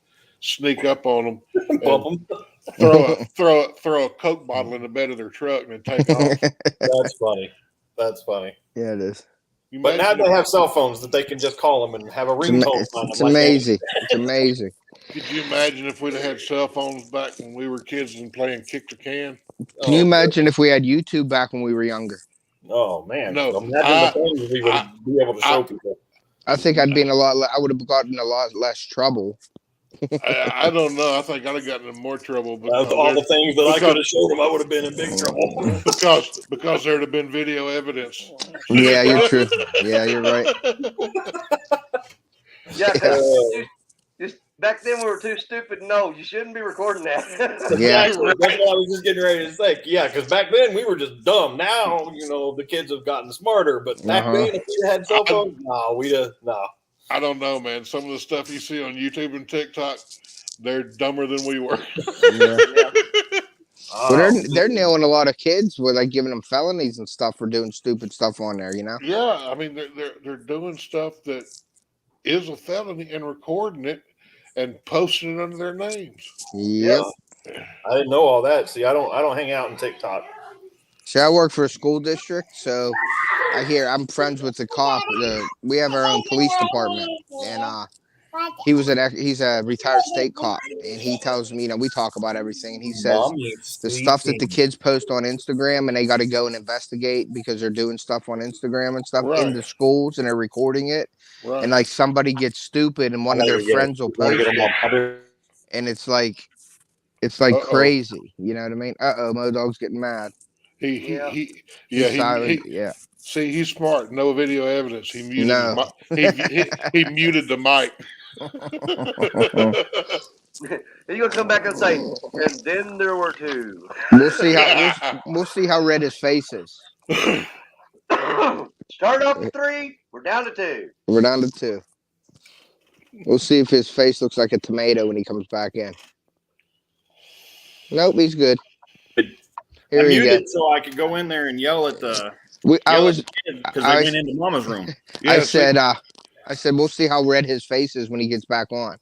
sneak up on them, and throw a Coke bottle in the bed of their truck, and then take off. That's funny. That's funny. Yeah, it is. But now they have cell phones that they can just call them and have a ringtone. It's amazing. It's amazing. Could you imagine if we'd have had cell phones back when we were kids and playing kick the can? Can you imagine if we had YouTube back when we were younger? Oh man! No, imagine the things we would be able to show people. I think I'd been I would have gotten a lot less trouble. I don't know. I think I'd have gotten in more trouble. That's all the things that I could have showed them. I would have been in big trouble because there'd have been video evidence. Yeah, you're true. Yeah, you're right. Yeah, just back then we were too stupid to know. You shouldn't be recording that. Yeah, that's what I was just getting ready to say. Yeah, because back then we were just dumb. Now the kids have gotten smarter, but back then if we had cell phones, no. I don't know, man. Some of the stuff you see on YouTube and TikTok, they're dumber than we were. Yeah. Well, they're nailing a lot of kids with like giving them felonies and stuff for doing stupid stuff on there. Yeah, I mean they're doing stuff that is a felony and recording it and posting it under their names. Yep. I didn't know all that. See, I don't hang out in TikTok. See, I work for a school district, so I'm friends with the cop. We have our own police department, and he's a retired state cop, and he tells me, we talk about everything, and he says the stuff that the kids post on Instagram, and they got to go and investigate because they're doing stuff on Instagram and stuff in the schools, and they're recording it, and like somebody gets stupid, and one of their friends will post it, and it's like crazy. You know what I mean? Modog's getting mad. He See, he's smart. No video evidence. He muted. He muted the mic. He's gonna come back and say, and then there were two. We'll see how red his face is. Start off at 3. We're down to 2. We're down to 2. We'll see if his face looks like a tomato when he comes back in. Nope, he's good. I muted so I could go in there and yell at the. Because they went into Mama's room. I said, we'll see how red his face is when he gets back on.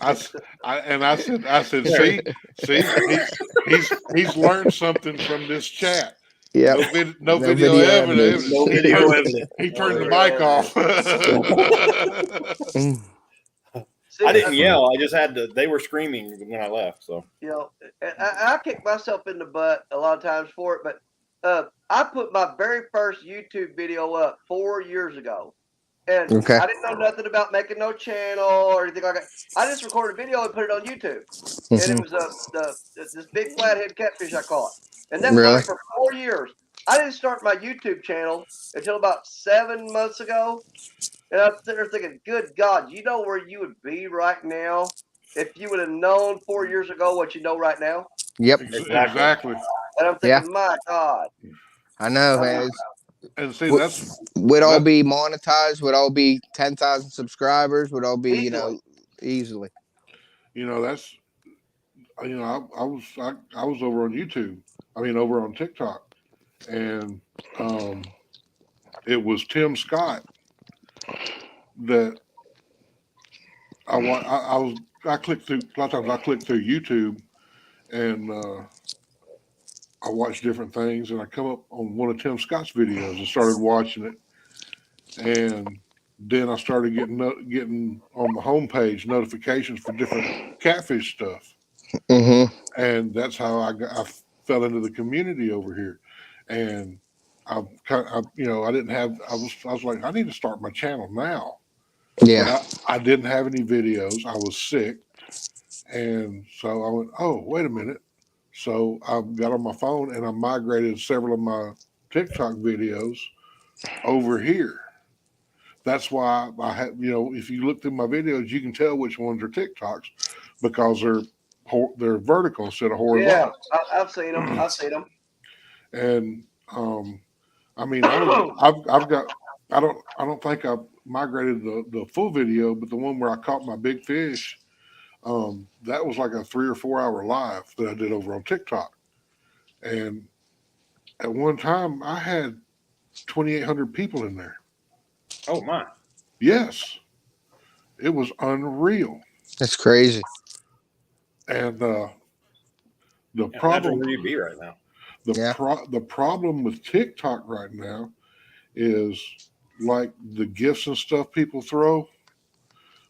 I said, see, he's learned something from this chat. Yeah, no video evidence. No video evidence. He turned the mic off. See, I didn't yell. I just had to. They were screaming when I left. So You know, I kick myself in the butt a lot of times for it, but I put my very first YouTube video up 4 years ago, and Okay. I didn't know nothing about making no channel or anything like that. I just recorded a video and put it on YouTube, and it was this big flathead catfish I caught, and that was Really? on for 4 years. I didn't start my YouTube channel until about 7 months ago, and I was sitting there thinking, good God, you know where you would be right now if you would have known 4 years ago what you know right now? Yep. Exactly. And I'm Yeah. thinking, my God. I know, man. And see, Would, that's would all that, be monetized, would all be 10,000 subscribers, would all be, Easily. easily. that's I was over on YouTube. I mean, over on TikTok, and it was Tim Scott that I clicked through. A lot of times I click through YouTube, and I watch different things, and I come up on one of Tim Scott's videos and started watching it, and then I started getting on the homepage notifications for different catfish stuff, Mm-hmm. and that's how I fell into the community over here, and I didn't have I was like I need to start my channel now, Yeah. but I didn't have any videos. I was sick, and so I went, oh wait a minute. So I got on my phone and I migrated several of my TikTok videos over here. That's why I have, if you look through my videos, you can tell which ones are TikToks because they're vertical instead of Yeah, horizontal. I've seen them. I've seen them. And I mean, I've got I don't think I migrated the full video, but the one where I caught my big fish, that was like a 3 or 4 hour live that I did over on TikTok. And at one time, I had 2,800 people in there. oh my, Yes, it was unreal. That's crazy. And the imagine problem where you'd be right now. Yeah. the problem with TikTok right now is like the gifts and stuff people throw,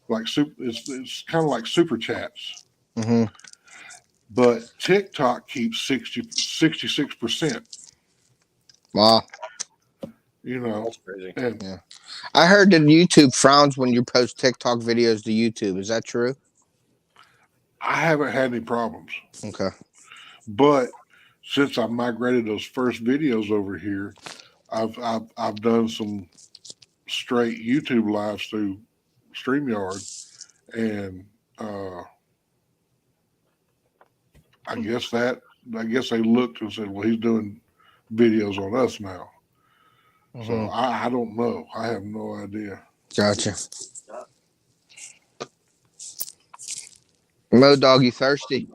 like it's kind of like super chats, Mm-hmm. but TikTok keeps 66%. Wow. That's crazy. And Yeah. I heard that YouTube frowns when you post TikTok videos to YouTube. Is that true? I haven't had any problems. Okay. But since I migrated those first videos over here, I've done some straight YouTube lives through StreamYard, and I guess they looked and said, "Well, he's doing videos on us now." So Mm-hmm. I don't know. I have no idea. Gotcha. Mo Dog, you thirsty?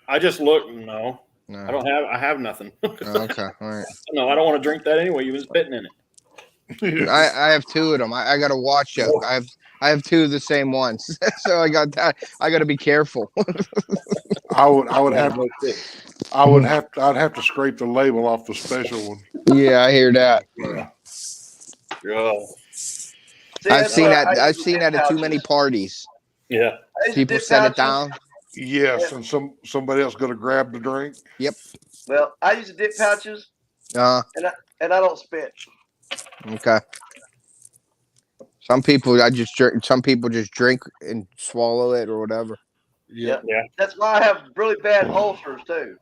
I just look. No, No. I have nothing. Oh, okay. All right. No, I don't want to drink that anyway. You've been spitting in it. I have two of them. I got to watch out. I have two of the same ones, so I got that. I got to be careful. I'd have to scrape the label off the special one. Yeah, I hear that. Yeah. See, I've that's seen why that. I I've use seen that at too pouches. many parties. Yeah. I use People dip set it pouches. down. Yes, and somebody else going to grab the drink. Yep. Well, I use the dip pouches, Uh. and I don't spit. Okay. Some people I just drink. Some people just drink and swallow it or whatever. Yep. Yeah. That's why I have really bad ulcers too.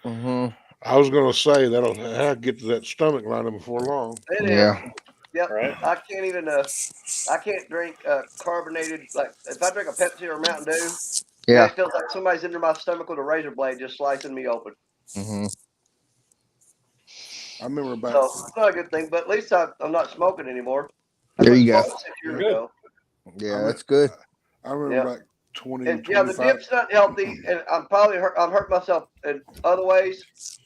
Mm-hmm. I was going to say I'll get to that stomach lining before long. It is. Yeah. Yep. Right. I can't even. I can't drink carbonated. Like if I drink a Pepsi or a Mountain Dew, Yeah. it feels like somebody's into my stomach with a razor blade just slicing me open. Mm-hmm. I remember back. So it's not a good thing. But at least I'm not smoking anymore. I There quit you go. smoking 6 years Good. ago. Yeah, that's good. I remember back 20, And yeah, the 25. dip's not healthy, and I'm hurt myself in other ways.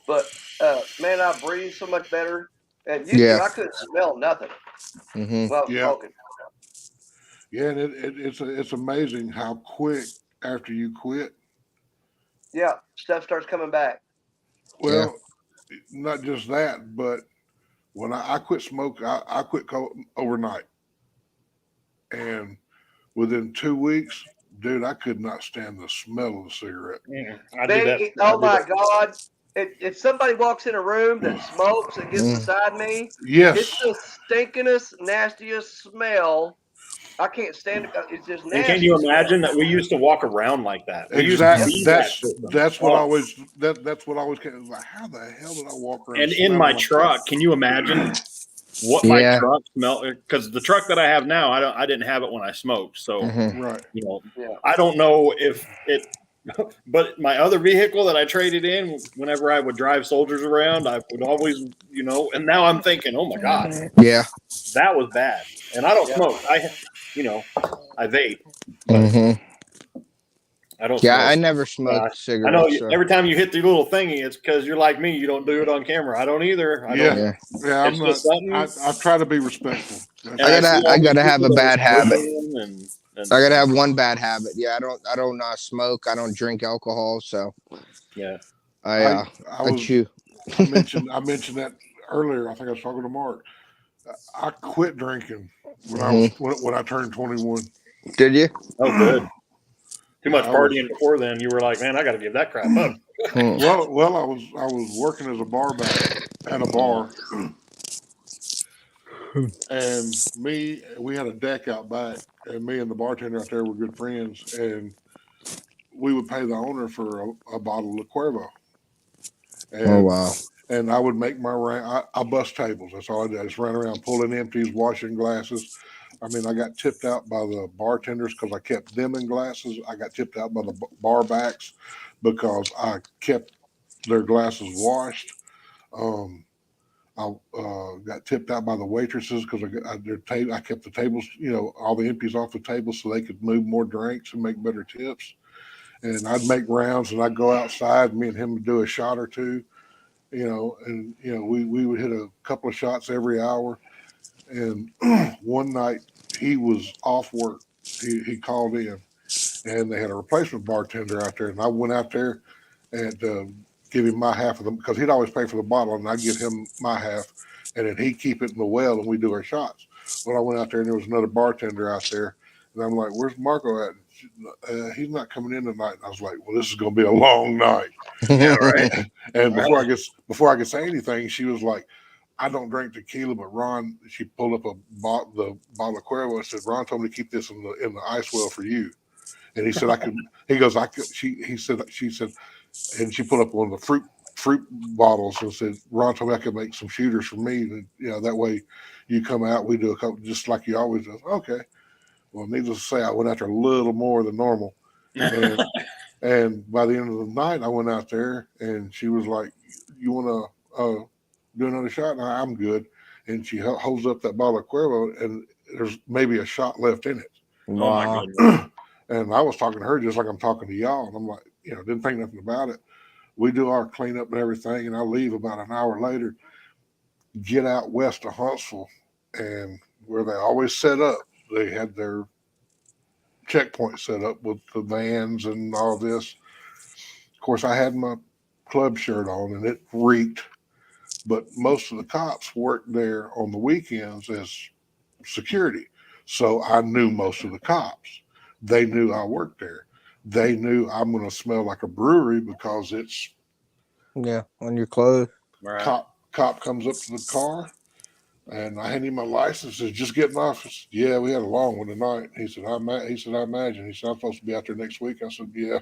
But man, I breathe so much better. And used Yeah. to, I couldn't smell nothing Mm-hmm. while I was Yeah. smoking. Yeah, and it's amazing how quick after you quit. Yeah, stuff starts coming back. Well, not just that, but when I quit smoking, I quit overnight, and within 2 weeks, dude, I could not stand the smell of the cigarette. I do that. Oh my God. If somebody walks in a room that smokes and gets beside me, it's Yes, the stinkingest, nastiest smell. I can't stand it. It's just And can nasty you smell. imagine that we used to walk around like that? We used to exactly. be that system. That's what I Oh, always that's what I always get. Like, how the hell did I walk around and in smelling my like truck, can you imagine what my Yeah. truck smelled? Because the truck that I have now, I didn't have it when I smoked. So, that? Right. you know, Yeah. I don't know if it, but my other vehicle that I traded in, whenever I would drive soldiers around, I would always, and now I'm thinking, oh my God, Yeah. that was bad. And I don't Yeah. smoke. I vape, but Hmm. I don't Yeah. I smoke. never Uh, smoked I know cigarettes. So every time you hit the little thingy, it's because you're like me. You don't do it on camera. I don't either. I don't. Yeah. yeah. Yeah. I'm It's not. just something. I try to be respectful. And I see I all these gotta have people a that are bad habit. smoking and I gotta have one bad habit. Yeah. I don't smoke. I don't drink alcohol. So yeah. I I was chew. I mentioned that earlier. I think I was talking to Mark. I quit drinking when I turned 21. Did you? Oh, good. Too Yeah, much I was. partying before then. You were like, man, I got to give that crap up. Well, I was working as a bar back at a bar, and we had a deck out back, and me and the bartender out there were good friends, and we would pay the owner for a bottle of Cuervo, Oh and wow. I would make my round. I bust tables. That's all I did. I just ran around pulling empties, washing glasses. I mean, I got tipped out by the bartenders because I kept them in glasses. I got tipped out by the bar backs because I kept their glasses washed. Um, I got tipped out by the waitresses because I kept the tables, all the empties off the table so they could move more drinks and make better tips. And I'd make rounds and I'd go outside. Me and him would do a shot or two, and we would hit a couple of shots every hour. And one night he was off work. He called in, and they had a replacement bartender out there. And I went out there and give him my half of them because he'd always pay for the bottle, and I'd give him my half, and then he'd keep it in the well, and we do our shots. Well, I went out there, and there was another bartender out there, and I'm like, "Where's Marco at?" He's not coming in tonight. And I was like, "Well, this is going to be a long night." Yeah, right. And Right. before I could say anything, she was like, "I don't drink tequila, but Ron." She pulled up the bottle of Cuervo and said, "Ron told me to keep this in the ice well for you." And he said, "I could." He goes, "I could." She said, and she put up one of the fruit bottles and said, "Ron told me I could make some shooters for me. And, that way you come out, we do a couple just like you always do." Okay. Well, needless to say, I went out there a little more than normal, and and by the end of the night, I went out there, and she was like, "You want to do another shot?" And I'm good. And she holds up that bottle of Cuervo, and there's maybe a shot left in it. Oh my Wow. goodness. And I was talking to her just like I'm talking to y'all, and I'm like, didn't think nothing about it. We do our cleanup and everything, and I leave about an hour later, get out west of Huntsville, and where they always set up, they had their checkpoint set up with the vans and all this. Of course, I had my club shirt on, and it reeked. But most of the cops worked there on the weekends as security, so I knew most of the cops. They knew I worked there. They knew I'm going to smell like a brewery because it's Yeah. On your clothes. Right. cop comes up to the car, and I hand him my license. Says, "Just getting off." I said, "Yeah, we had a long one tonight." He said, "I imagine." He said, "I'm supposed to be out there next week." I said, "Yeah."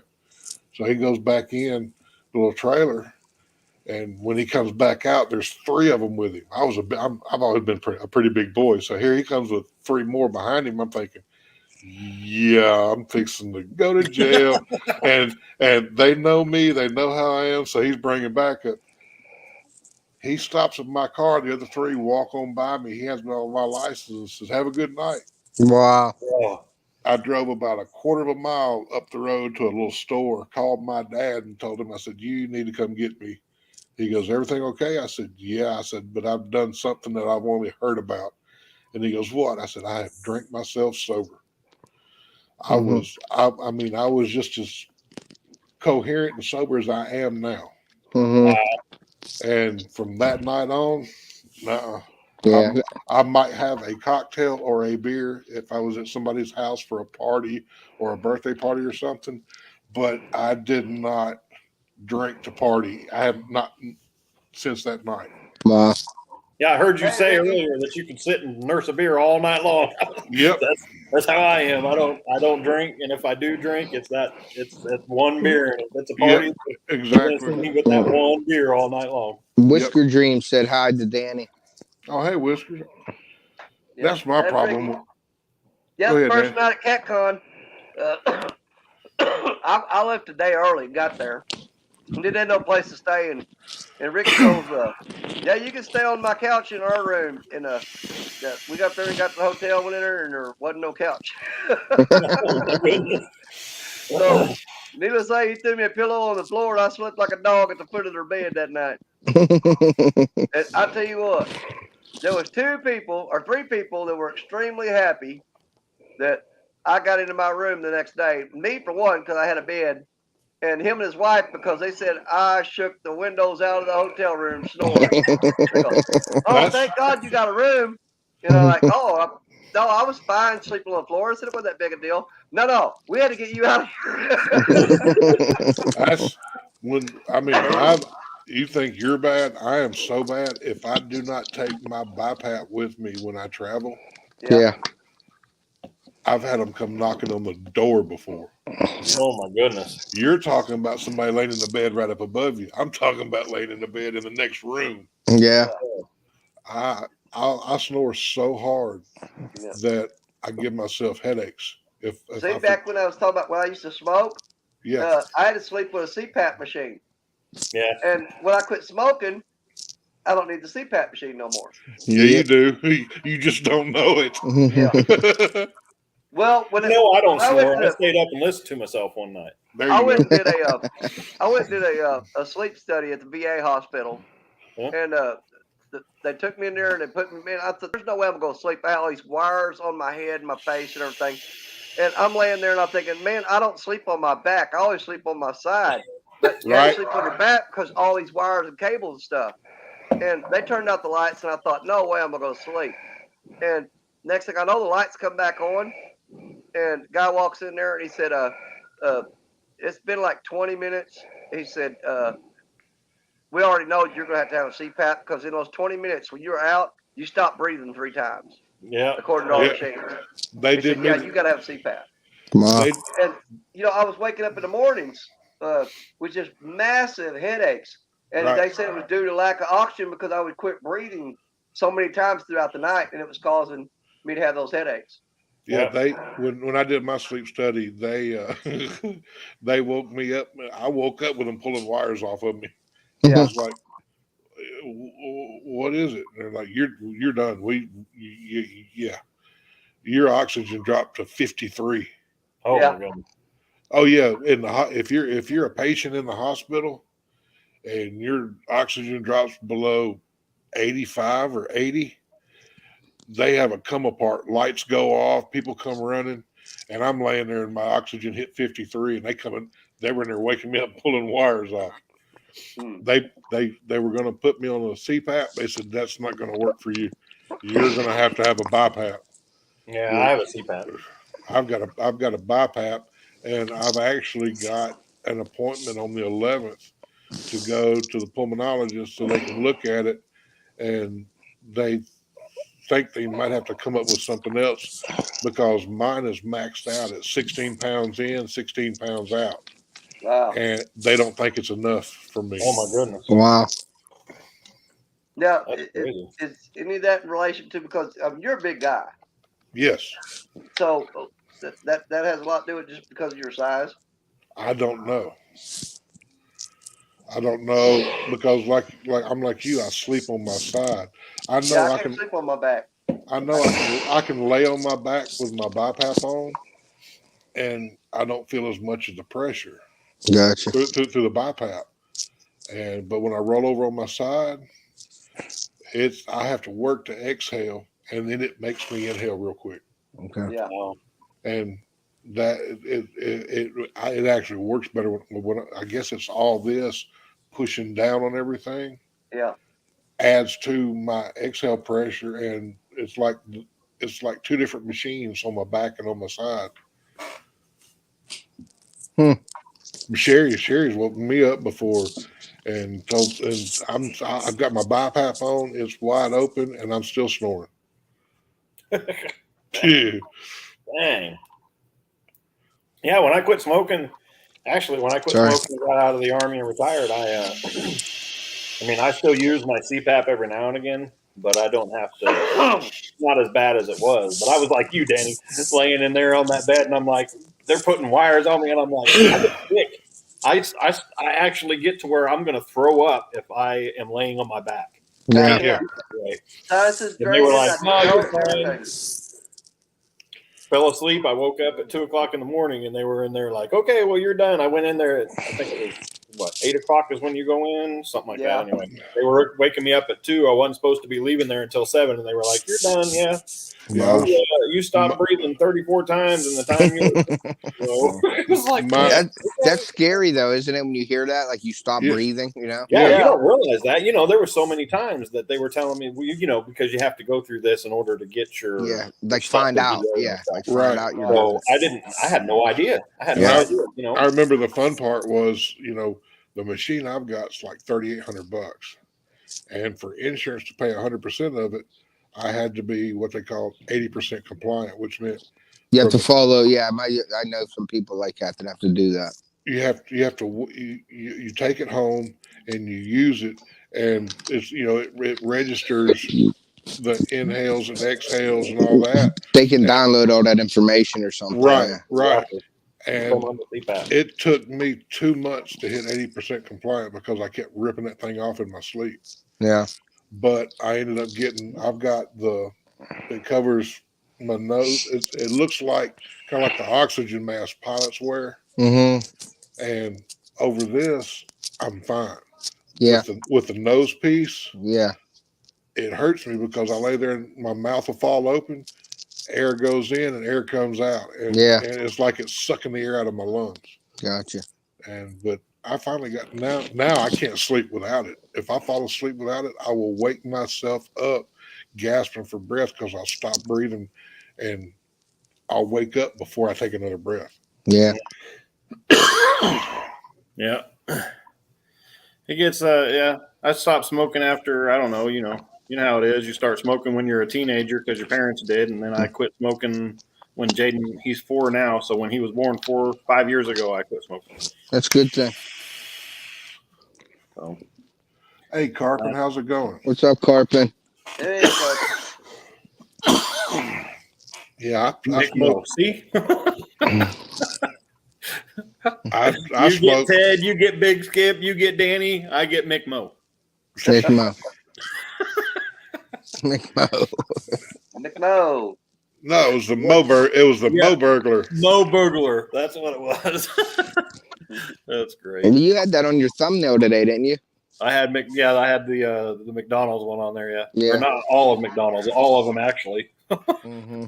So he goes back in the little trailer, and when he comes back out, there's three of them with him. I've always been a pretty big boy, so here he comes with three more behind him. I'm thinking, yeah, I'm fixing to go to jail, and they know me, they know how I am. So he's bringing back up. He stops at my car. The other three walk on by me. He hands me all my license and says, "Have a good night." Wow. Oh, I drove about a quarter of a mile up the road to a little store, called my dad and told him, I said, "You need to come get me." He goes, "Everything okay?" I said, "Yeah." I said, "But I've done something that I've only heard about." And he goes, "What?" I said, "I have drank myself sober." Hmm. I mean, I was just as coherent and sober as I am now. Hmm. And from that night on, nah. Yeah. I might have a cocktail or a beer if I was at somebody's house for a party or a birthday party or something, but I did not drink to party. I have not since that night. Wow. Yeah, I heard you Hey, say Ricky. earlier that you can sit and nurse a beer all night long. Yep. That's how I am. I don't drink, and if I do drink, it's one beer, and if it's a party, Yep. you're gonna Exactly. see me with that one beer all night long. Whisker Dream said hi to Danny. Oh, hey, Whiskers. Yeah. That's my Hey, problem. Ricky. Go Yeah, ahead, first Dan. night at CatCon, I left a day early and got there. And didn't have no place to stay. And Ricky goes, yeah, you can stay on my couch in our room. And we got there and got to the hotel, went in there, and there wasn't no couch. Oh my goodness. So, needless to say, he threw me a pillow on the floor, and I slept like a dog at the foot of their bed that night. And I tell you what, there was 2 people or 3 people that were extremely happy that I got into my room the next day. Me, for one, because I had a bed, and him and his wife because they said I shook the windows out of the hotel room snoring. They go, oh, That's thank God you got a room. Like, oh, no, I was fine sleeping on the floor. I said it wasn't that big a deal. No, we had to get you out of here. that's when I you think you're bad. I am so bad. If I do not take my BiPAP with me when I travel, Yeah. I've had them come knocking on the door before. Oh my goodness. You're talking about somebody laying in the bed right up above you. I'm talking about laying in the bed in the next room. Yeah. I snore so hard Yeah. that I give myself headaches. If See, I back when I was talking about when I used to smoke, yeah I had to sleep with a CPAP machine. Yeah. And when I quit smoking, I don't need the CPAP machine no more. yeah you Yep. do. You just don't know Yeah. it. Well, You know, I when don't I went snore. to I the, stayed up and listened to myself one night. There I you went go. and did a sleep study at the VA hospital, Huh? and they took me in there and they put me in. I thought, there's no way I'm gonna sleep. I had all these wires on my head, my face, and everything. And I'm laying there and I'm thinking, man, I don't sleep on my back. I always sleep on my side. But you had to Right. sleep on your back because all these wires and cables and stuff. And they turned out the lights, and I thought, no way I'm gonna sleep. And next thing I know, the lights come back on, and guy walks in there and he said, it's been like 20 minutes. He said, we already know you're going to have a CPAP because in those 20 minutes when you're out, you stop breathing 3 times, Yeah. according to all the Yeah. machines. They He did said, me. yeah, you got to have CPAP. Wow. They And, I was waking up in the mornings with just massive headaches. And right. they said it was due to lack of oxygen because I would quit breathing so many times throughout the night, and it was causing me to have those headaches. Yeah, Yeah. they when I did my sleep study, they they woke me up. I woke up with them pulling wires off of me. I Yeah. was like, "What is it?" And they're like, "You're done. Yeah, your oxygen dropped to 53." Oh Yeah. my goodness. Oh yeah, if you're a patient in the hospital and your oxygen drops below 85 or 80, they have a come apart. Lights go off, people come running, and I'm laying there and my oxygen hit 53, and they were in there waking me up, pulling wires off. Hmm. They were going to put me on a CPAP. They said that's not going to work for you. You're going to have a BiPAP. Yeah, I Well, have a CPAP. I've got a BiPAP, and I've actually got an appointment on the 11th to go to the pulmonologist so they can look at it, and they think they might have to come up with something else because mine is maxed out at 16 pounds in, 16 pounds out, Wow. and they don't think it's enough for me. Oh my goodness. Wow. Now, That's crazy. is any of that in relation to because you're a big guy, Yes, so that has a lot to do with just because of your size. I don't know. I don't know because like I'm like you. I sleep on my side. I Yeah, know I I can't can. sleep on my back. I know I can lay on my back with my BiPAP on, and I don't feel as much of the pressure Gotcha. through the BiPAP. But when I roll over on my side, I have to work to exhale, and then it makes me inhale real quick, Okay. Yeah. Wow. and that it actually works better when I guess it's all this pushing down on everything, Yeah. adds to my exhale pressure, and it's like two different machines on my back and on my side. Sherry's woke me up before and I've got my BiPAP on, it's wide open, and I'm still snoring. Dang. Yeah, when I quit smoking, when I quit smoking, got out of the Army and retired, I still use my CPAP every now and again, but I don't have to. It's not as bad as it was. But I was like you, Danny, laying in there on that bed, and I'm like, they're putting wires on me, and I'm like, I get sick. I actually get to where I'm going to throw up if I am laying on my back. Yeah. Sinus And they were like, no, you're fine. everything. Fell asleep. I woke up at 2:00 in the morning, and they were in there like, okay, well, you're done. I went in there at, I think it was, 8:00 is when you go in? Something like that. Anyway, they were waking me up at 2:00. I wasn't supposed to be leaving there until 7:00, and they were like, you're done, yeah. Wow. You stopped breathing 34 times in the time you were. It was like, that's scary, though, isn't it, when you hear that? Like, you stop breathing, you know? Yeah, you don't realize that. There were so many times that they were telling me, because you have to go through this in order to get your. Yeah, like find out. Yeah, like find out. So I had no idea. I remember the fun part was, the machine I've got is like $3,800, and for insurance to pay 100% of it, I had to be what they call 80% compliant, which meant you have to follow. Yeah, I know some people like that have to do that. You have to you take it home and you use it, and it's it registers the inhales and exhales and all that. They can download all that information or something. Right. And it took me 2 months to hit 80% compliant because I kept ripping that thing off in my sleep. Yeah. But I ended up I've got it covers my nose. It looks like kind of like the oxygen mask pilots wear. Mm-hmm. And over this, I'm fine. Yeah. With the nose piece. Yeah. It hurts me because I lay there and my mouth will fall open, air goes in and air comes out. And it's like it's sucking the air out of my lungs. Gotcha. But I finally got now I can't sleep without it. If I fall asleep without it, I will wake myself up gasping for breath because I'll stop breathing and I'll wake up before I take another breath. Yeah. Yeah. It gets I stopped smoking after, I don't know, you know how it is. You start smoking when you're a teenager because your parents did, and then I quit smoking when Jaden, he's 4 now, so when he was born 5 years ago, I quit smoking. That's a good thing. So, hey, Carpin, how's it going? What's up, Carpin? Hey, yeah, I smoke. See? I you smoke. Get Ted, you get Big Skip, you get Danny, I get Mick Mo. Mick Mo. Mick Mo. Mick Mo. No, it was the Mo Burglar. Mo Burglar. That's what it was. That's great. And you had that on your thumbnail today, didn't you? I had I had the McDonald's one on there, yeah. Or not all of McDonald's, all of them actually. Mm-hmm.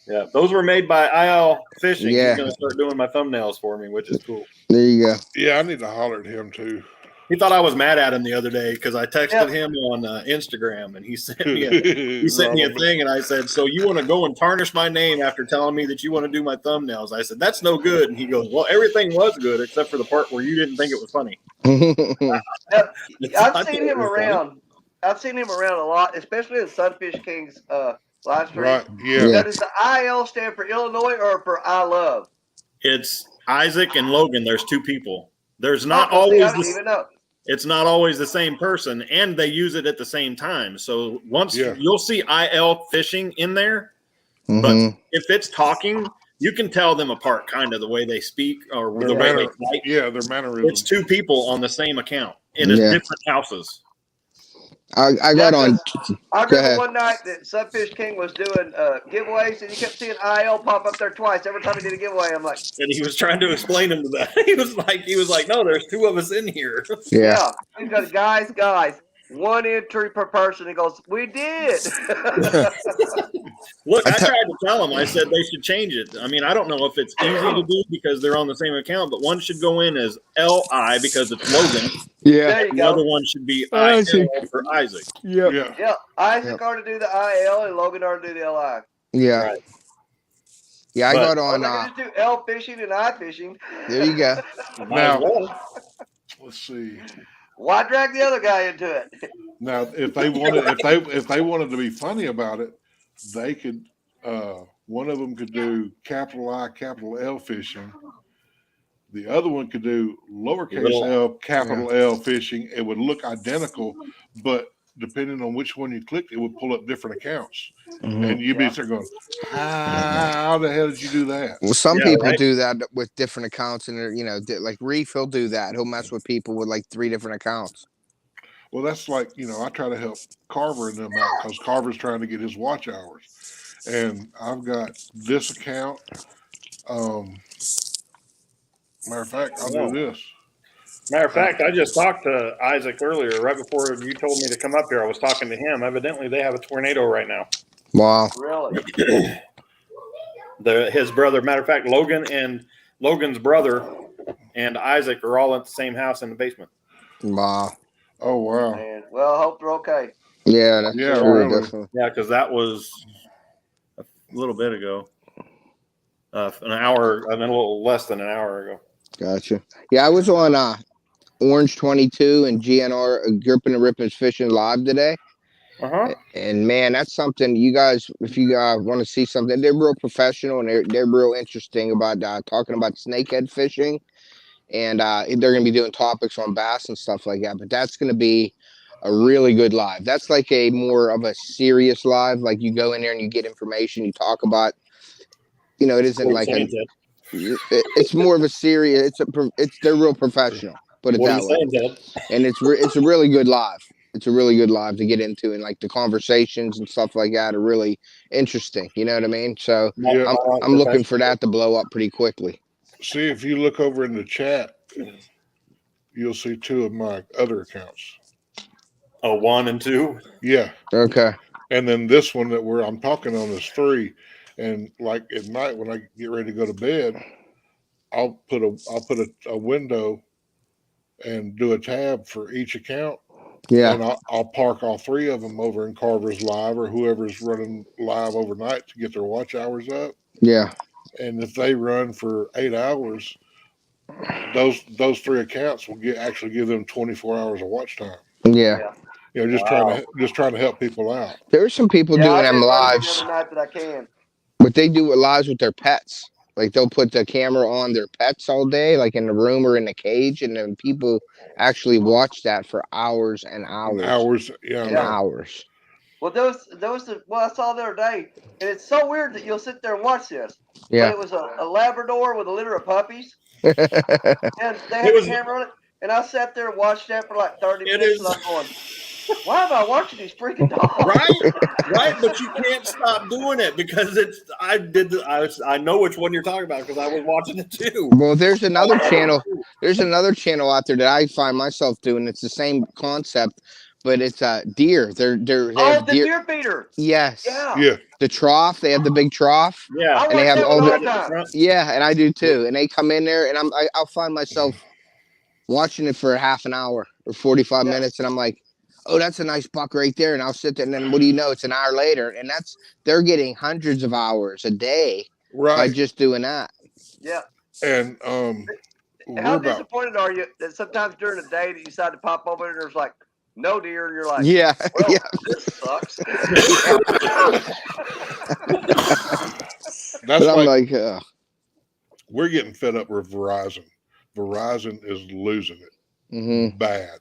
Yeah, those were made by IL Fishing. Yeah. He's gonna start doing my thumbnails for me, which is cool. There you go. Yeah, I need to holler at him too. He thought I was mad at him the other day because I texted him on Instagram, and he sent me a thing, and I said, "So you want to go and tarnish my name after telling me that you want to do my thumbnails?" I said, "That's no good." And he goes, "Well, everything was good except for the part where you didn't think it was funny." I've seen him around. Funny. I've seen him around a lot, especially in Sunfish King's live stream. Right. Yeah. Now, does the IL stand for Illinois or for I love? It's Isaac and Logan. There's 2 people. There's not always. I don't even know. It's not always the same person, and they use it at the same time. So you'll see IL Fishing in there, but if it's talking, you can tell them apart, kind of the way they speak or the way they fight. Yeah, their mannerisms. It's 2 people on the same account in different houses. I got on. I remember one night that Sunfish King was doing giveaways, and you kept seeing IL pop up there twice every time he did a giveaway. I'm like, and he was trying to explain him to that. He was like, no, there's 2 of us in here. Yeah. He's got guys. 1 entry per person. He goes, we did. Look, I tried to tell them. I said they should change it. I mean, I don't know if it's easy to do because they're on the same account, but one should go in as LI because it's Logan. Yeah. There you The go. other one should be I IL see. for Isaac. Yep. Yeah. Yeah, Isaac Yep. ought to do the IL and Logan ought to do the LI. Yeah. Right. Yeah, I But- got Or on. they can just do L fishing and I fishing. There you go. Might as Now, well. let's see. Why drag the other guy into it? Now, if they wanted, if they wanted to be funny about it, they could. One of them could do capital I, capital L fishing. The other one could do lowercase Little- L, capital L fishing. It would look identical, but depending on which one you clicked, it would pull up different accounts, and you'd be there going, "How the hell did you do that?" Well, some Yeah, people right. do that with different accounts, and they're, like Reef, he'll do that. He'll mess with people with like 3 different accounts. Well, that's like, I try to help Carver and them out because Carver's trying to get his watch hours, and I've got this account. Matter of fact, I'll do this. Matter of fact, I just talked to Isaac earlier, right before you told me to come up here. I was talking to him. Evidently, they have a tornado right now. Wow. Really? His brother, matter of fact, Logan's brother and Isaac are all at the same house in the basement. Wow. Oh wow! Man, well, I hope they're okay. Yeah, that's Yeah, true, really. definitely. Yeah, because that was a little bit ago. An hour, and then a little less than an hour ago. Gotcha. Yeah, I was on Orange 22 and GNR Gripping and Ripping Fishing Live today. Uh-huh. And man, that's something you guys, if you want to see something, they're real professional and they're real interesting about talking about snakehead fishing. And they're going to be doing topics on bass and stuff like that. But that's going to be a really good live. That's like a more of a serious live. Like you go in there and you get information, you talk about, it isn't like it's more of a serious, they're real professional, put it that way. And it's a really good live. It's a really good live to get into, and like the conversations and stuff like that are really interesting. You know what I mean? So Yeah. I'm looking for that to blow up pretty quickly. See, if you look over in the chat, you'll see 2 of my other accounts. Oh, 1 and 2? Yeah. Okay. And then this one that I'm talking on is 3. And like at night when I get ready to go to bed, I'll put a window and do a tab for each account. Yeah. And I'll park all 3 of them over in Carver's Live or whoever's running live overnight to get their watch hours up. Yeah. And if they run for 8 hours, those 3 accounts will actually give them 24 hours of watch time. Yeah. Just trying to help people out. There are some people doing them lives, Every night that I can. but they do it lives with their pets. Like they'll put the camera on their pets all day, like in the room or in the cage, and then people actually watch that for hours and hours. Hours. Well, I saw the other day, and it's so weird that you'll sit there and watch this. Yeah. But it was a Labrador with a litter of puppies, and they had the camera on it, and I sat there and watched that for like 30 minutes, and I'm going, why am I watching these freaking dogs? Right, but you can't stop doing it because I know which one you're talking about because I was watching it too. Well, there's another channel. There's another channel out there that I find myself doing. It's the same concept, but it's deer. They have deer feeder. Yes. Yeah. The trough. They have the big trough. Yeah. And they have all the time. Yeah, and I do too. And they come in there, and I'll find myself watching it for half an hour or 45 minutes, and I'm like, oh, that's a nice buck right there. And I'll sit there, and then what do you know? It's an hour later, and they're getting hundreds of hours a day by just doing that. Yeah. And how disappointed are you that sometimes during the day that you decide to pop over and there's like no deer, and you're like, yeah, well, this sucks. That's like we're getting fed up with Verizon. Verizon is losing it bad.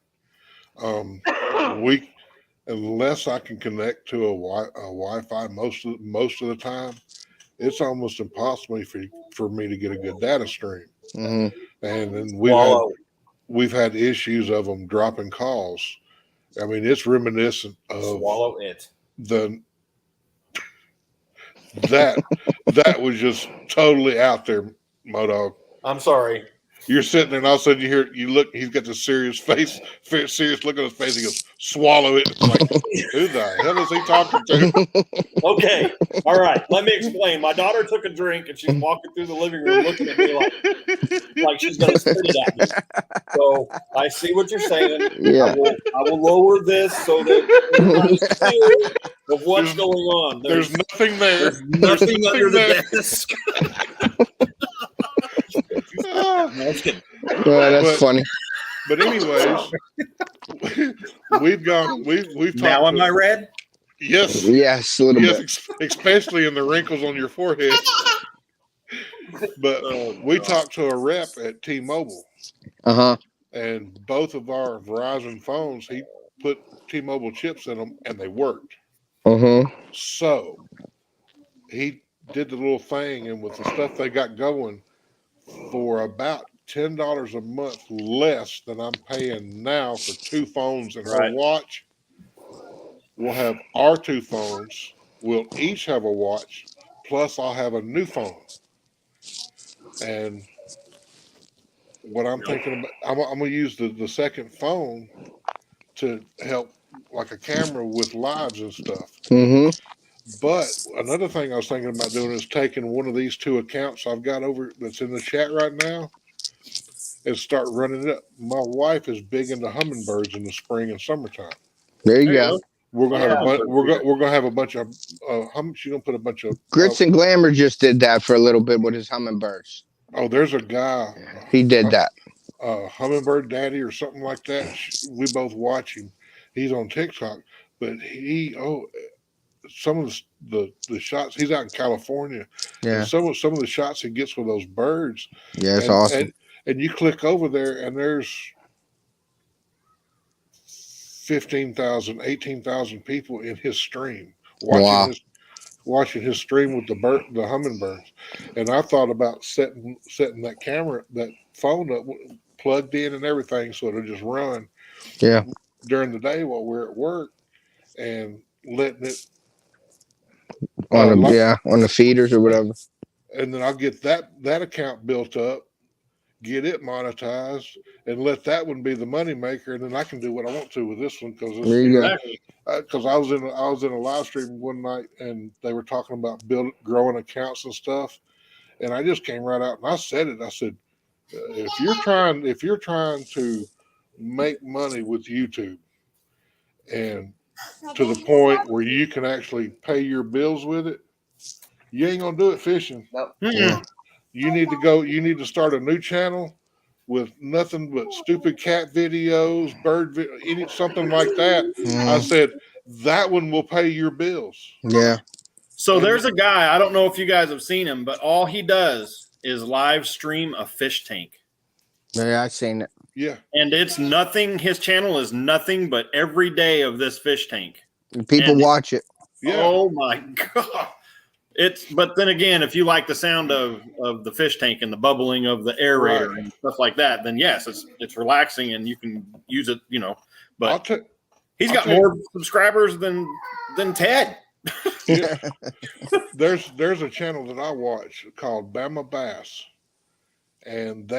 Unless I can connect to a Wi-Fi most of the time, it's almost impossible for me to get a good data stream. And then we've had issues of them dropping calls. I mean, it's reminiscent of that was just totally out there, Modog. I'm sorry. You're sitting there, and all of a sudden you look. He's got this serious face, serious look on his face. He goes, "Swallow it." It's like, who the hell is he talking to? Okay, all right. Let me explain. My daughter took a drink, and she's walking through the living room, looking at me like she's going to spit it at me. So I see what you're saying. Yeah. I will lower this so that everybody's clear of what's going on. There's nothing there. There's nothing under the desk. Ah. No, I'm just kidding. Well, that's funny. But anyways, we've talked. Now am I red? Yes. Yes, a little bit. Especially in the wrinkles on your forehead. But we talked to a rep at T-Mobile. Uh-huh. And both of our Verizon phones, he put T-Mobile chips in them, and they worked. Uh-huh. So he did the little thing, and with the stuff they got going, for about $10 a month less than I'm paying now for two phones and her watch, we'll have our two phones. We'll each have a watch, plus I'll have a new phone. And what I'm thinking about, I'm going to use the second phone to help, like a camera with lives and stuff. Mm-hmm. But another thing I was thinking about doing is taking one of these two accounts I've got over that's in the chat right now and start running it up. My wife is big into hummingbirds in the spring and summertime. There you go. We're gonna have a bunch. We're gonna have a bunch of she's gonna put a bunch of Grits and Glamour just did that for a little bit with his hummingbirds. Oh, there's a guy. He did that. Hummingbird Daddy or something like that. We both watch him. He's on TikTok, but some of the shots, he's out in California. Yeah. And some of the shots he gets with those birds. Yeah, it's awesome. And you click over there, and there's 15,000, 18,000 people in his stream watching his stream with the hummingbirds. And I thought about setting that camera, that phone up, plugged in and everything, so it'll just run. Yeah. During the day while we're at work, and letting it on the feeders or whatever. And then I'll get that account built up, get it monetized, and let that one be the money maker, and then I can do what I want to with this one because I was in a live stream one night and they were talking about growing accounts and stuff, and I just came right out and I said it. I said, if you're trying to make money with YouTube and to the point where you can actually pay your bills with it, you ain't gonna do it fishing. Nope. Yeah. You need to start a new channel with nothing but stupid cat videos, something like that. I said that one will pay your bills. Yeah. So there's a guy, I don't know if you guys have seen him, but all he does is live stream a fish tank. Yeah, I've seen it. Yeah. And it's nothing, his channel is nothing but every day of this fish tank. People watch it. Yeah. Oh my God. But then again, if you like the sound of the fish tank and the bubbling of the aerator and stuff like that, then yes, it's relaxing and you can use it, but he's got more subscribers than Ted. Yeah. There's a channel that I watch called Bama Bass, and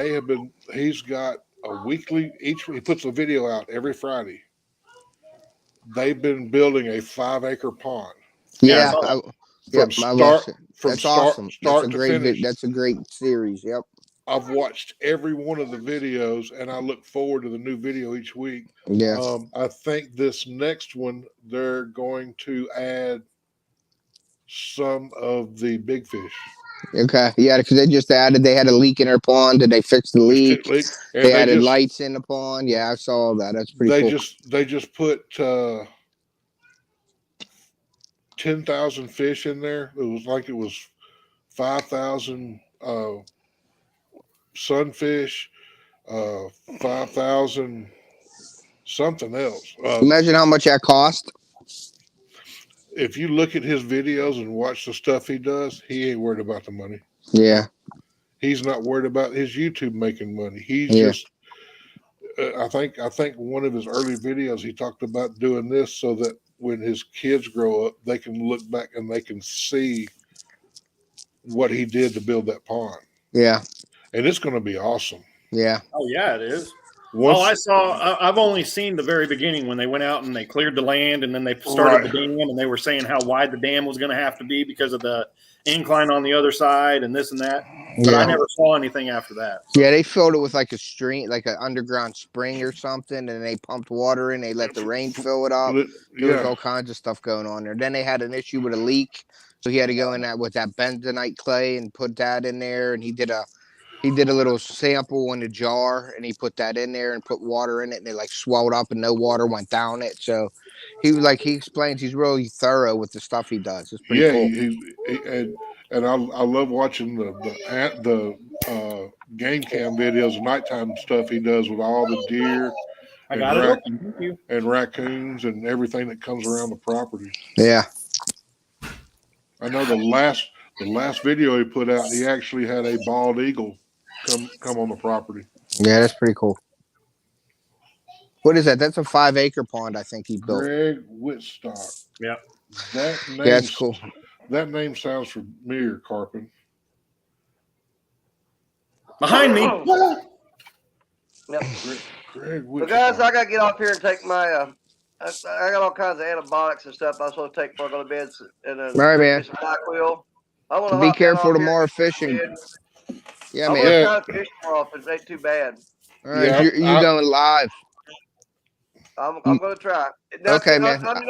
he's got a weekly, he puts a video out every Friday. They've been building a 5-acre pond. Yeah. That's awesome. Start to finish. That's a great series. Yep. I've watched every one of the videos, and I look forward to the new video each week. Yeah. I think this next one, they're going to add some of the big fish. Okay. Yeah, because they had a leak in their pond. Did they fix the leak? They added lights in the pond. Yeah, I saw that. That's pretty cool. They just put 10,000 fish in there. It was 5,000 sunfish, 5,000 something else. Imagine how much that cost. If you look at his videos and watch the stuff he does, he ain't worried about the money. Yeah. He's not worried about his YouTube making money. He's just I think one of his early videos he talked about doing this so that when his kids grow up, they can look back and they can see what he did to build that pond. Yeah. And it's going to be awesome. Yeah. Oh yeah, it is. Once, Oh, I saw. I've only seen the very beginning when they went out and they cleared the land, and then they started the dam, and they were saying how wide the dam was going to have to be because of the incline on the other side and this and that. But I Yeah. never saw anything after that. Yeah, they filled it with like a stream, like an underground spring or something, and they pumped water in. They let the rain fill it up. There was yeah, all kinds of stuff going on there. Then they had an issue with a leak, so he had to go in that with that bentonite clay and put that in there. And he did a little sample in a jar, and he put that in there and put water in it, and it like swelled up, and no water went down it. So he explains he's really thorough with the stuff he does. It's pretty yeah. cool. And I love watching the game cam videos, the nighttime stuff he does with all the deer I and got it open. Thank you. and raccoons and everything that comes around the property. Yeah. I know the last video he put out, he actually had a bald eagle come on the property. Yeah, that's pretty cool. What is that? That's a 5-acre pond, I think he built. Greg Whitstock. Yeah. That name, Yeah, that's cool. That name sounds familiar, Carpin. Behind me. Yep. Greg But Whitstock. guys, I gotta get off here and take my. I got all kinds of antibiotics and stuff I'm supposed to take before I go to bed. And then All right, man. some NyQuil. I want to Be careful tomorrow fishing. Yeah, I'm man. gonna try to fish tomorrow if it ain't too bad. All right, Yeah, you going live? I'm gonna try. Now, Okay, man. I mean,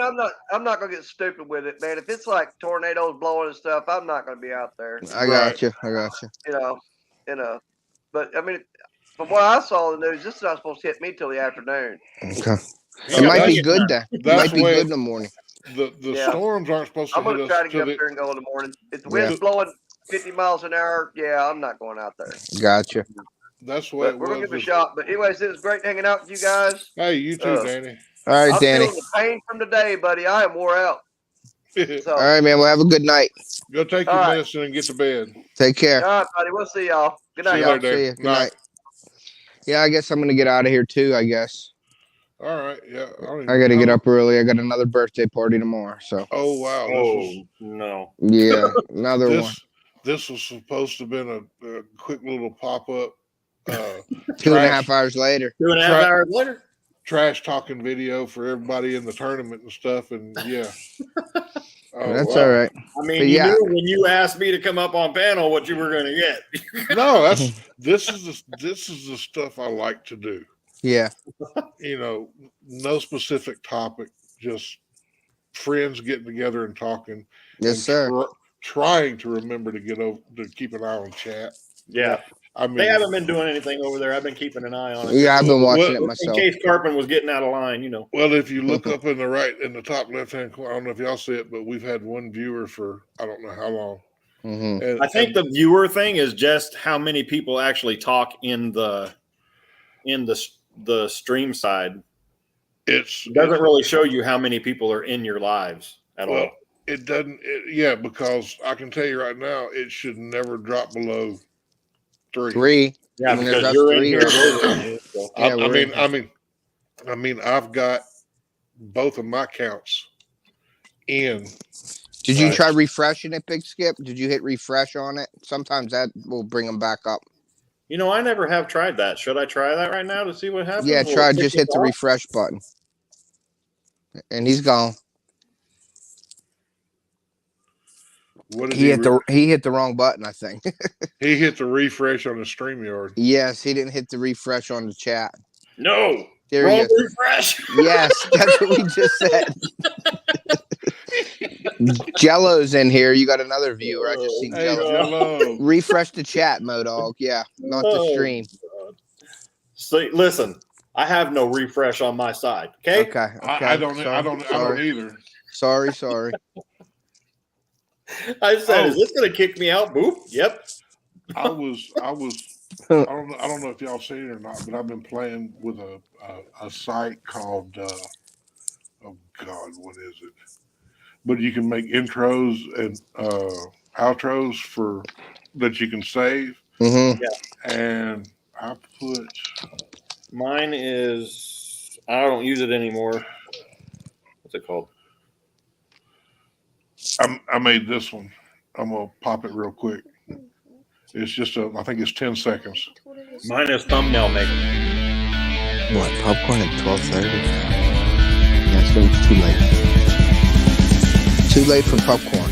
I'm not gonna get stupid with it, man. If it's like tornadoes blowing and stuff, I'm not gonna be out there. I got you. I got you. You know. But I mean, from what I saw in the news, this is not supposed to hit me till the afternoon. Okay. Yeah, It might be that's- good then. It that's might be when- good in the morning. The Yeah. storms aren't supposed to I'm hit gonna us try to get till up the, there and go in the morning. If the wind's blowing 50 miles an hour, yeah, I'm not going out there. Gotcha. that's the way But it we're gonna was. give it a shot. But anyways, it was great hanging out with you guys. Hey, you too, Danny. All right, I'm Danny. feeling the pain from today, buddy. I am wore out. So, All right, man. Well, have a good night. Go take All your right. medicine and get to bed. Take care. all right, buddy. We'll see y'all. Good See night, you y'all. later. See you. Good Night. night. Yeah, I guess I'm gonna get out of here too. I guess All right. Yeah. I got to get up early. I got another birthday party tomorrow. So Oh wow. Oh no. yeah, another one. This was supposed to have been a quick little pop up. 2.5 hours later. 2.5 hours later. Trash talking video for everybody in the tournament and stuff, and yeah. Oh, That's wow. all right. I mean, But you yeah. knew when you asked me to come up on panel what you were going to get. No, this is the stuff I like to do. Yeah. You know, no specific topic, just friends getting together and talking. Yes, and sir. Trying to remember to get over to keep an eye on chat. Yeah. I mean, They haven't been doing anything over there. I've been keeping an eye on it. Yeah, I've been watching Well, it In myself. case Carpin was getting out of line, you know. Well, if you look up in the top left hand corner, I don't know if y'all see it, but we've had one viewer for I don't know how long. Mm-hmm. And, I think the viewer thing is just how many people actually talk in the stream side. It doesn't really show you how many people are in your lives at all. It doesn't. Yeah, because I can tell you right now, it should never drop below 3. 3. Yeah, I mean, because there's you're us in 3 here. right So. Yeah, I mean, I've got both of my counts in. Did you try refreshing it, Big Skip? Did you hit refresh on it? Sometimes that will bring them back up. You know, I never have tried that. Should I try that right now to see what happens? Yeah, Will try. it kick Just it hit the off? refresh button, and he's gone. What did He hit the wrong button, I think. he hit the refresh on the StreamYard. Yes, he didn't hit the refresh on the chat. No. There Wrong he is. refresh. Yes, that's what we just said. Jello's in here. You got another viewer. I just seen Hey, Jello. Jello. Refresh the chat, Modog. Yeah, not the stream. See, listen, I have no refresh on my side. Okay. Okay. I don't Sorry. either. Sorry. I said, is this going to kick me out? Boop. Yep. I don't know if y'all seen it or not, but I've been playing with a site called oh God, what is it? But you can make intros and outros for that you can save. Mm-hmm. Yeah. And I put Mine is, I don't use it anymore. What's it called? I made this one. I'm gonna pop it real quick. It's just I think it's 10 seconds. Mine is thumbnail making. What, popcorn at 12:30? Yeah, it's gonna be too late. Too late for popcorn.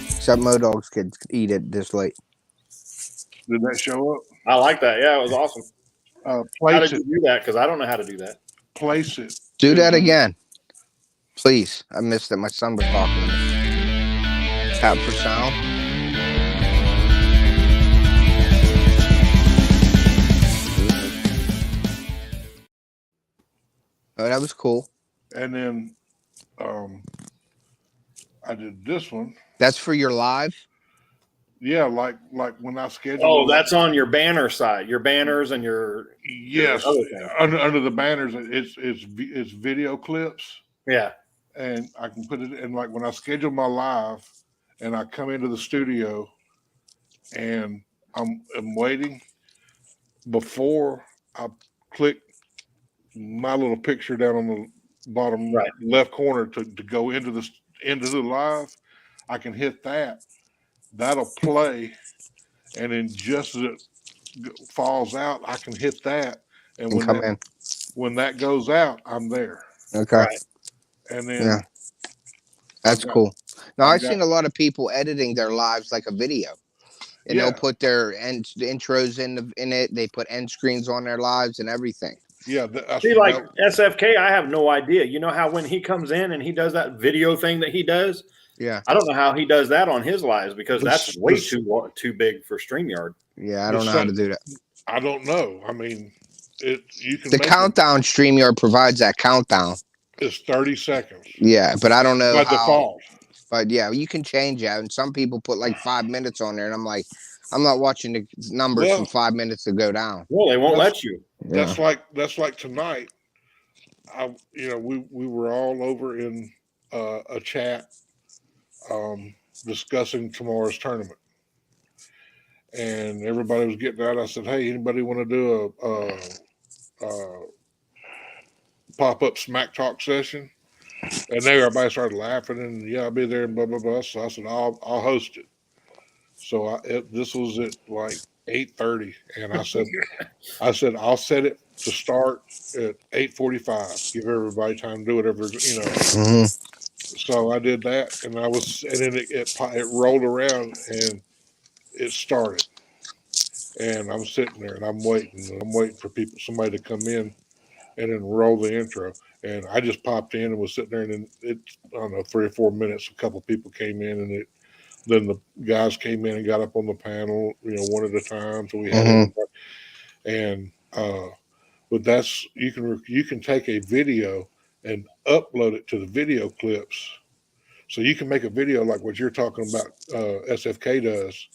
Except Modogs could eat it this late. Did that show up? I like that. Yeah, it was awesome. How Place did it. you do that? Because I don't know how to do that. Place it. Do that again. Please. I missed it. My son was talking to me. Tap for sound. Oh, that was cool. And then I did this one. That's for your live? Yeah, like when I schedule. Oh, that's on your banner side, your banners and your. Yes, under the banners, it's video clips. Yeah. And I can put it in, like when I schedule my live and I come into the studio and I'm waiting before I click my little picture down on the bottom left corner to go into the live, I can hit that. That'll play, and then just as it falls out, I can hit that, and when that goes out, I'm there. Okay. Right. And then that's cool. Now I've seen a lot of people editing their lives like a video, and they'll put their intros in it. They put end screens on their lives and everything. Yeah. See, like SFK, I have no idea. You know how when he comes in and he does that video thing that he does? Yeah. I don't know how he does that on his lives because that's way too big for StreamYard. Yeah, I don't know how to do that. I don't know. I mean, you can. The countdown StreamYard provides that countdown. It's 30 seconds. Yeah, but I don't know by how. Default. But yeah, you can change that, and some people put like 5 minutes on there, and I'm like, I'm not watching the numbers from 5 minutes to go down. Well, they won't let you. That's like tonight. We were all over in a chat discussing tomorrow's tournament, and everybody was getting out. I said, "Hey, anybody want to do a pop-up smack talk session?" And then everybody started laughing, and I'll be there, and blah blah blah. So I said, "I'll host it." So this was at like 8:30, and I said I'll set it to start at 8:45. Give everybody time to do whatever Mm-hmm. So I did that, and then it rolled around and it started, and I'm sitting there and I'm waiting for somebody to come in and then roll the intro. And I just popped in and was sitting there, and then I don't know, 3 or 4 minutes, a couple people came in, and then the guys came in and got up on the panel, one at a time. So we had everybody. And but that's you can take a video and upload it to the video clips. So you can make a video like what you're talking about, SFK does,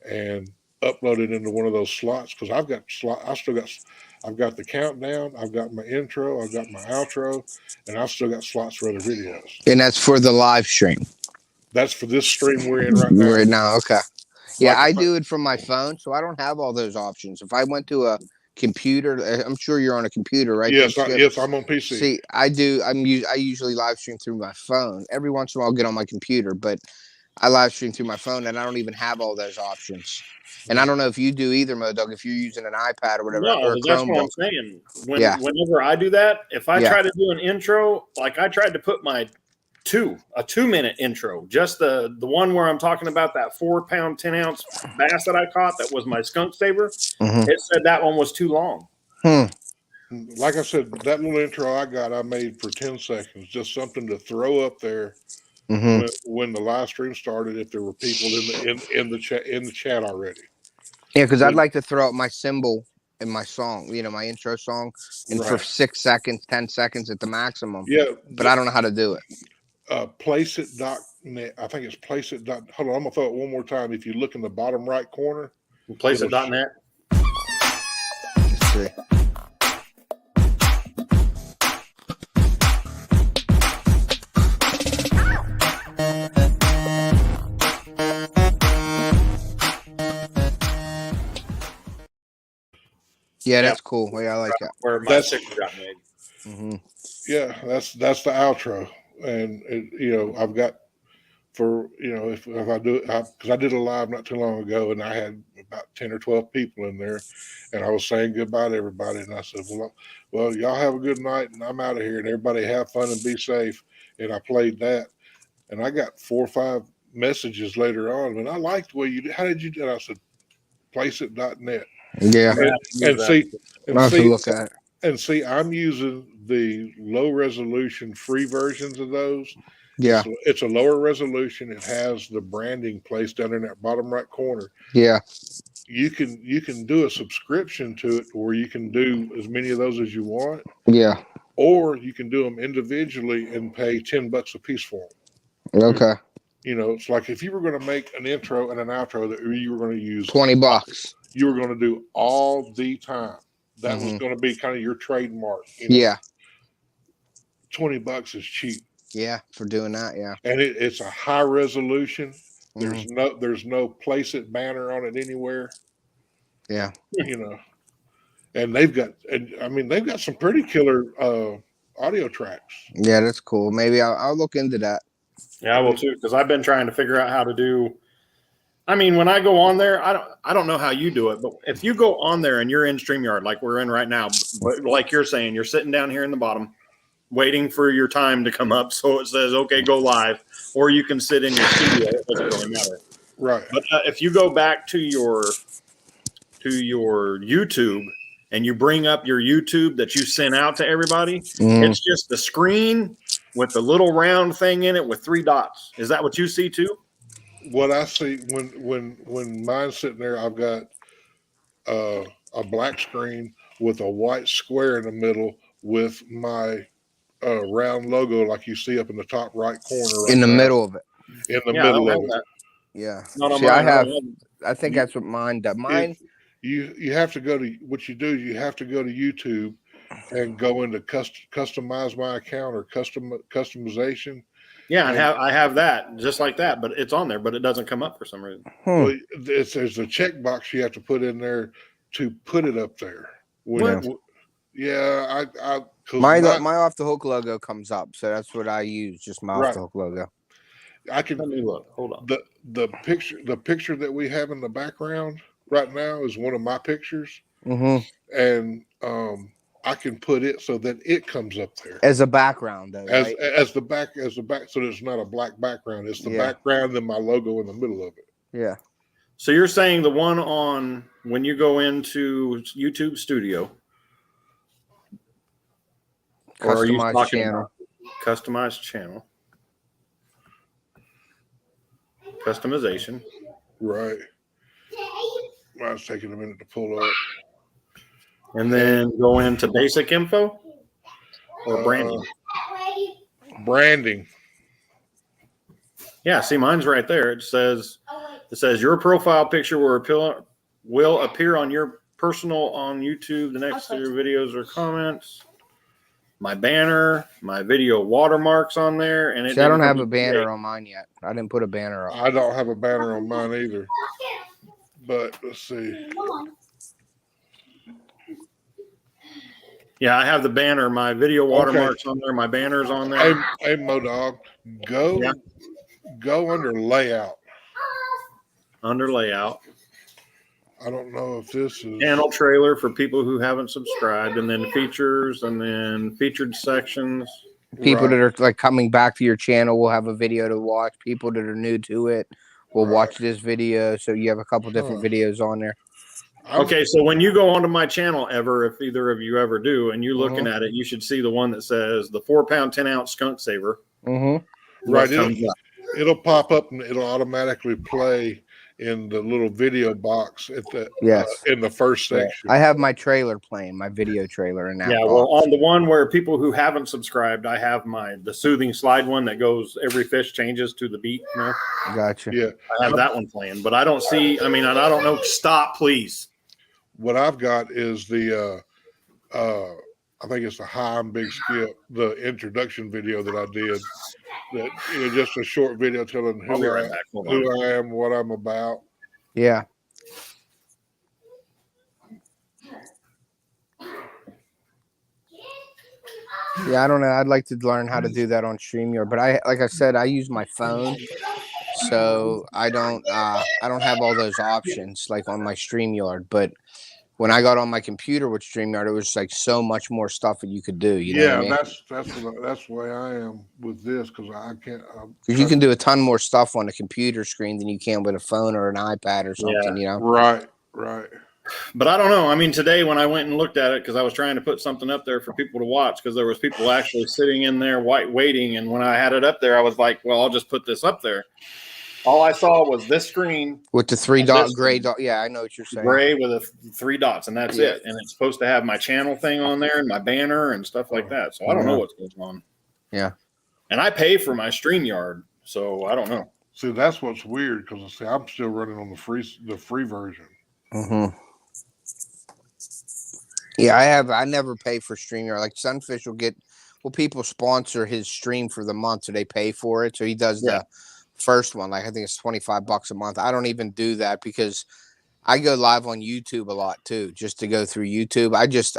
and upload it into one of those slots, because I've got the countdown, I've got my intro, I've got my outro, and I've still got slots for other videos. And that's for the live stream. That's for this stream we're in right now. Right now, okay. Yeah, I do it from my phone, so I don't have all those options. If I went to a computer, I'm sure you're on a computer, right? Yes, I'm on PC. See, I do. I usually live stream through my phone. Every once in a while, I'll get on my computer, but I live stream through my phone, and I don't even have all those options. And I don't know if you do either, Modug, if you're using an iPad or whatever. No, or that's what I'm saying. Whenever I do that, if I try to do an intro, like I tried to put a 2-minute intro, just the one where I'm talking about that 4-pound, 10-ounce bass that I caught, that was my skunk saver. Mm-hmm. It said that one was too long. Like I said, that little intro I made for 10 seconds, just something to throw up there. When the live stream started, if there were people in the chat already. Yeah, because I'd like to throw out my symbol in my song, my intro song, and for 6 seconds, 10 seconds at the maximum. Yeah, but I don't know how to do it. Placeit.net. I think it's placeit. Hold on, I'm gonna throw it one more time. If you look in the bottom right corner, placeit.net. Let's see. Yeah, that's cool. Yeah, I like that. Where my sticker got made. Yeah, that's the outro, and I've got for if I do it, because I did a live not too long ago, and I had about 10 or 12 people in there, and I was saying goodbye to everybody, and I said, well, y'all have a good night, and I'm out of here, and everybody have fun and be safe. And I played that, and I got 4 or 5 messages later on, and I liked the way you did. How did you do it? I said, placeit.net. Yeah. And see, I'll have to look at it. and see, I'm using the low resolution free versions of those. Yeah. It's a lower resolution. It has the branding placed down in that bottom right corner. Yeah. You can do a subscription to it where you can do as many of those as you want, Yeah. or you can do them individually and pay $10 a piece for them. Okay. It's like if you were going to make an intro and an outro that you were going to use $20. you were going to do all the time. That was going to be kind of your trademark. Yeah. $20 is cheap. Yeah, for doing that. Yeah. And it's a high resolution. There's no place it banner on it anywhere. Yeah. And they've got some pretty killer audio tracks. Yeah, that's cool. Maybe I'll look into that. Yeah, I will too, because I've been trying to figure out how to do. I mean, when I go on there, I don't know how you do it, but if you go on there and you're in StreamYard like we're in right now, but like you're saying, you're sitting down here in the bottom, waiting for your time to come up, so it says, "Okay, go live," or you can sit in your studio. It doesn't really matter, right? But if you go back to your YouTube and you bring up your YouTube that you sent out to everybody, it's just the screen with the little round thing in it with 3 dots. Is that what you see too? What I see when mine's sitting there, I've got a black screen with a white square in the middle with my round logo, like you see up in the top right corner. Right in the now. Middle of it. In the middle of it. That. Yeah. Not See, mine, I think that's what mine does. Mine. You have to go to what you do. You have to go to YouTube and go into customize my account or customization. Yeah, I have that just like that, but it's on there, but it doesn't come up for some reason. Well, there's a checkbox you have to put in there to put it up there. My off the hook logo comes up, so that's what I use. Just my off the hook logo. I can let me look. Hold on. The picture that we have in the background right now is one of my pictures, and I can put it so that it comes up there as a background, though, as the back, so it's not a black background. It's the background and my logo in the middle of it. Yeah. So you're saying the one on when you go into YouTube Studio, or are you talking about customized channel, customization? Right. Mine's taking a minute to pull up. And then go into basic info or branding. Branding. Yeah, see, mine's right there. It says your profile picture will appear on your personal on YouTube. The next to your videos or comments. My banner, my video watermarks on there, and I don't have a banner on mine yet. I didn't put a banner up. I don't have a banner on mine either. But let's see. Yeah, I have the banner. My video watermarks on there. My banner's on there. Hey Modog, go under layout. Under layout. I don't know if this is channel trailer for people who haven't subscribed, and then features, and then featured sections. People that are like coming back to your channel will have a video to watch. People that are new to it will watch this video. So you have a couple different videos on there. Okay, so when you go onto my channel if either of you ever do, and you're looking at it, you should see the one that says the 4-pound, 10-ounce skunk saver. Right. It'll pop up and it'll automatically play in the little video box at the in the first section. I have my trailer playing, my video trailer in that. Yeah, well, on the one where people who haven't subscribed, I have the soothing slide one that goes every fish changes to the beat. Gotcha. Yeah, I have that one playing, but I don't see. I mean, I don't know. Stop, please. What I've got is the I think it's the High and Big Skip, the introduction video that I did. That just a short video telling who I am, what I'm about. Yeah. Yeah, I don't know. I'd like to learn how to do that on StreamYard, but like I said, I use my phone, so I don't have all those options like on my StreamYard. But when I got on my computer with StreamYard, it was like so much more stuff that you could do. You know what I mean? That's the way I am with this because I can't. Because you can do a ton more stuff on a computer screen than you can with a phone or an iPad or something. You know? Right. But I don't know. I mean, today when I went and looked at it, because I was trying to put something up there for people to watch, because there was people actually sitting in there waiting. And when I had it up there, I was like, well, I'll just put this up there. All I saw was this screen with the three dot gray dot. Yeah, I know what you're saying. Gray with the 3 dots, and that's it. And it's supposed to have my channel thing on there and my banner and stuff like that. So I don't know what's going on. Yeah. And I pay for my StreamYard, so I don't know. See, that's what's weird because I'm still running on the free version. Mm-hmm. Yeah, I never pay for StreamYard. Like Sunfish will get, people sponsor his stream for the month, so they pay for it. So he does the first one. Like I think it's $25 a month. I don't even do that because I go live on YouTube a lot too, just to go through YouTube.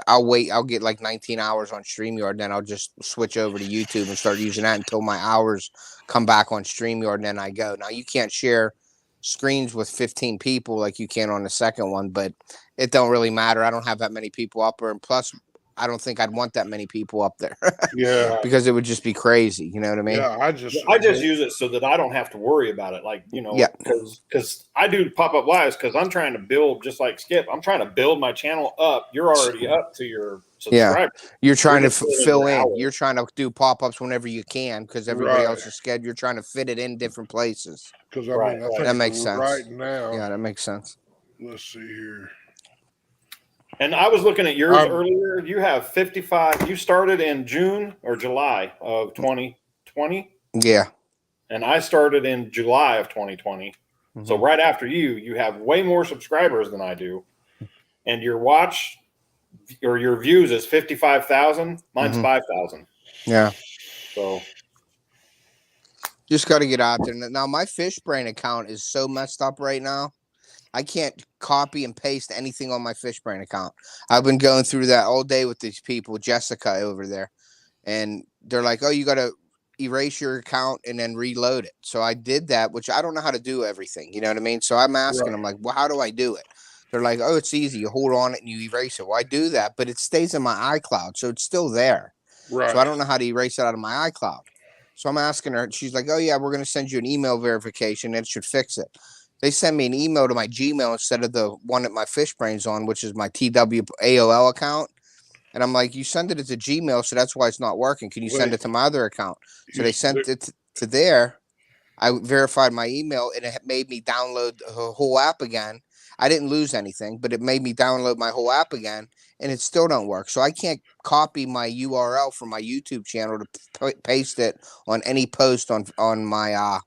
I'll wait. I'll get like 19 hours on StreamYard, then I'll just switch over to YouTube and start using that until my hours come back on StreamYard, and then I go. Now you can't share screens with 15 people like you can on the second one, but it don't really matter. I don't have that many people up there, and plus I don't think I'd want that many people up there. Yeah, because it would just be crazy. You know what I mean? Yeah, I just use it so that I don't have to worry about it. Like, you know, because I do pop-up lives because I'm trying to build, just like Skip, I'm trying to build my channel up. You're already up to your subscribers. Yeah, you're trying to fill in. You're trying to do pop-ups whenever you can because everybody else is scheduled. You're trying to fit it in different places. Because I mean, I think that makes sense. Right now, yeah, that makes sense. Let's see here. And I was looking at yours earlier. You have 55. You started in June or July of 2020. Yeah. And I started in July of 2020. Mm-hmm. So right after you have way more subscribers than I do. And your watch or your views is 55,000. Mine's 5,000. Yeah. So just got to get out there. Now my FishBrain account is so messed up right now. I can't copy and paste anything on my FishBrain account. I've been going through that all day with these people, Jessica over there, and they're like, "Oh, you got to erase your account and then reload it." So I did that, which I don't know how to do everything. You know what I mean? So I'm asking them like, "Well, how do I do it?" They're like, "Oh, it's easy. You hold on it and you erase it." Well, I do that, but it stays in my iCloud, so it's still there. Right. So I don't know how to erase it out of my iCloud. So I'm asking her. She's like, "Oh yeah, we're going to send you an email verification and it should fix it." They send me an email to my Gmail instead of the one that my FishBrain's on, which is my TW AOL account. And I'm like, you send it to Gmail, so that's why it's not working. Can you send it to my other account? So they sent it to there. I verified my email, and it made me download the whole app again. I didn't lose anything, but it made me download my whole app again, and it still don't work. So I can't copy my URL from my YouTube channel to paste it on any post on my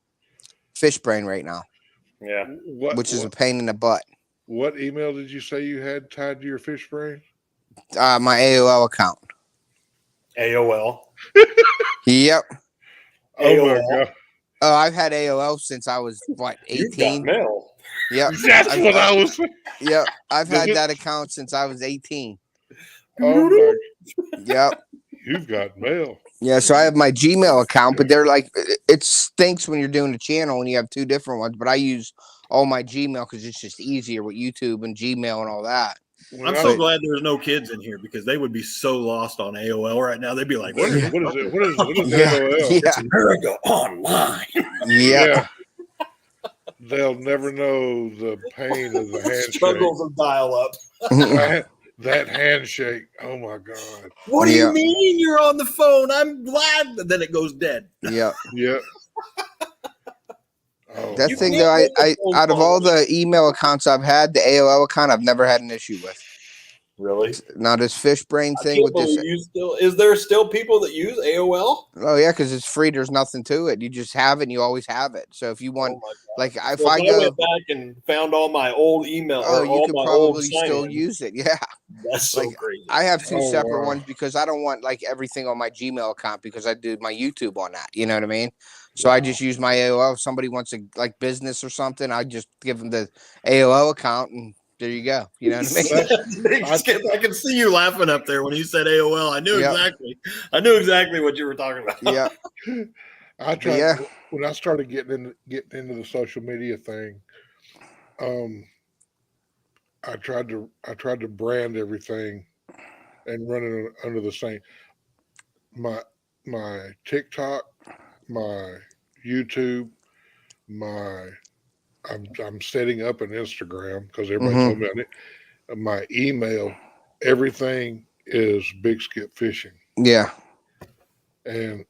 FishBrain right now. Yeah, which is a pain in the butt. What email did you say you had tied to your FishBrain? My AOL account. AOL. Yep. Oh my god. Oh, I've had AOL since I was 18. You got mail. Yep. That's what I was. Yep. I've had that account since I was 18. Oh my. Yep. You've got mail. Yeah, so I have my Gmail account, but they're like, it stinks when you're doing a channel when you have two different ones. But I use all my Gmail because it's just easier with YouTube and Gmail and all that. I'm so glad there's no kids in here because they would be so lost on AOL right now. They'd be like, "What is it? What is AOL? It's America Online." Yeah. They'll never know the pain of the handshake. Struggles of dial-up. That handshake. Oh my god. What do you mean you're on the phone? I'm live. And then it goes dead. Yeah. Yeah. Oh, that thing though, I out of all the email accounts I've had, the AOL account I've never had an issue with. Really? Now this FishBrain thing with this. Is there still people that use AOL? Oh yeah, because it's free. There's nothing to it. You just have it and you always have it. So if you want, like if I went back and found all my old email, you could probably still use it. Yeah. That's so crazy. I have two separate ones because I don't want like everything on my Gmail account because I do my YouTube on that. You know what I mean? So I just use my AOL. If somebody wants a like business or something, I just give them the AOL account and there you go. You know what I mean? I can see you laughing up there when you said AOL. I knew exactly. I knew exactly what you were talking about. Yeah. I But tried yeah, when I started getting into the social media thing. Um, I tried to brand everything and run it under the same my my TikTok, my YouTube, my I'm setting up an Instagram because everybody told hmm me I need my email. Everything is Big Skip Fishing, yeah, and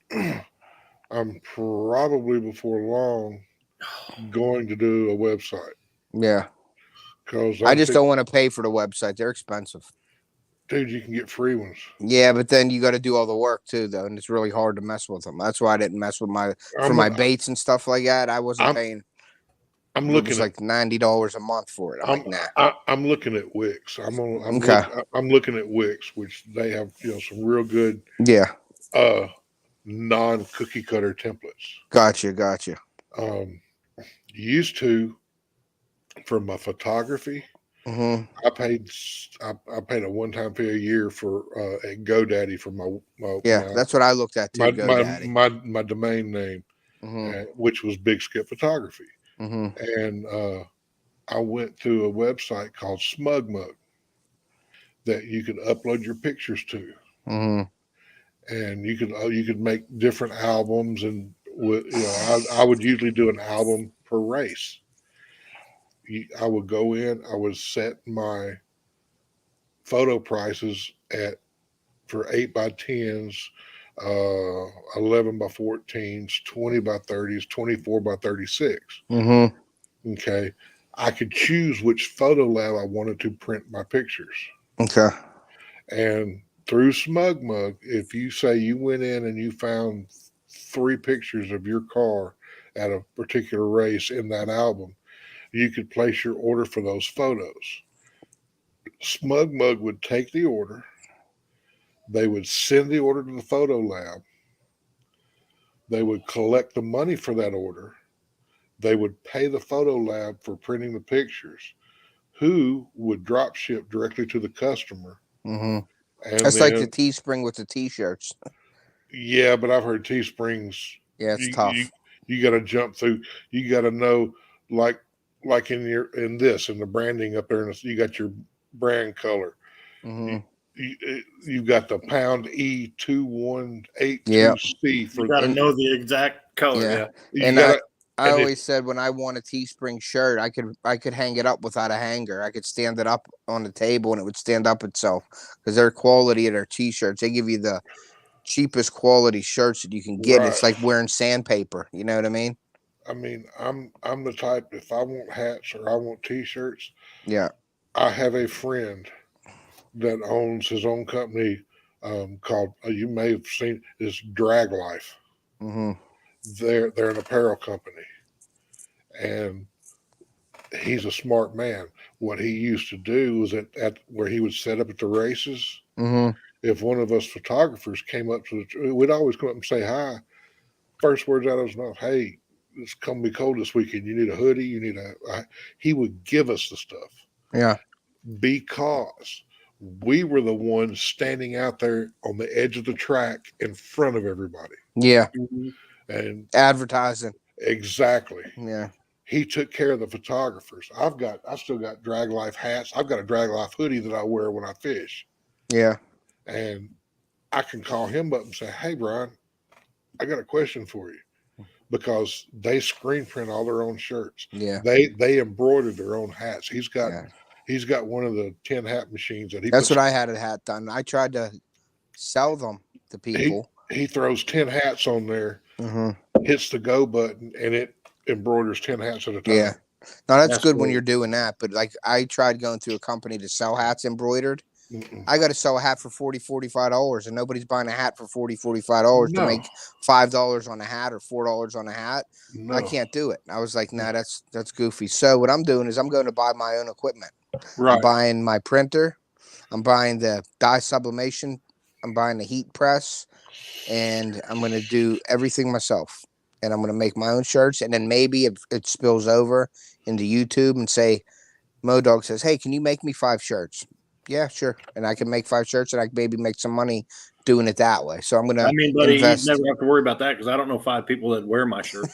I'm probably before long going to do a website yeah. because I I'm just thinking, don't want to pay for the website. They're expensive. dude, you can get free ones. Yeah, but then you got to do all the work too, though, and it's really hard to mess with them. That's why I didn't mess with my for I'm my baits and stuff like that. I wasn't I'm paying. I'm It was looking at like $90 a month for it. I'm like, nah. I'm looking at Wix. Okay. I'm looking at Wix, which they have some real good Yeah. uh non cookie cutter templates. Gotcha. Gotcha. Um, used to for my photography, hmm I paid I paid a one time fee a year for at GoDaddy for my Yeah, my that's what I looked at too. my my GoDaddy. my, my domain name, hmm which was Big Skip Photography, hmm and I went to a website called SmugMug that you could upload your pictures to, hmm and you could make different albums, and I would usually do an album per race. I would go in, I would set my photo prices at for 8x10s, 11x14s, 20x30s, 24x36. hmm Okay. I could choose which photo lab I wanted to print my pictures. Okay. And through SmugMug, if you say you went in and you found 3 pictures of your car at a particular race in that album, you could place your order for those photos. SmugMug would take the order, they would send the order to the photo lab, they would collect the money for that order, they would pay the photo lab for printing the pictures, who would drop ship directly to the customer. hmm And That's like the then, Teespring with the T-shirts. yeah, but I've heard Teesprings, Yeah, it's you you, tough. you got to jump through. You got to know, like in the branding up there, and you got your brand color. You, hmm you've got the pound Yeah. E2182C You for got to And know the exact color. yeah, Yeah. you and got I to I and it always said when I want a Teespring shirt, I could hang it up without a hanger. I could stand it up on the table and it would stand up itself because their quality of their T-shirts, they give you the cheapest quality shirts that you can get. And right. it's like wearing sandpaper. You know what I mean? I mean, I'm the type, if I want hats or I want T-shirts, Yeah. I have a friend that owns his own company called you may have seen is Drag Life. hmm They're an apparel company, and he's a smart man. What he used to do was at where he would set up at the races. hmm If one of us photographers came up to we'd always come up and say hi. First words out of his mouth, "Hey, it's gonna be cold this weekend. You need a hoodie. You need a." He would give us the stuff Yeah. because we were the ones standing out there on the edge of the track in front of everybody. Yeah. And Advertising. exactly, Yeah. he took care of the photographers. I still got Drag Life hats. I've got a Drag Life hoodie that I wear when I fish. Yeah. And I can call him up and say, "Hey, Brian, I got a question for you." Because they screen print all their own shirts. Yeah. They embroider their own hats. Yeah. He's got one of the 10 hat machines that he That's puts what I had a hat done. I tried to sell them to people. he throws 10 hats on there, hmm hits the go button, and it embroiders 10 hats at a time. Yeah. Now that's That's good when cool. you're doing that, but like I tried going through a company to sell hats embroidered. Mm-mm. I got to sell a hat for $45 and nobody's buying a hat for $45 to No, make $5 on a hat or $4 on a hat. I no. can't do it. I was like, nah, that's goofy. So what I'm doing is I'm going to buy my own equipment. I'm Right. buying my printer. I'm buying the dye sublimation. I'm buying the heat press, and I'm going to do everything myself. And I'm going to make my own shirts. And then maybe if it spills over into YouTube and say, Modog says, "Hey, can you make me 5 shirts?" Yeah, sure. And I can make 5 shirts and I can maybe make some money doing it that way. So I'm going I to mean, buddy, invest. you never have to worry about that because I don't know 5 people that wear my shirt.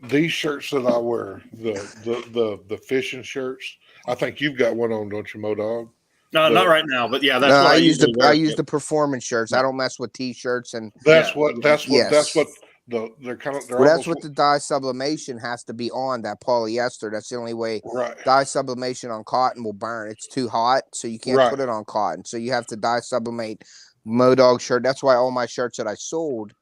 These shirts that I wear, the fishing shirts. I think you've got one on, don't you, Modog? No, not right now, but yeah, that's No, what I I use usually wear. I use the performance shirts. I don't mess with t-shirts and That's Yeah. what they're well, that's almost what the dye sublimation has to be on, that polyester. That's the only way. right. Dye sublimation on cotton will burn. It's too hot, so you can't Right. put it on cotton. So you have to dye sublimate Modog shirt. That's why all my shirts that I sold,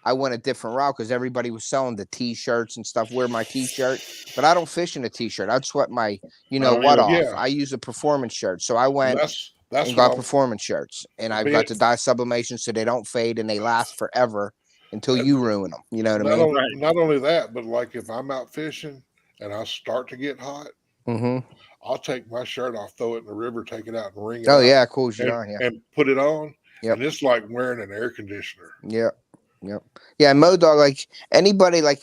I went a different route because everybody was selling the t-shirts and stuff. Wear my t-shirt, but I don't fish in a t-shirt. I'd sweat my, you know don't what either. off. Yeah. I use a performance shirt. So I went That's and what got performance shirts, and I've got the dye sublimation so they don't fade and they last forever until you ruin them. You know what I mean? Not only that, but like if I'm out fishing and I start to get hot, Mm-hmm. I'll take my shirt off, throw it in the river, take it out and wring it Oh out yeah, cools you down. Yeah. and put it on. Yep. And it's like wearing an air conditioner. Yep. Yep. Yeah, Modog, like anybody, like,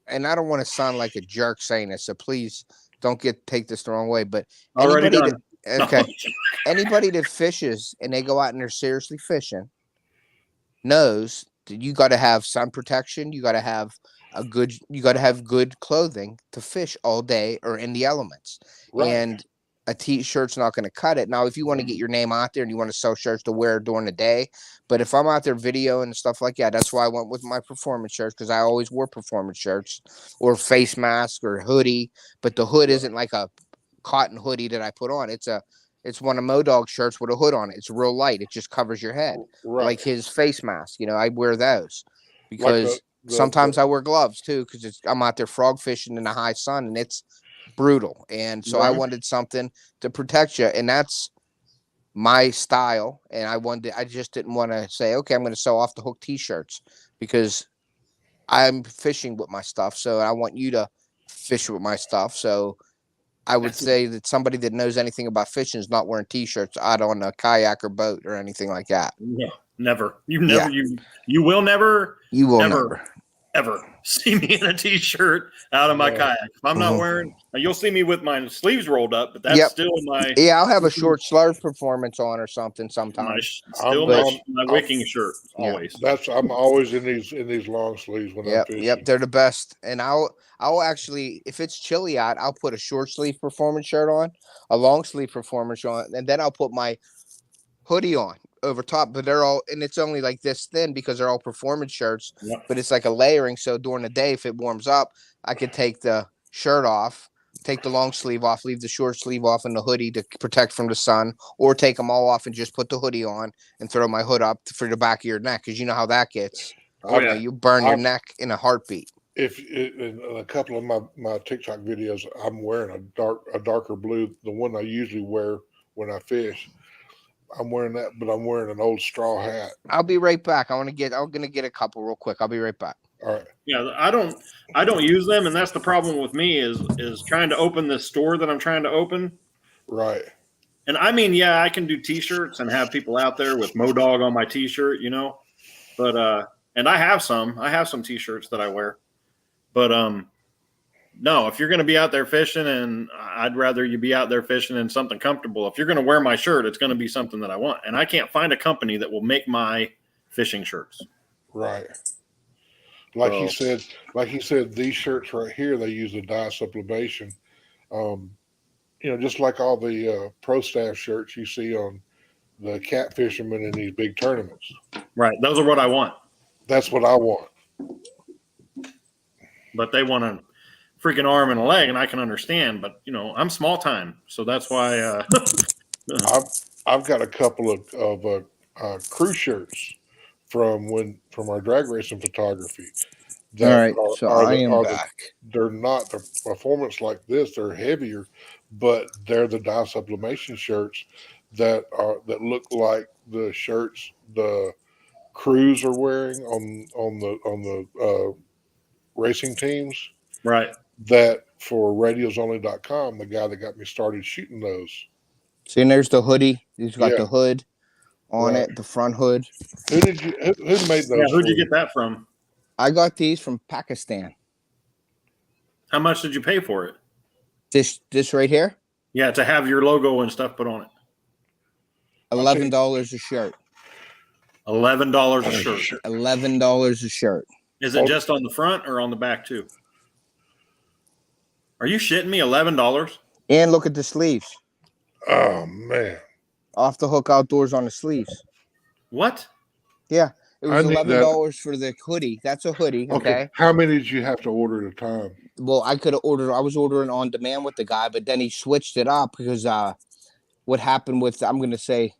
and I don't want to sound like a jerk saying this, so please don't take this the wrong way. But Already anybody done. that, okay, anybody that fishes and they go out and they're seriously fishing knows that you got to have sun protection. You got to have good clothing to fish all day or in the elements. Right. And a t-shirt's not going to cut it. Now, if you want to get your name out there and you want to sell shirts to wear during the day, but if I'm out there videoing and stuff like that, that's why I went with my performance shirts, because I always wore performance shirts or face mask or hoodie. But the hood isn't like a cotton hoodie that I put on. It's one of Modog shirts with a hood on it. It's real light. It just covers your head, Right. like his face mask. You know, I wear those because sometimes I wear gloves too, because I'm out there frog fishing in the high sun and it's brutal. And so I wanted something to protect you, and that's my style. And I just didn't want to say, okay, I'm going to sell off the hook t-shirts because I'm fishing with my stuff. So I want you to fish with my stuff. So I would say that somebody that knows anything about fishing is not wearing t-shirts out on a kayak or boat or anything like that. No, never. You never. Yeah. You will never. You will never ever see me in a t-shirt out of my kayak. If I'm not wearing, you'll see me with my sleeves rolled up, but that's still my. Yeah, I'll have a short slurve performance on or something sometimes. My wicking shirt always. I'm always in these long sleeves when I'm fishing. Yep, they're the best. And I'll actually, if it's chilly out, I'll put a short sleeve performance shirt on, a long sleeve performance on, and then I'll put my hoodie on over top. But they're all, and it's only like this thin because they're all performance shirts. Yep. But it's like a layering. So during the day, if it warms up, I could take the shirt off, take the long sleeve off, leave the short sleeve off, and the hoodie to protect from the sun, or take them all off and just put the hoodie on and throw my hood up for the back of your neck, because you know how that gets. You burn your neck in a heartbeat. If in a couple of my TikTok videos, I'm wearing a darker blue, the one I usually wear when I fish. I'm wearing that, but I'm wearing an old straw hat. I'll be right back. I'm gonna get a couple real quick. I'll be right back. All right. Yeah, I don't use them, and that's the problem with me is trying to open this store that I'm trying to open. Right. And I mean, yeah, I can do t-shirts and have people out there with Modog on my t-shirt, you know. But and I have some t-shirts that I wear. But no, if you're going to be out there fishing, and I'd rather you be out there fishing in something comfortable. If you're going to wear my shirt, it's going to be something that I want. And I can't find a company that will make my fishing shirts. Right. Like he said, these shirts right here, they use the dye sublimation. You know, just like all the pro staff shirts you see on the cat fishermen in these big tournaments. Right. Those are what I want. That's what I want. But they want a freaking arm and a leg, and I can understand. But you know, I'm small time, so that's why. I've got a couple of crew shirts from our drag racing photography. All right, so I am back. They're not the performance like this; they're heavier, but they're the dye sublimation shirts that look like the shirts the crews are wearing on the racing teams. Right. That for radiosonly.com, the guy that got me started shooting those. See, and there's the hoodie. He's got the hood on it, the front hood. Who made those? Yeah, who'd you get that from? I got these from Pakistan. How much did you pay for it? This right here? Yeah, to have your logo and stuff put on it. $11 a shirt. $11 a shirt. $11 a shirt. Is it just on the front or on the back too? Are you shitting me? $11? And look at the sleeves. Oh man. Off the hook outdoors on the sleeves. What? Yeah. It was I need $11 for the hoodie. That's a hoodie. Okay. How many did you have to order at a time? Well, I was ordering on demand with the guy, but then he switched it up because what happened with, I'm going to say,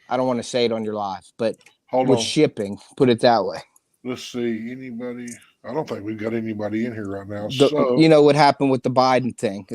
I don't want to say it on your live, but Hold with on. shipping, put it that way. Let's see. Anybody? I don't think we've got anybody in here right now. You So know what happened with the Biden thing.